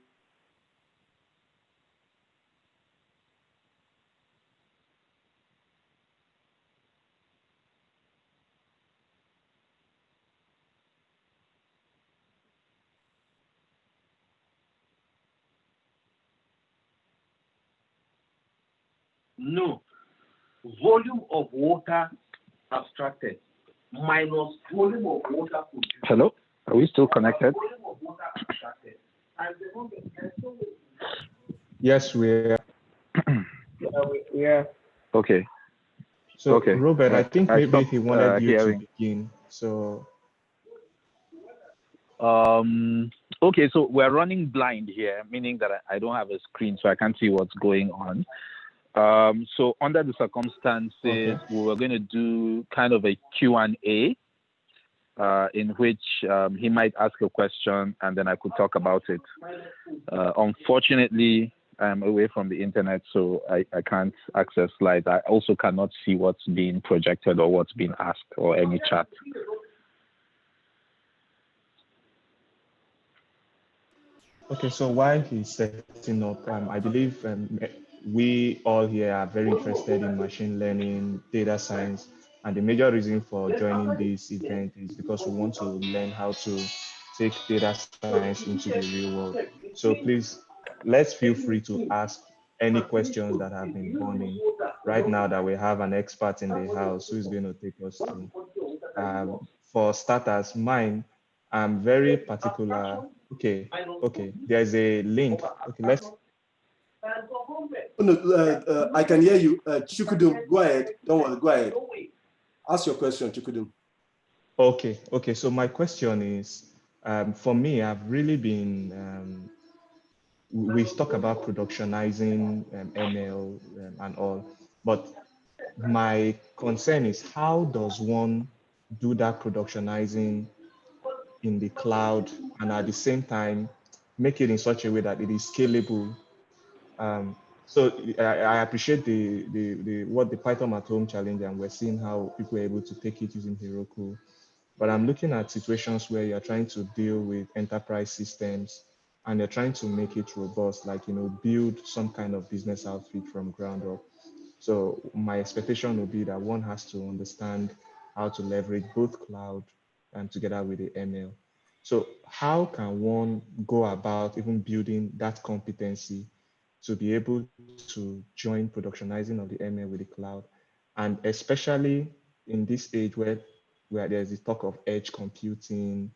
No. Volume of water abstracted minus volume of water produced. Hello? Are we still connected? Yes, we are. Yeah. Okay. So, okay. Robert, I think maybe stopped, he wanted you hearing. to begin. So, okay, so we're running blind here, meaning that I don't have a screen, so I can't see what's going on. So under the circumstances, we were going to do kind of a Q&A in which he might ask a question and then I could talk about it. Unfortunately, I'm away from the internet, so I can't access slides. I also cannot see what's being projected or what's being asked or any chat. okay, so while he's setting up, I believe we all here are very interested in machine learning, data science, and the major reason for joining this event is because we want to learn how to take data science into the real world. So please, let's feel free to ask any questions that have been burning right now that we have an expert in the house who is going to take us through. For starters, mine, I'm very particular. Okay, there's a link. Okay, let's. No, I can hear you. Chukudum, go ahead. Don't worry, go ahead. Ask your question, Chukudum. Okay. So my question is, for me, I've really been, we talk about productionizing ML and all, but my concern is how does one do that productionizing in the cloud and at the same time make it in such a way that it is scalable? So I appreciate the what the Python at Home challenge, and we're seeing how people are able to take it using Heroku. But I'm looking at situations where you're trying to deal with enterprise systems and you're trying to make it robust, like, build some kind of business outfit from ground up. So my expectation would be that one has to understand how to leverage both cloud and together with the ML. So how can one go about even building that competency to be able to join productionizing of the ML with the cloud? And especially in this age where there's this talk of edge computing,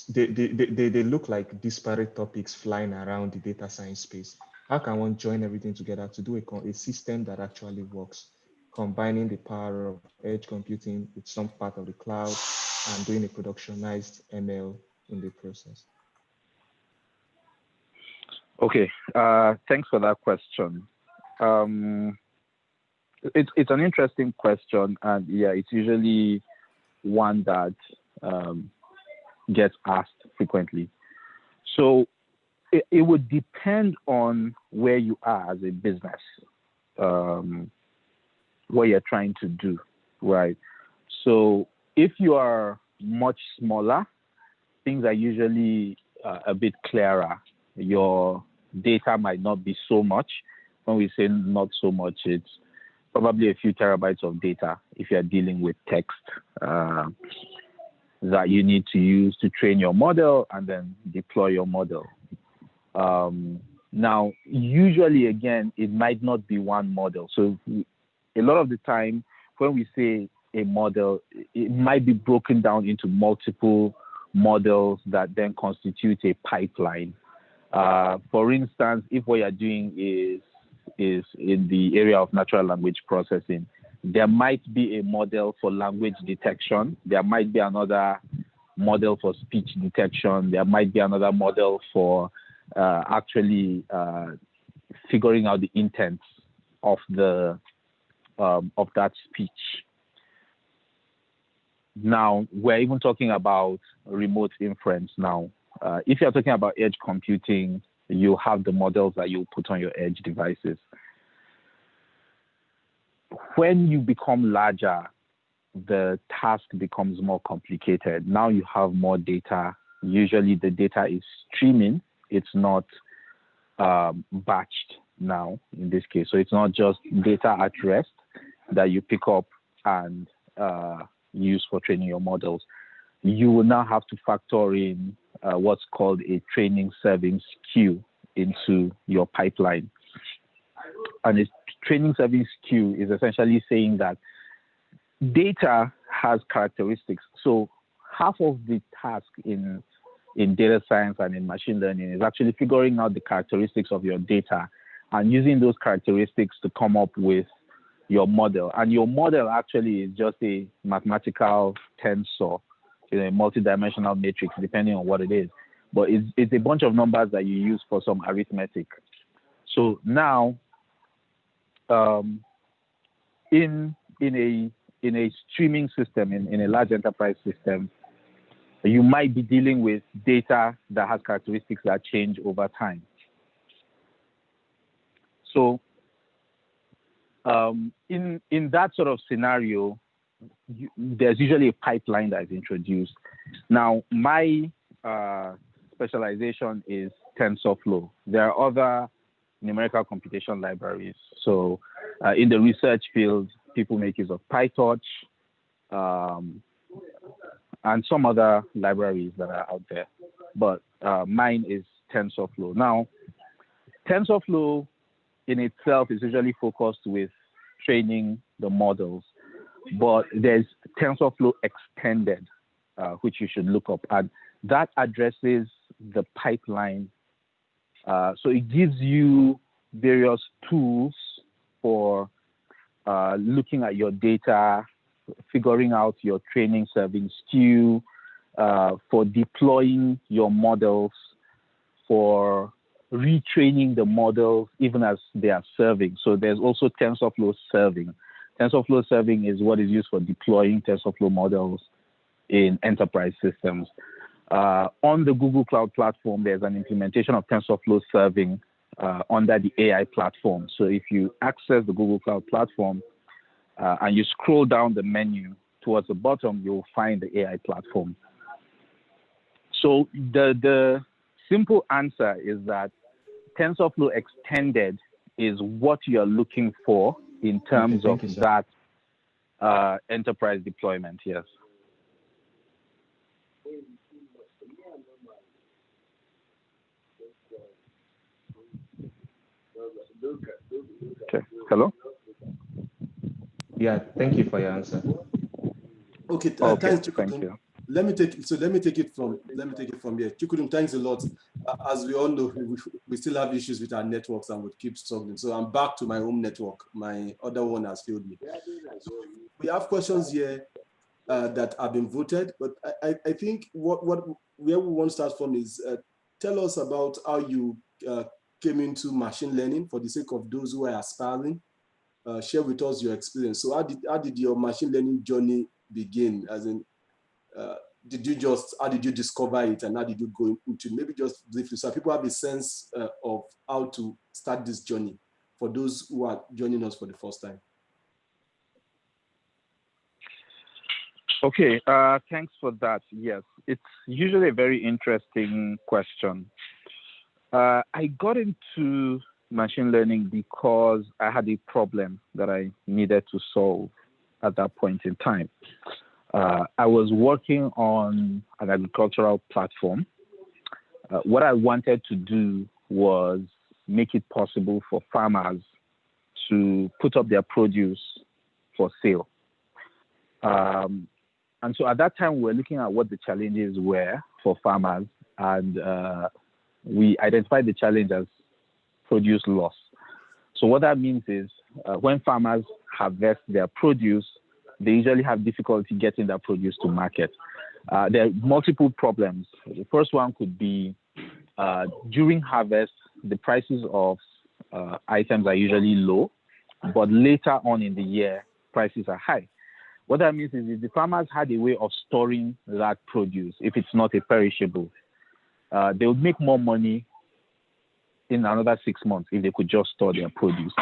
they look like disparate topics flying around the data science space. How can one join everything together to do a system that actually works, combining the power of edge computing with some part of the cloud and doing a productionized ML in the process? Okay, thanks for that question. It's an interesting question, and yeah, it's usually one that gets asked frequently. So it would depend on where you are as a business, what you're trying to do, right? So if you are much smaller, things are usually a bit clearer. Your data might not be so much. When we say not so much, it's probably a few terabytes of data if you're dealing with text that you need to use to train your model and then deploy your model. Now, usually, again, it might not be one model. So a lot of the time, when we say a model, it might be broken down into multiple models that then constitute a pipeline. For instance, if what you're doing is in the area of natural language processing, there might be a model for language detection. There might be another model for speech detection. There might be another model for actually figuring out the intent of the of that speech. Now, we're even talking about remote inference now. If you're talking about edge computing, you have the models that you put on your edge devices. When you become larger, the task becomes more complicated. Now you have more data. Usually the data is streaming. It's not batched now in this case. So it's not just data at rest that you pick up and use for training your models. You will now have to factor in what's called a training serving queue into your pipeline. And a training serving queue is essentially saying that data has characteristics. So half of the task in data science and in machine learning is actually figuring out the characteristics of your data and using those characteristics to come up with your model. And your model actually is just a mathematical tensor, a multidimensional matrix, depending on what it is. But it's a bunch of numbers that you use for some arithmetic. So now, in a streaming system, in a large enterprise system, you might be dealing with data that has characteristics that change over time. So in that sort of scenario, there's usually a pipeline that is introduced. Now, my specialization is TensorFlow. There are other numerical computation libraries. So in the research field, people make use of PyTorch and some other libraries that are out there. But mine is TensorFlow. Now, TensorFlow in itself is usually focused with training the models, but there's TensorFlow Extended, which you should look up, and that addresses the pipeline. So it gives you various tools for looking at your data, figuring out your training serving queue, for deploying your models, for retraining the models even as they are serving. So there's also TensorFlow Serving. TensorFlow Serving is what is used for deploying TensorFlow models in enterprise systems. On the Google Cloud Platform, there's an implementation of TensorFlow Serving under the AI platform. So if you access the Google Cloud Platform and you scroll down the menu towards the bottom, you'll find the AI platform. So the simple answer is that TensorFlow Extended is what you're looking for in terms of that enterprise deployment, yes. Okay. Hello? Yeah, thank you for your answer. Okay, thanks, thank you. Let me take it from here. Chukudum, thanks a lot. As we all know, we still have issues with our networks and we'll keep struggling. So I'm back to my home network. My other one has failed me. So we have questions here that have been voted, but I think where we want to start from is tell us about how you came into machine learning for the sake of those who are aspiring. Share with us your experience. So how did your machine learning journey begin? As in, how did you discover it, and how did you go into, maybe just briefly, so people have a sense of how to start this journey for those who are joining us for the first time? Okay, thanks for that. Yes, it's usually a very interesting question. I got into machine learning because I had a problem that I needed to solve at that point in time. I was working on an agricultural platform. What I wanted to do was make it possible for farmers to put up their produce for sale. And so at that time, we were looking at what the challenges were for farmers, and we identified the challenge as produce loss. So what that means is when farmers harvest their produce, they usually have difficulty getting that produce to market. There are multiple problems. The first one could be during harvest, the prices of items are usually low, but later on in the year, prices are high. What that means is if the farmers had a way of storing that produce, if it's not a perishable, they would make more money in another 6 months if they could just store their produce.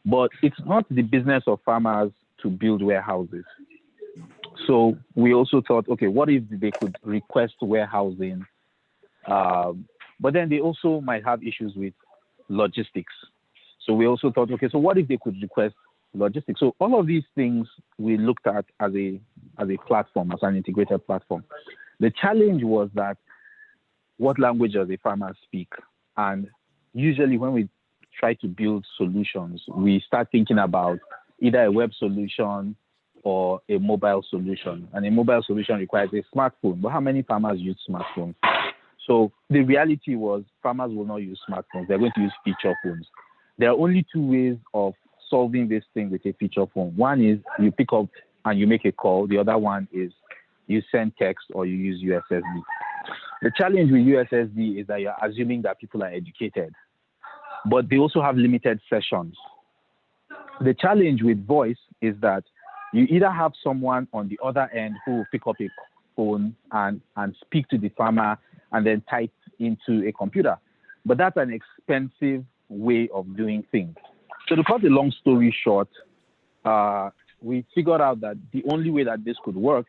But it's not the business of farmers to build warehouses. So we also thought, okay, what if they could request warehousing? But then they also might have issues with logistics. So we also thought, okay, so what if they could request logistics? So all of these things we looked at as a platform, as an integrated platform. The challenge was that what language does a farmer speak? And usually when we try to build solutions, we start thinking about either a web solution or a mobile solution. And a mobile solution requires a smartphone. But how many farmers use smartphones? So the reality was farmers will not use smartphones. They're going to use feature phones. There are only two ways of solving this thing with a feature phone. One is you pick up and you make a call. The other one is you send text or you use USSD. The challenge with USSD is that you're assuming that people are educated, but they also have limited sessions. The challenge with voice is that you either have someone on the other end who will pick up a phone and speak to the farmer and then type into a computer. But that's an expensive way of doing things. So to cut a long story short, we figured out that the only way that this could work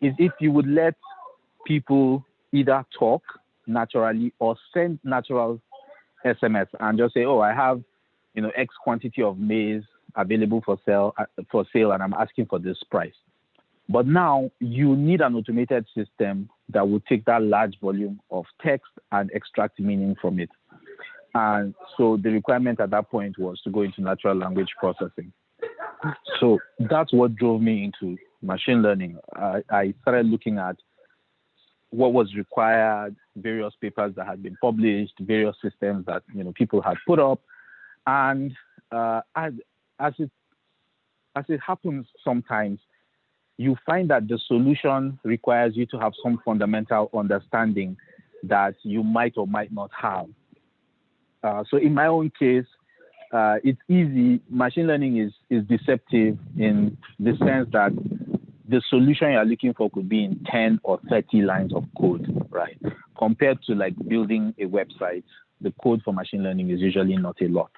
is if you would let people either talk naturally or send natural SMS and just say, oh, I have, X quantity of maize available for sale, and I'm asking for this price. But now you need an automated system that will take that large volume of text and extract meaning from it. And so the requirement at that point was to go into natural language processing. So that's what drove me into machine learning. I started looking at what was required, various papers that had been published, various systems that people had put up, and as it happens sometimes, you find that the solution requires you to have some fundamental understanding that you might or might not have. So in my own case, it's easy. Machine learning is deceptive in the sense that the solution you're looking for could be in 10 or 30 lines of code, right? Compared to like building a website, the code for machine learning is usually not a lot.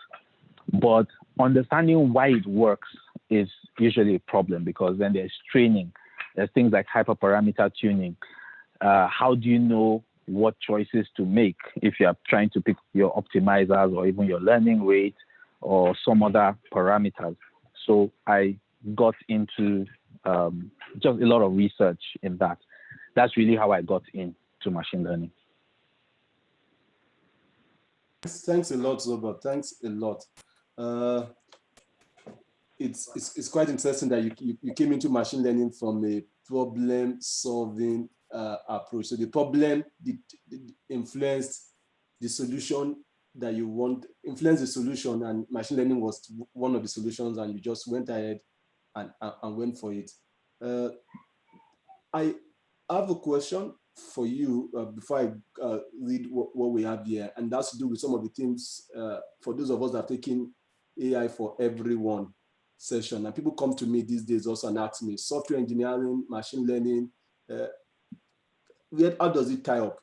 But understanding why it works is usually a problem, because then there's training. There's things like hyperparameter tuning. How do you know what choices to make if you're trying to pick your optimizers or even your learning rate or some other parameters? So I got into just a lot of research in that. That's really how I got into machine learning. Thanks a lot, Robert. Thanks a lot. It's quite interesting that you came into machine learning from a problem-solving approach. So the problem influenced the solution that you want, influenced the solution, and machine learning was one of the solutions, and you just went ahead and went for it. I have a question for you before I read what we have here, and that's to do with some of the themes for those of us that have taken AI for Everyone session. And people come to me these days also and ask me, software engineering, machine learning, how does it tie up?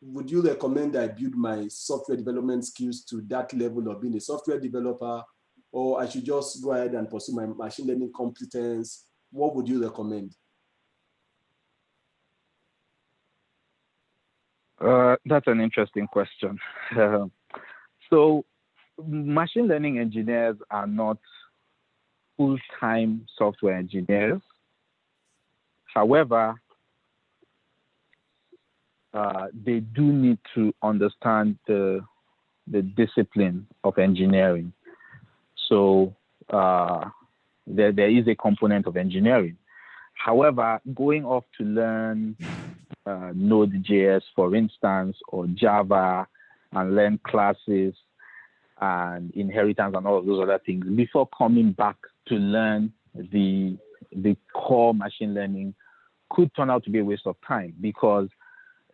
Would you recommend I build my software development skills to that level of being a software developer, or I should just go ahead and pursue my machine learning competence? What would you recommend? That's an interesting question. So machine learning engineers are not full-time software engineers. However, they do need to understand the discipline of engineering. So there is a component of engineering. However, going off to learn Node.js, for instance, or Java, and learn classes and inheritance and all of those other things before coming back to learn the core machine learning could turn out to be a waste of time, because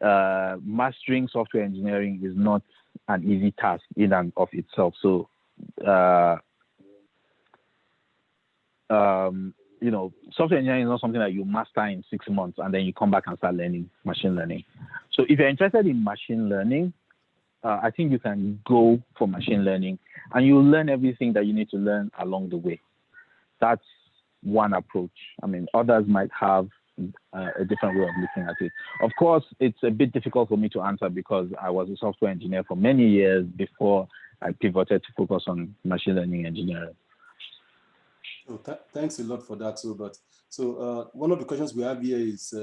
mastering software engineering is not an easy task in and of itself. So, software engineering is not something that you master in 6 months and then you come back and start learning machine learning. So if you're interested in machine learning, I think you can go for machine learning, and you'll learn everything that you need to learn along the way. That's one approach. I mean, others might have a different way of looking at it. Of course, it's a bit difficult for me to answer because I was a software engineer for many years before I pivoted to focus on machine learning engineering. Oh, thanks a lot for that, Robert. So one of the questions we have here is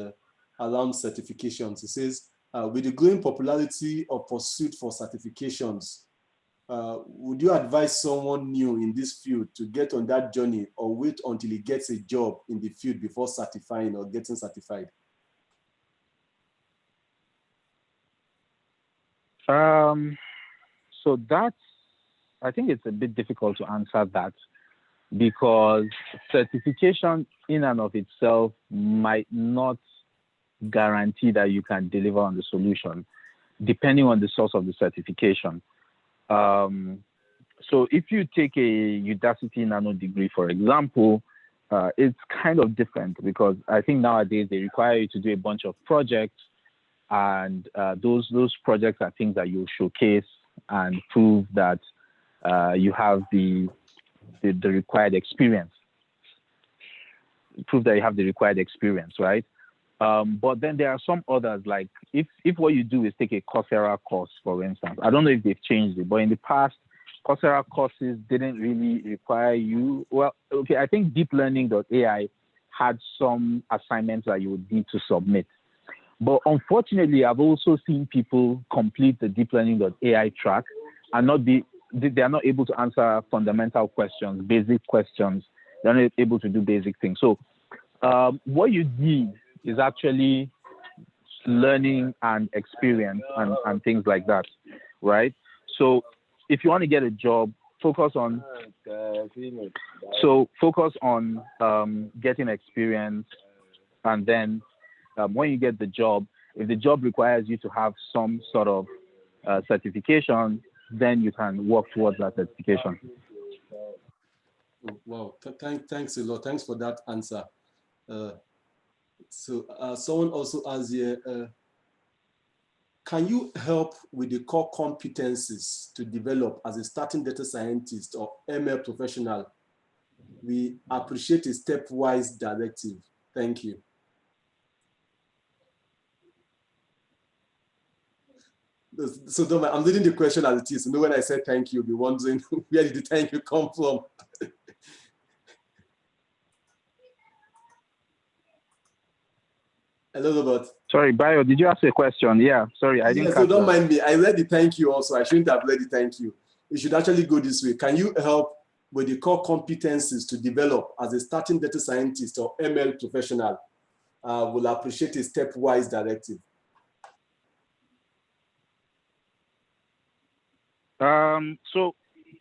around certifications. It says, with the growing popularity of pursuit for certifications, would you advise someone new in this field to get on that journey, or wait until he gets a job in the field before certifying or getting certified? So I think it's a bit difficult to answer that, because certification in and of itself might not guarantee that you can deliver on the solution, depending on the source of the certification. So if you take a Udacity Nano degree, for example, it's kind of different, because I think nowadays they require you to do a bunch of projects, and those projects are things that you showcase and prove that you have the required experience. Prove that you have the required experience, right? But then there are some others, like if what you do is take a Coursera course, for instance. I don't know if they've changed it, but in the past, Coursera courses didn't really require you. Well, okay, I think deeplearning.ai had some assignments that you would need to submit. But unfortunately, I've also seen people complete the deeplearning.ai track and they are not able to answer fundamental questions, basic questions. They're not able to do basic things. So what you need is actually learning and experience and things like that, right? So if you want to get a job, focus on getting experience, and then when you get the job, if the job requires you to have some sort of certification, then you can work towards that certification. Wow, thanks a lot. Thanks for that answer. So someone also asks here, can you help with the core competencies to develop as a starting data scientist or ML professional? We appreciate a stepwise directive. Thank you. So I'm reading the question as it is. So when I said thank you, you'll be wondering where did the thank you come from? Hello, Robert. Sorry, Bayo, did you ask a question? Yeah, sorry, I didn't catch so don't that. mind me. I read the thank you also. I shouldn't have read the thank you. It should actually go this way. Can you help with the core competencies to develop as a starting data scientist or ML professional? We'll appreciate a stepwise directive. So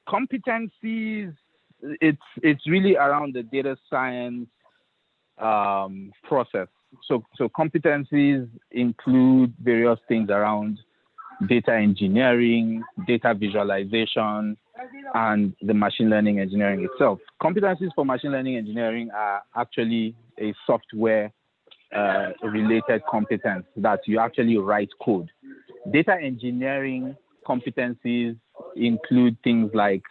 competencies, it's really around the data science process. So competencies include various things around data engineering, data visualization, and the machine learning engineering itself. Competencies for machine learning engineering are actually a software related competence that you actually write code. Data engineering competencies include things like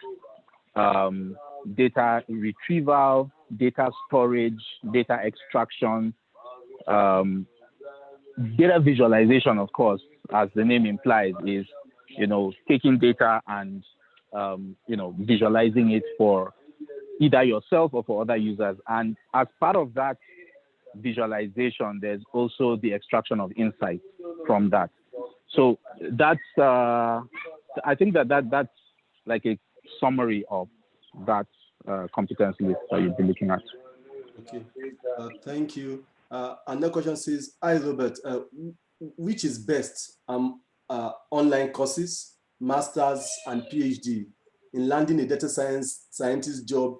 data retrieval, data storage, data extraction, data visualization, of course, as the name implies, is, taking data and, visualizing it for either yourself or for other users. And as part of that visualization, there's also the extraction of insights from that. So that's, I think that's like a summary of that competence list that you'll be looking at. Okay, thank you. Another question says, hi Robert, which is best, online courses, masters and PhD in landing a data scientist job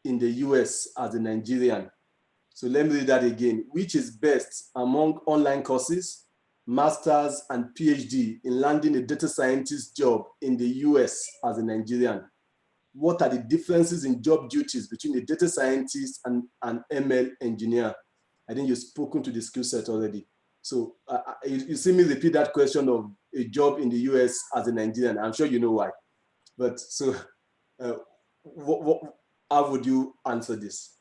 in the US as a Nigerian? So let me read that again. Which is best among online courses, masters and PhD in landing a data scientist job in the US as a Nigerian? What are the differences in job duties between a data scientist and an ML engineer? I think you've spoken to the skill set already. So you see me repeat that question of a job in the US as a Nigerian. I'm sure you know why. But so how would you answer this?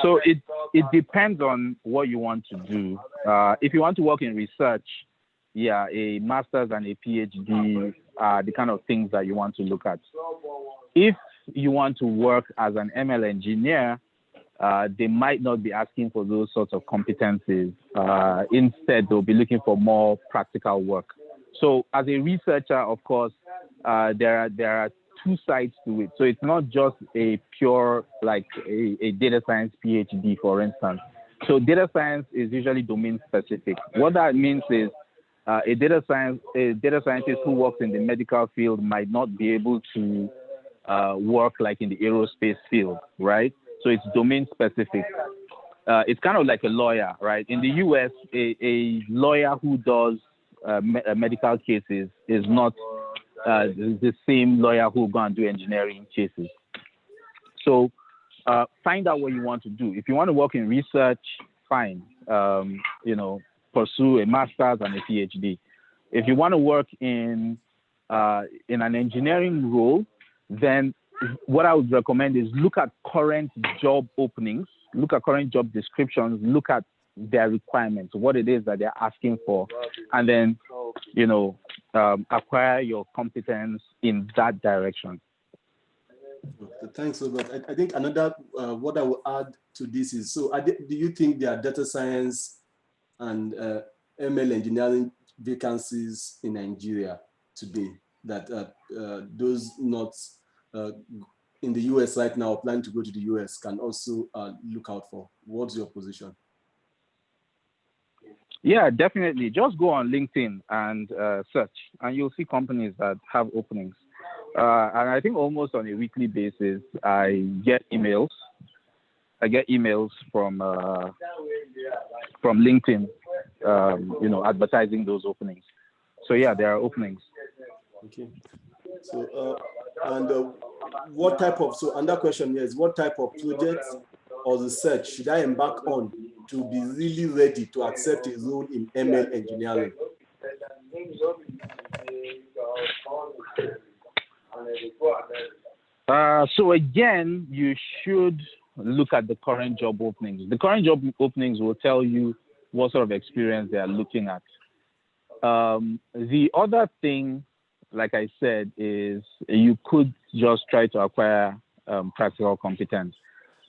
So it depends on what you want to do. If you want to work in research, yeah, a master's and a PhD are the kind of things that you want to look at. If you want to work as an ML engineer, they might not be asking for those sorts of competencies. Instead, they'll be looking for more practical work. So as a researcher, of course, there are two sides to it. So it's not just a pure, like a data science PhD, for instance. So data science is usually domain specific. What that means is a data scientist who works in the medical field might not be able to work like in the aerospace field, right? So it's domain specific. It's kind of like a lawyer, right? In the US, a lawyer who does medical cases is not the same lawyer who will go and do engineering cases. So find out what you want to do. If you want to work in research, fine. Pursue a master's and a PhD. If you want to work in an engineering role, then what I would recommend is look at current job openings, look at current job descriptions, look at their requirements, what it is that they're asking for, and then, acquire your competence in that direction. Thanks, Robert. I think another, what I will add to this is, so do you think there are data science and ML engineering vacancies in Nigeria today that those not in the US right now, planning to go to the US, can also look out for? What's your position? Yeah, definitely. Just go on LinkedIn and search, and you'll see companies that have openings. And I think almost on a weekly basis, I get emails. From LinkedIn, advertising those openings. So yeah, there are openings. Okay. So what type of, so another question here is, what type of projects or research should I embark on to be really ready to accept a role in ML engineering? So again, you should look at the current job openings. The current job openings will tell you what sort of experience they are looking at. The other thing, like I said, is you could just try to acquire practical competence.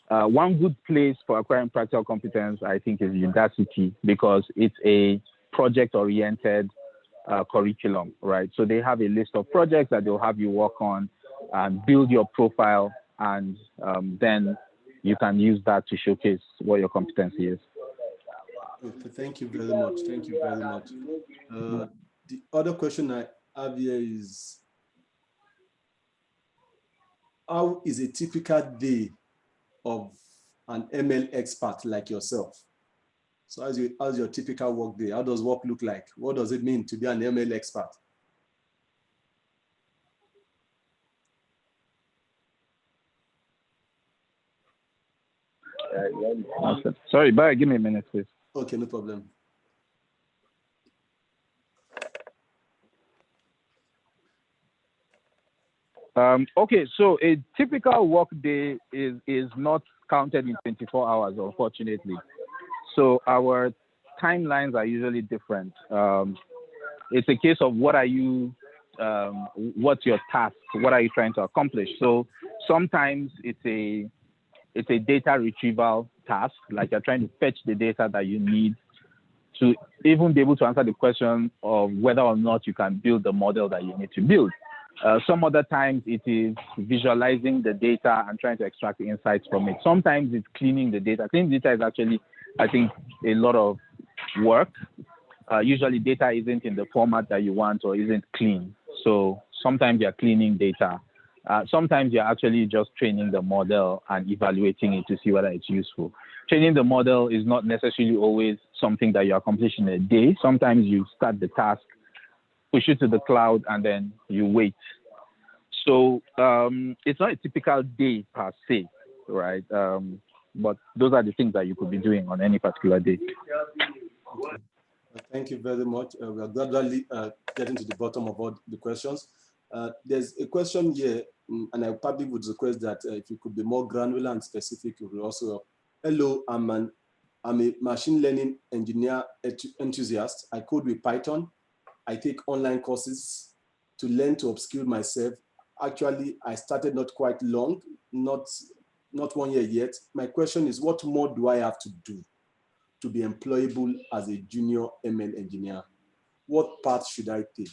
One good place for acquiring practical competence, I think, is university, because it's a project-oriented curriculum, right? So they have a list of projects that they'll have you work on and build your profile, and then you can use that to showcase what your competency is. Okay, thank you very much. Thank you very much. The other question I have here is, how is a typical day of an ML expert like yourself? So how's your typical work day? How does work look like? What does it mean to be an ML expert? Sorry, Barry, give me a minute, please. Okay, no problem. Okay, so a typical work day is not counted in 24 hours, unfortunately. So our timelines are usually different. It's a case of what's your task? What are you trying to accomplish? So sometimes it's a data retrieval task, like you're trying to fetch the data that you need to even be able to answer the question of whether or not you can build the model that you need to build. Some other times it is visualizing the data and trying to extract the insights from it. Sometimes it's cleaning the data. Cleaning data is actually, I think, a lot of work. Usually data isn't in the format that you want or isn't clean. So sometimes you're cleaning data. Sometimes you're actually just training the model and evaluating it to see whether it's useful. Training the model is not necessarily always something that you accomplish in a day. Sometimes you start the task, push it to the cloud, and then you wait. So it's not a typical day per se, right? But those are the things that you could be doing on any particular day. Thank you very much. We are gradually getting to the bottom of all the questions. There's a question here, and I probably would request that if you could be more granular and specific, you will also help. Hello, I'm a machine learning engineer enthusiast. I code with Python. I take online courses to learn to upskill myself. Actually, I started not quite long, not 1 year yet. My question is, what more do I have to do to be employable as a junior ML engineer? What path should I take?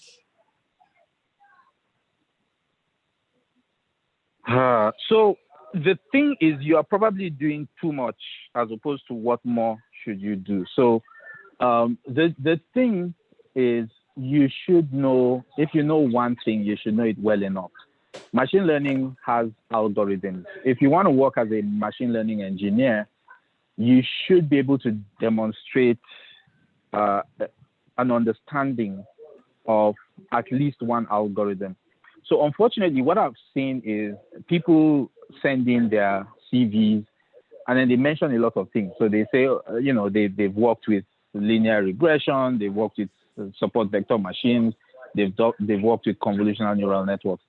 So the thing is, you are probably doing too much as opposed to what more should you do. So the thing is, you should know, if you know one thing, you should know it well enough. Machine learning has algorithms. If you want to work as a machine learning engineer, you should be able to demonstrate an understanding of at least one algorithm. So unfortunately, what I've seen is people send in their CVs and then they mention a lot of things. So they say, they've worked with linear regression, they've worked with support vector machines, they've worked with convolutional neural networks.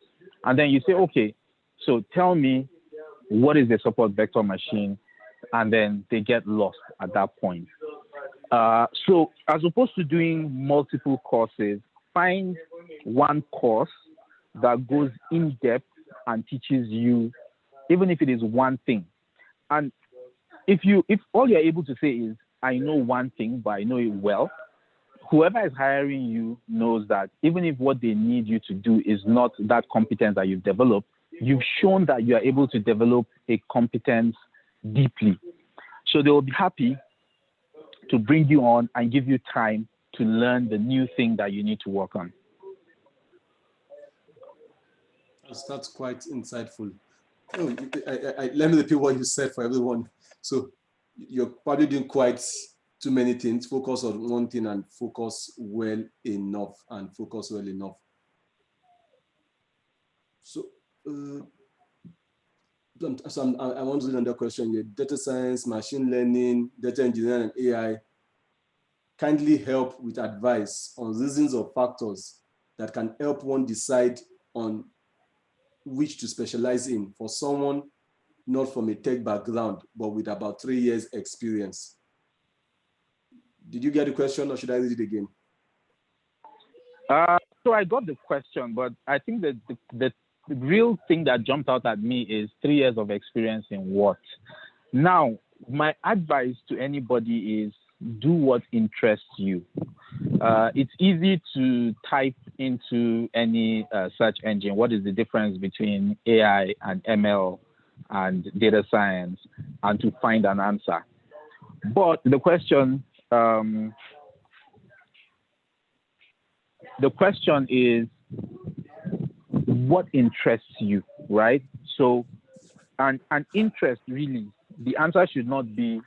And then you say, okay, so tell me, what is a support vector machine? And then they get lost at that point. So as opposed to doing multiple courses, find one course that goes in depth and teaches you, even if it is one thing. And if all you're able to say is, I know one thing, but I know it well, whoever is hiring you knows that even if what they need you to do is not that competence that you've developed, you've shown that you are able to develop a competence deeply. So they will be happy to bring you on and give you time to learn the new thing that you need to work on. That's quite insightful. Oh, let me repeat what you said for everyone. So you're probably doing quite too many things. Focus on one thing and focus well enough. So, I want to do another question here. Data science, machine learning, data engineering, and AI. Kindly help with advice on reasons or factors that can help one decide on which to specialize in for someone not from a tech background, but with about 3 years experience. Did you get the question or should I read it again? So I got the question, but I think that the real thing that jumped out at me is 3 years of experience in what? Now, my advice to anybody is do what interests you. It's easy to type into any search engine, what is the difference between AI and ML and data science, and to find an answer. But the question is, what interests you, right? So an interest, really, the answer should not be,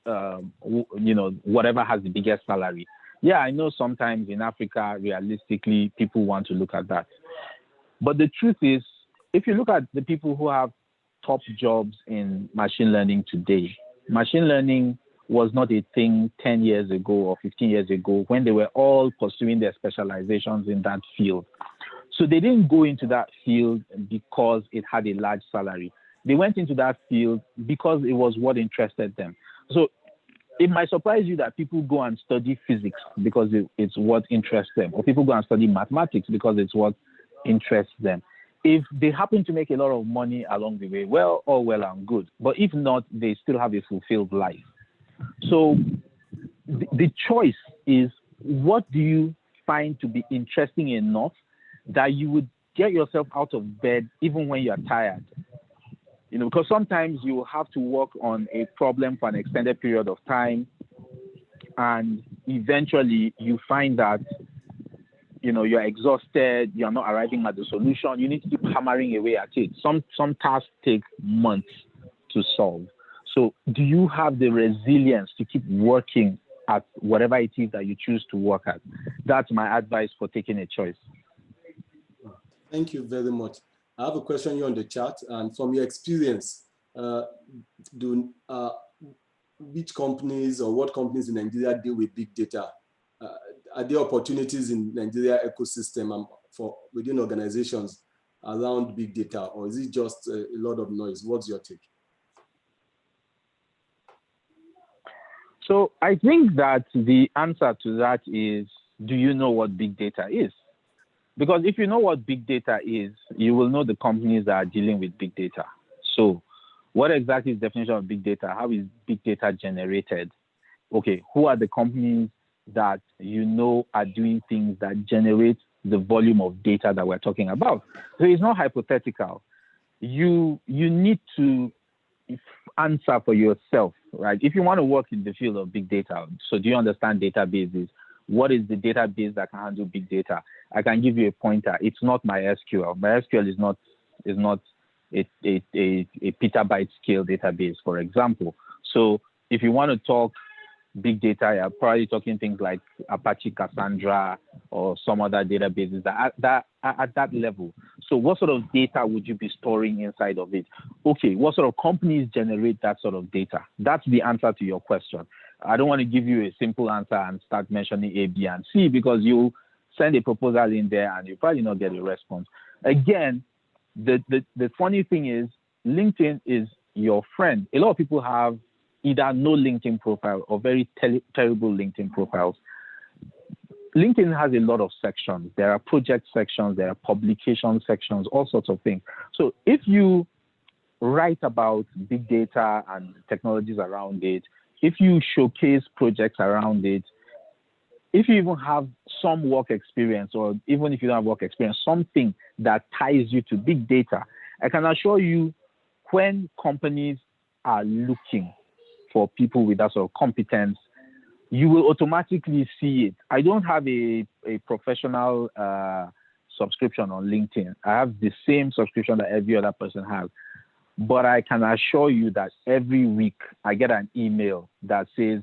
whatever has the biggest salary. Yeah, I know sometimes in Africa, realistically, people want to look at that. But the truth is, if you look at the people who have top jobs in machine learning today, Machine learning was not a thing 10 years ago or 15 years ago when they were all pursuing their specializations in that field. So they didn't go into that field because it had a large salary. They went into that field because it was what interested them. So it might surprise you that people go and study physics because it's what interests them, or people go and study mathematics because it's what interests them. If they happen to make a lot of money along the way, well, all well and good. But if not, they still have a fulfilled life. So the choice is, what do you find to be interesting enough that you would get yourself out of bed even when you're tired? You know, because sometimes you have to work on a problem for an extended period of time, and eventually you find that, you know, you're exhausted, you're not arriving at the solution, you need to keep hammering away at it. Some tasks take months to solve. So do you have the resilience to keep working at whatever it is that you choose to work at? That's my advice for taking a choice. Thank you very much. I have a question here on the chat, and from your experience, which companies or what companies in Nigeria deal with big data? Are there opportunities in Nigeria ecosystem for within organizations around big data, or is it just a lot of noise? What's your take? So I think that the answer to that is, do you know what big data is? Because if you know what big data is, you will know the companies that are dealing with big data. So what exactly is the definition of big data? How is big data generated? Okay, who are the companies that you know are doing things that generate the volume of data that we're talking about? So it's not hypothetical. You need to answer for yourself, right? If you want to work in the field of big data, so do you understand databases? What is the database that can handle big data? I can give you a pointer. It's not MySQL. MySQL is not a petabyte scale database, for example. So if you want to talk big data, you're probably talking things like Apache Cassandra or some other databases that are at that level. So what sort of data would you be storing inside of it? Okay, what sort of companies generate that sort of data? That's the answer to your question. I don't want to give you a simple answer and start mentioning A, B, and C, because you send a proposal in there and you probably not get a response. Again, the funny thing is, LinkedIn is your friend. A lot of people have either no LinkedIn profile or very terrible LinkedIn profiles. LinkedIn has a lot of sections. There are project sections, there are publication sections, all sorts of things. So if you write about big data and technologies around it, if you showcase projects around it, if you even have some work experience, or even if you don't have work experience, something that ties you to big data, I can assure you, when companies are looking for people with that sort of competence, you will automatically see it. I don't have a professional subscription on LinkedIn. I have the same subscription that every other person has. But I can assure you that every week I get an email that says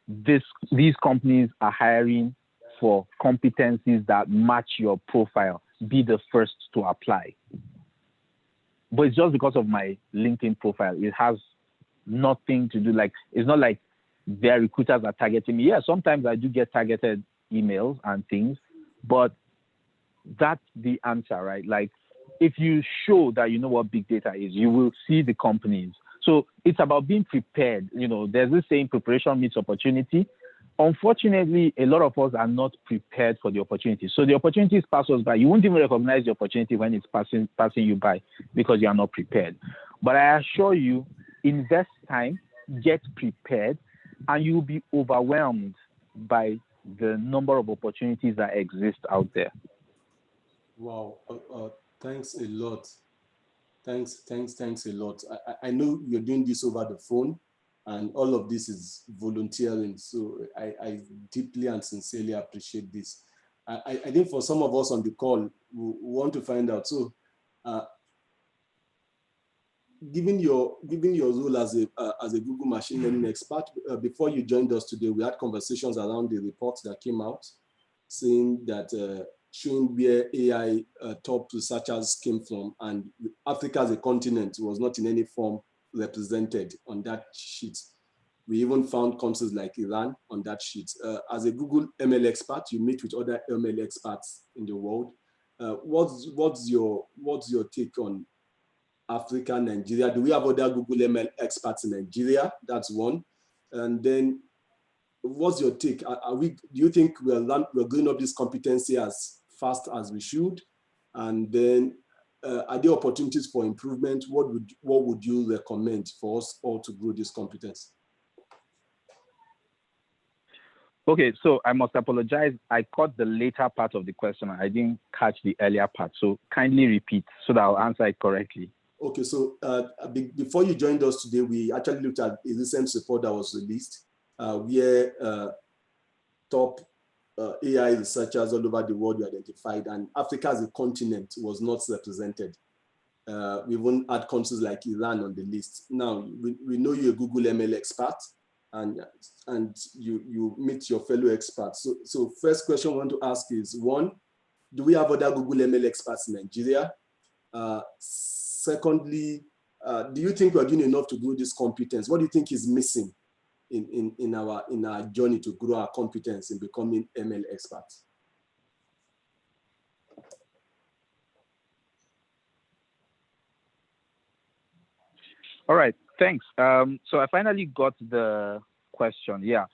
these companies are hiring for competencies that match your profile. Be the first to apply. But it's just because of my LinkedIn profile. It has nothing to do, it's not like their recruiters are targeting me. Yeah, sometimes I do get targeted emails and things, but that's the answer, right? Like, if you show that you know what big data is, you will see the companies. So it's about being prepared. You know, there's this saying, preparation meets opportunity. Unfortunately, a lot of us are not prepared for the opportunity. So the opportunities pass us by. You won't even recognize the opportunity when it's passing you by, because you are not prepared. But I assure you, invest time, get prepared, and you'll be overwhelmed by the number of opportunities that exist out there. Wow. Thanks a lot. Thanks a lot. I know you're doing this over the phone, and all of this is volunteering. So I deeply and sincerely appreciate this. I think for some of us on the call, we want to find out. So, given your role as a Google machine learning expert, before you joined us today, we had conversations around the reports that came out, saying that showing where AI top researchers came from, and Africa as a continent was not in any form represented on that sheet. We even found countries like Iran on that sheet. As a Google ML expert, you meet with other ML experts in the world. What's your take on Africa, Nigeria? Do we have other Google ML experts in Nigeria? That's one. And then, what's your take? Do you think we're going up this competency as fast as we should? And then, are there opportunities for improvement? What would you recommend for us all to grow this competence? Okay, so I must apologize. I caught the later part of the question. I didn't catch the earlier part. So kindly repeat so that I'll answer it correctly. Okay, so before you joined us today, we actually looked at a recent report that was released where top AI researchers all over the world were identified, and Africa as a continent was not represented. We even had countries like Iran on the list. Now, we know you're a Google ML expert, and you meet your fellow experts. So first question I want to ask is, one, do we have other Google ML experts in Nigeria? Secondly, do you think we're doing enough to grow this competence? What do you think is missing in our journey to grow our competence in becoming ML experts? All right, thanks. So I finally got the question. Yeah.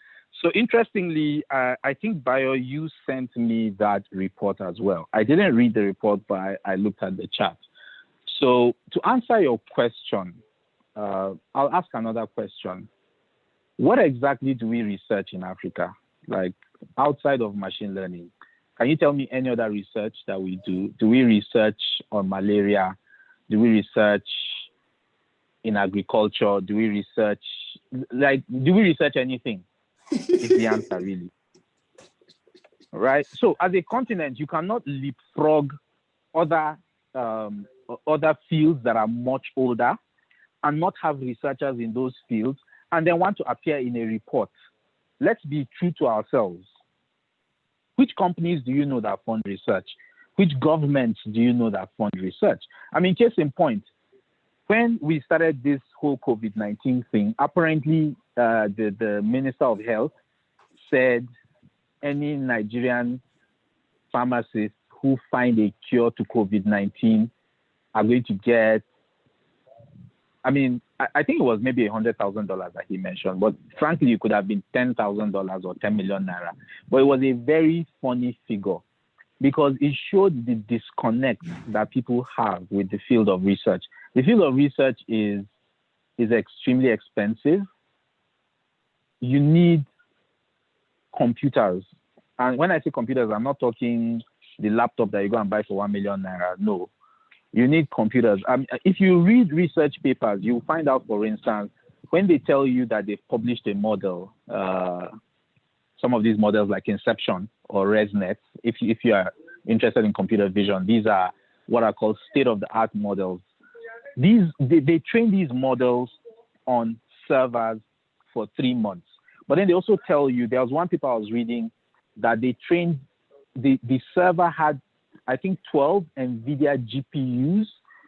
So interestingly, I think Bayo, you sent me that report as well. I didn't read the report, but I looked at the chat. So to answer your question, I'll ask another question. What exactly do we research in Africa? Like outside of machine learning, can you tell me any other research that we do? Do we research on malaria? Do we research in agriculture? Do we research anything? Is the answer really. Right? So as a continent, you cannot leapfrog other fields that are much older and not have researchers in those fields and then want to appear in a report. Let's be true to ourselves. Which companies do you know that fund research? Which governments do you know that fund research? I mean, case in point, when we started this whole COVID-19 thing, apparently the Minister of Health said any Nigerian pharmacists who find a cure to COVID-19 are going to get, I mean, I think it was maybe $100,000 that he mentioned, but frankly, it could have been $10,000 or 10 million naira. But it was a very funny figure because it showed the disconnect that people have with the field of research. The field of research is extremely expensive. You need computers. And when I say computers, I'm not talking the laptop that you go and buy for 1 million naira. No. You need computers. If you read research papers, you'll find out, for instance, when they tell you that they've published a model, some of these models like Inception or ResNet, if you are interested in computer vision, these are what are called state-of-the-art models. They train these models on servers for 3 months. But then they also tell you, there was one paper I was reading that they trained, the server had, I think, 12 NVIDIA GPUs.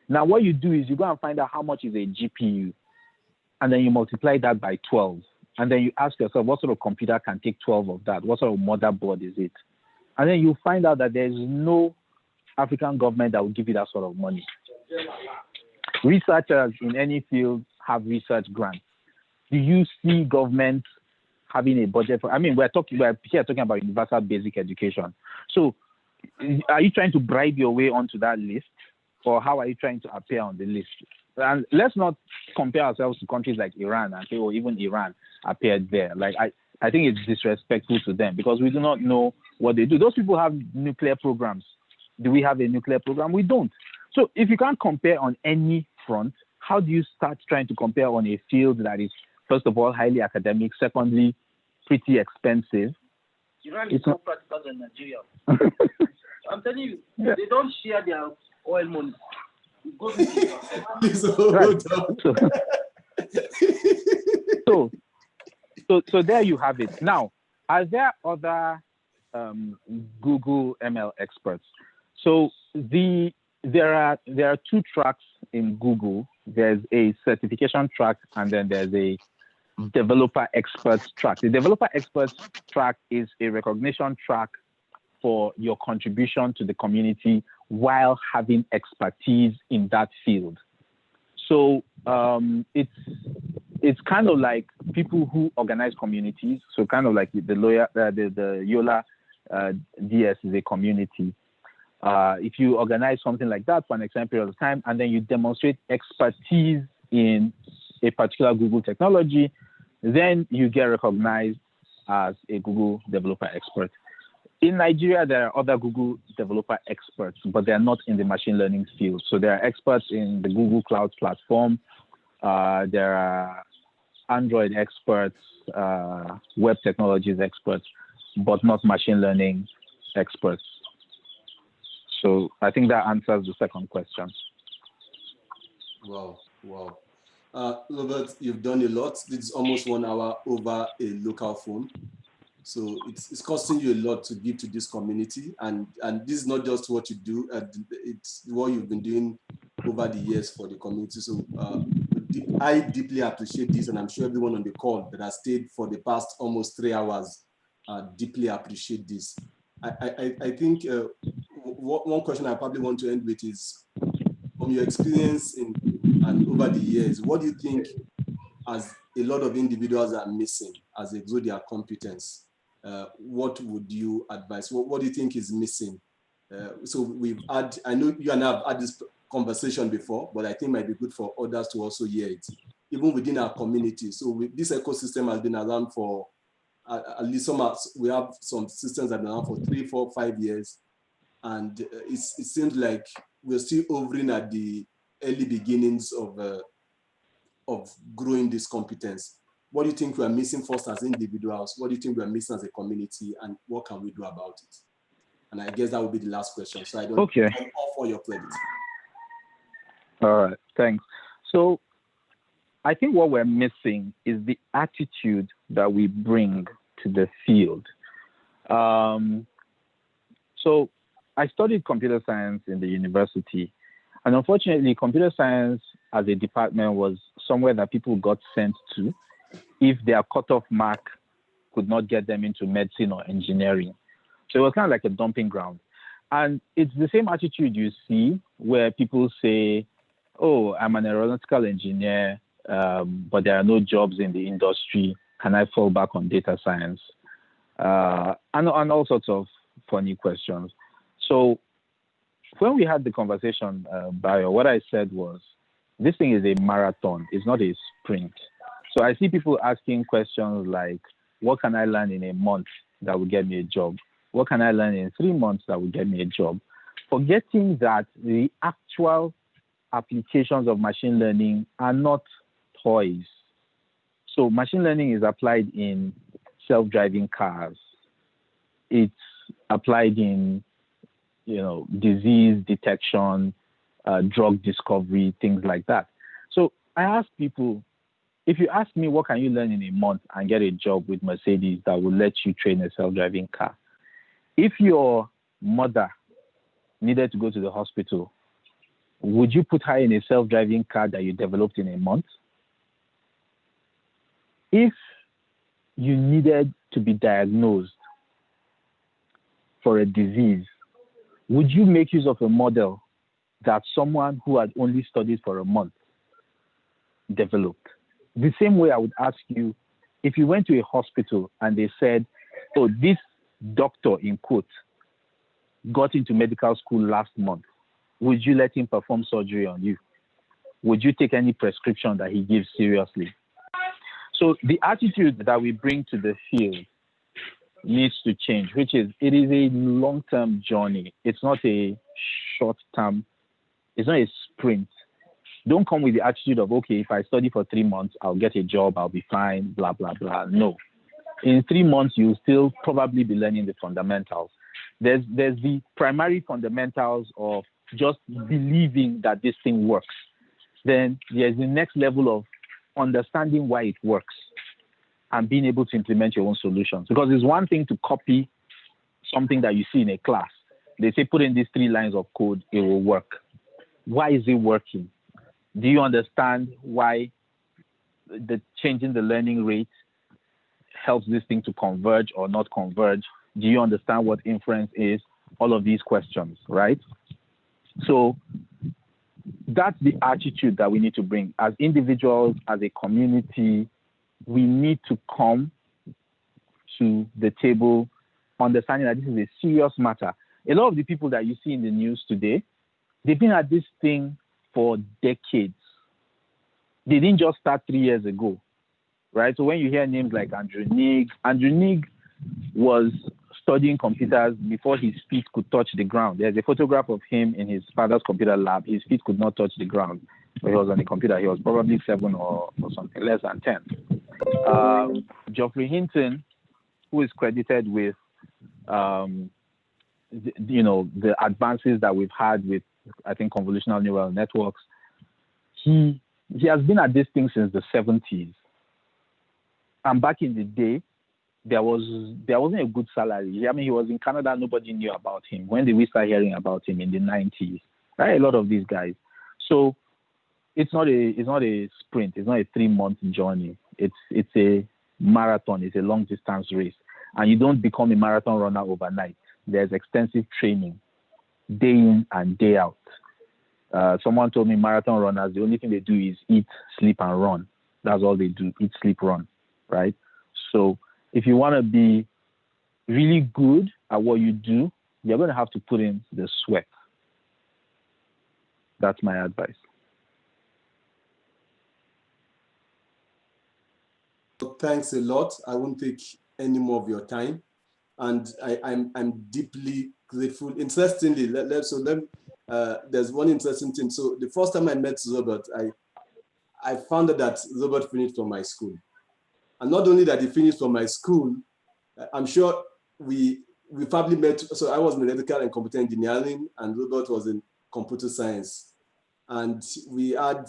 Now what you do is you go and find out how much is a GPU, and then you multiply that by 12. And then you ask yourself, what sort of computer can take 12 of that? What sort of motherboard is it? And then you find out that there's no African government that will give you that sort of money. Researchers in any field have research grants. Do you see government having a budget for, I mean, we're here talking about universal basic education. So are you trying to bribe your way onto that list, or how are you trying to appear on the list? And let's not compare ourselves to countries like Iran and say, oh, even Iran appeared there. Like, I think it's disrespectful to them because we do not know what they do. Those people have nuclear programs. Do we have a nuclear program? We don't. So if you can't compare on any front, how do you start trying to compare on a field that is, first of all, highly academic, secondly, pretty expensive? Iran is more practical than Nigeria. I'm telling you, they don't share their oil money. So there you have it. Now, are there other Google ML experts? So the there are two tracks in Google. There's a certification track, and then there's a developer experts track. The developer experts track is a recognition track for your contribution to the community while having expertise in that field. So it's kind of like people who organize communities. So kind of like the Yola DS is a community. If you organize something like that for an extended period of time, and then you demonstrate expertise in a particular Google technology, then you get recognized as a Google developer expert. In Nigeria, there are other Google developer experts, but they're not in the machine learning field. So there are experts in the Google Cloud platform. There are Android experts, web technologies experts, but not machine learning experts. So I think that answers the second question. Wow. Robert, you've done a lot. This is almost 1 hour over a local phone. So it's costing you a lot to give to this community. And this is not just what you do, it's what you've been doing over the years for the community. So I deeply appreciate this, and I'm sure everyone on the call that has stayed for the past almost 3 hours deeply appreciate this. I think one question I probably want to end with is, from your experience and over the years, what do you think as a lot of individuals are missing as they grow their competence? What would you advise? What do you think is missing? So we've had, I know you and I have had this conversation before, but I think it might be good for others to also hear it, even within our community. So this ecosystem has been around for, at least we have some systems that have been around for 3, 4, 5 years. And it seems like we're still hovering at the early beginnings of growing this competence. What do you think we are missing first as individuals? What do you think we are missing as a community? And what can we do about it? And I guess that would be the last question. So I don't offer your credit. All right, thanks. So I think what we're missing is the attitude that we bring to the field. So I studied computer science in the university. And unfortunately, computer science as a department was somewhere that people got sent to if their cutoff mark could not get them into medicine or engineering. So it was kind of like a dumping ground. And it's the same attitude you see where people say, oh, I'm an aeronautical engineer, but there are no jobs in the industry. Can I fall back on data science? And all sorts of funny questions. So when we had the conversation, Bayo, what I said was, this thing is a marathon. It's not a sprint. So I see people asking questions like, what can I learn in a month that will get me a job? What can I learn in 3 months that will get me a job? Forgetting that the actual applications of machine learning are not toys. So machine learning is applied in self-driving cars. It's applied in disease detection, drug discovery, things like that. So I ask people, if you ask me, what can you learn in a month and get a job with Mercedes that will let you train a self-driving car? If your mother needed to go to the hospital, would you put her in a self-driving car that you developed in a month? If you needed to be diagnosed for a disease, would you make use of a model that someone who had only studied for a month developed? The same way I would ask you, if you went to a hospital and they said, oh, this doctor, in quotes, got into medical school last month, would you let him perform surgery on you? Would you take any prescription that he gives seriously? So the attitude that we bring to the field needs to change, which is, it is a long-term journey. It's not a short-term, it's not a sprint. Don't come with the attitude of, okay, if I study for 3 months, I'll get a job, I'll be fine, blah, blah, blah. No. In 3 months, you'll still probably be learning the fundamentals. There's the primary fundamentals of just believing that this thing works. Then there's the next level of understanding why it works and being able to implement your own solutions. Because it's one thing to copy something that you see in a class. They say, put in these 3 lines of code, it will work. why is it working? Do you understand why the changing the learning rate helps this thing to converge or not converge? Do you understand what inference is? All of these questions, right? So that's the attitude that we need to bring. As individuals, as a community, we need to come to the table understanding that this is a serious matter. A lot of the people that you see in the news today, they've been at this thing for decades. They didn't just start 3 years ago, right? So when you hear names like Andrew Ng was studying computers before his feet could touch the ground. There's a photograph of him in his father's computer lab. His feet could not touch the ground when he was on the computer. He was probably 7 or something, less than 10. Geoffrey Hinton, who is credited with, the advances that we've had with, I think, convolutional neural networks, he has been at this thing since the 70s. And back in the day, there wasn't a good salary. I mean, he was in Canada, nobody knew about him. When did we start hearing about him? In the 90s, right? A lot of these guys. So it's not a sprint. It's not a 3-month journey. It's a marathon. It's a long distance race. And you don't become a marathon runner overnight. There's extensive training, day in and day out. Someone told me marathon runners, the only thing they do is eat, sleep, and run. That's all they do, eat, sleep, run, right? So if you want to be really good at what you do, you're going to have to put in the sweat. That's my advice. Thanks a lot. I won't take any more of your time. And I'm deeply grateful. Interestingly, there's one interesting thing. So the first time I met Robert, I found out that Robert finished from my school. And not only that he finished from my school, I'm sure we probably met. So I was in electrical and computer engineering, and Robert was in computer science. And we had,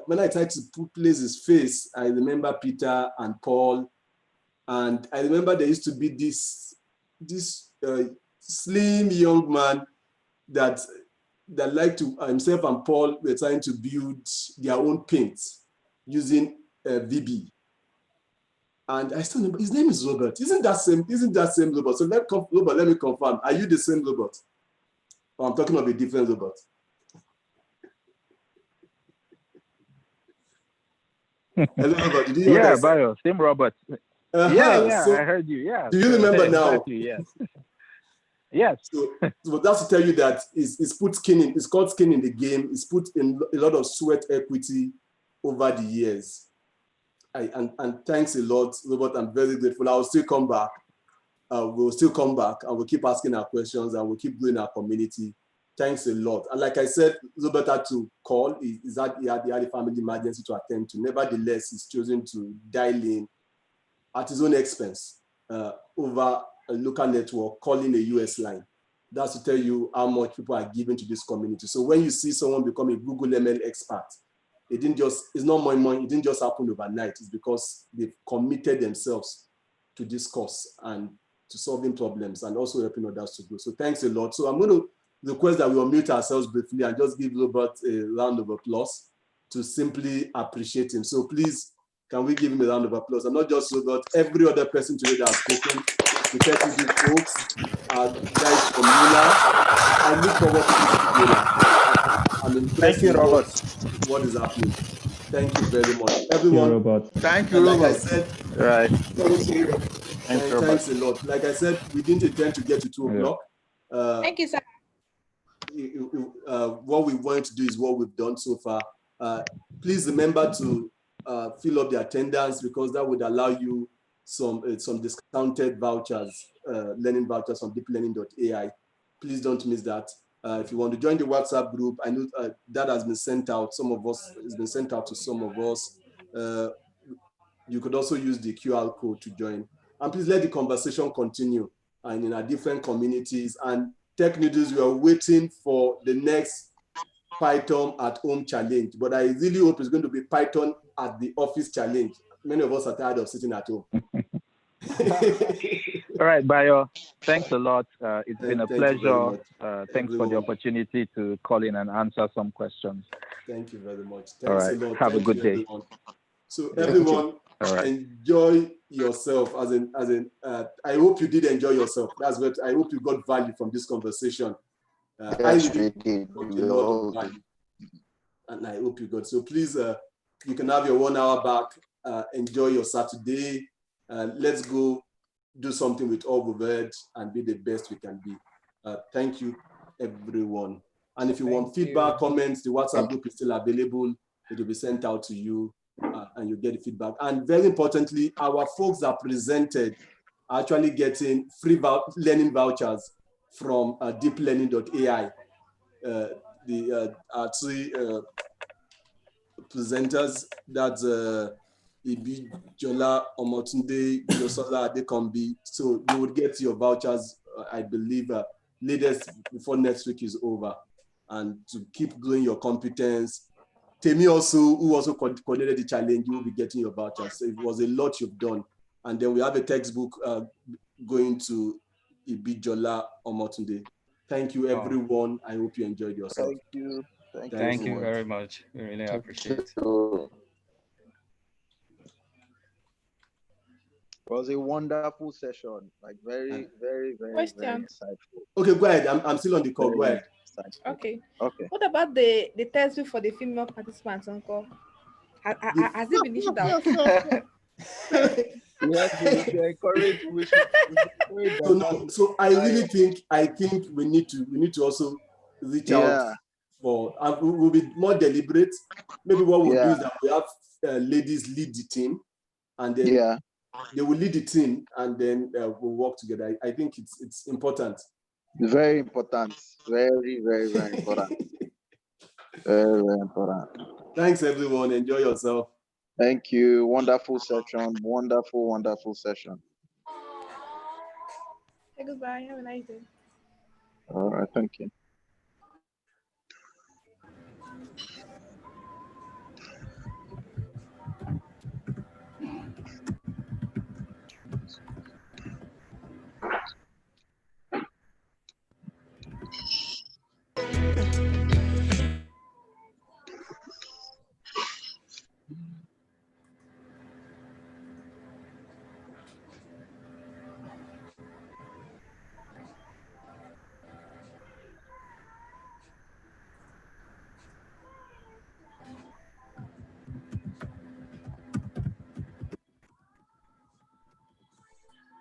when I tried to place his face, I remember Peter and Paul. And I remember there used to be this slim young man that liked to, himself and Paul were trying to build their own paint using VB. And I still remember, his name is Robert. Isn't that same Robert? So Robert, let me confirm. Are you the same Robert? Or I'm talking of a different Robert? Hello, Robert. Did you hear Yeah, that? Bayo, same Robert. Yeah, So I heard you. Yeah. do you remember now? Exactly, yes. Yes. So that's to tell you that it's put skin in, it's called skin in the game. It's put in a lot of sweat equity over the years. And thanks a lot, Robert. I'm very grateful. I will still come back. We'll still come back and we'll keep asking our questions and we'll keep growing our community. Thanks a lot. And like I said, Robert had to call. He had a family emergency to attend to. Nevertheless, he's chosen to dial in at his own expense over a local network, calling a US line. That's to tell you how much people are giving to this community. So when you see someone become a Google ML expert, it's not more, it didn't just happen overnight. It's because they've committed themselves to this cause and to solving problems and also helping others to grow. So thanks a lot. So I'm going to request that we unmute ourselves briefly and just give Robert a round of applause to simply appreciate him. So please, can we give him a round of applause? And not just Robert, every other person today that has spoken, the 30 folks, guys from Mula. I look forward to this video. I'm impressed. Thank you, Robert. What is happening? Thank you very much. Everyone. Thank you, Robert. Like I said, right. Thanks a lot. Like I said, we didn't intend to get to 2 o'clock. Thank you, sir. What we want to do is what we've done so far. Please remember to fill up the attendance because that would allow you some discounted vouchers, learning vouchers from deeplearning.ai. Please don't miss that. If you want to join the WhatsApp group, I know that has been sent out. It's been sent out to some of us. You could also use the QR code to join. And please let the conversation continue and in our different communities. And Tech Noodles, we are waiting for the next Python at home challenge. But I really hope it's going to be Python at the office challenge. Many of us are tired of sitting at home. All right, Bayo. Thanks a lot. It's been a Thank you very pleasure. much, Thanks for the everyone. opportunity to call in and answer some questions. Thank you very much. All Thanks right. a lot. Have a Thank good you, day. everyone. So Yeah. everyone, All right. enjoy yourself. I hope you did enjoy yourself. That's what I hope you got value from this conversation. I Yes, really we did. got We a lot all of did. value, and I hope you got. So please, you can have your 1 hour back. Enjoy your Saturday. Let's go do something with all we've heard and be the best we can be. Thank you, everyone. And if you want feedback, comments, the WhatsApp group is still available. It will be sent out to you and you get the feedback. And very importantly, our folks that presented are actually getting free learning vouchers from deeplearning.ai. Our three presenters, that's Ibi, Jola, Omotunde, Yosola, Adekombi. So you would get your vouchers, I believe, latest before next week is over. And to keep growing your competence. Temi also, who also coordinated the challenge, you will be getting your vouchers. So it was a lot you've done. And then we have a textbook going to Ibi, Jola, Omotunde. Thank you, everyone. I hope you enjoyed yourself. Thank you. Thank you very much. We really appreciate it. It was a wonderful session. Like very, very, very, very Question. insightful. Okay, go ahead. I'm still on the call. Go ahead. Okay. Okay. What about the test for the female participants, Uncle? Has it been issued out? So I really think we need to also reach out for. We'll be more deliberate. Maybe what we'll do is that we have ladies lead the team, and then they will lead the team, and then we'll work together. I think it's important. Very important. Very, very, very important. Very, very important. Thanks, everyone. Enjoy yourself. Thank you. Wonderful session. Wonderful, wonderful session. Say goodbye. Have a nice day. All right. Thank you.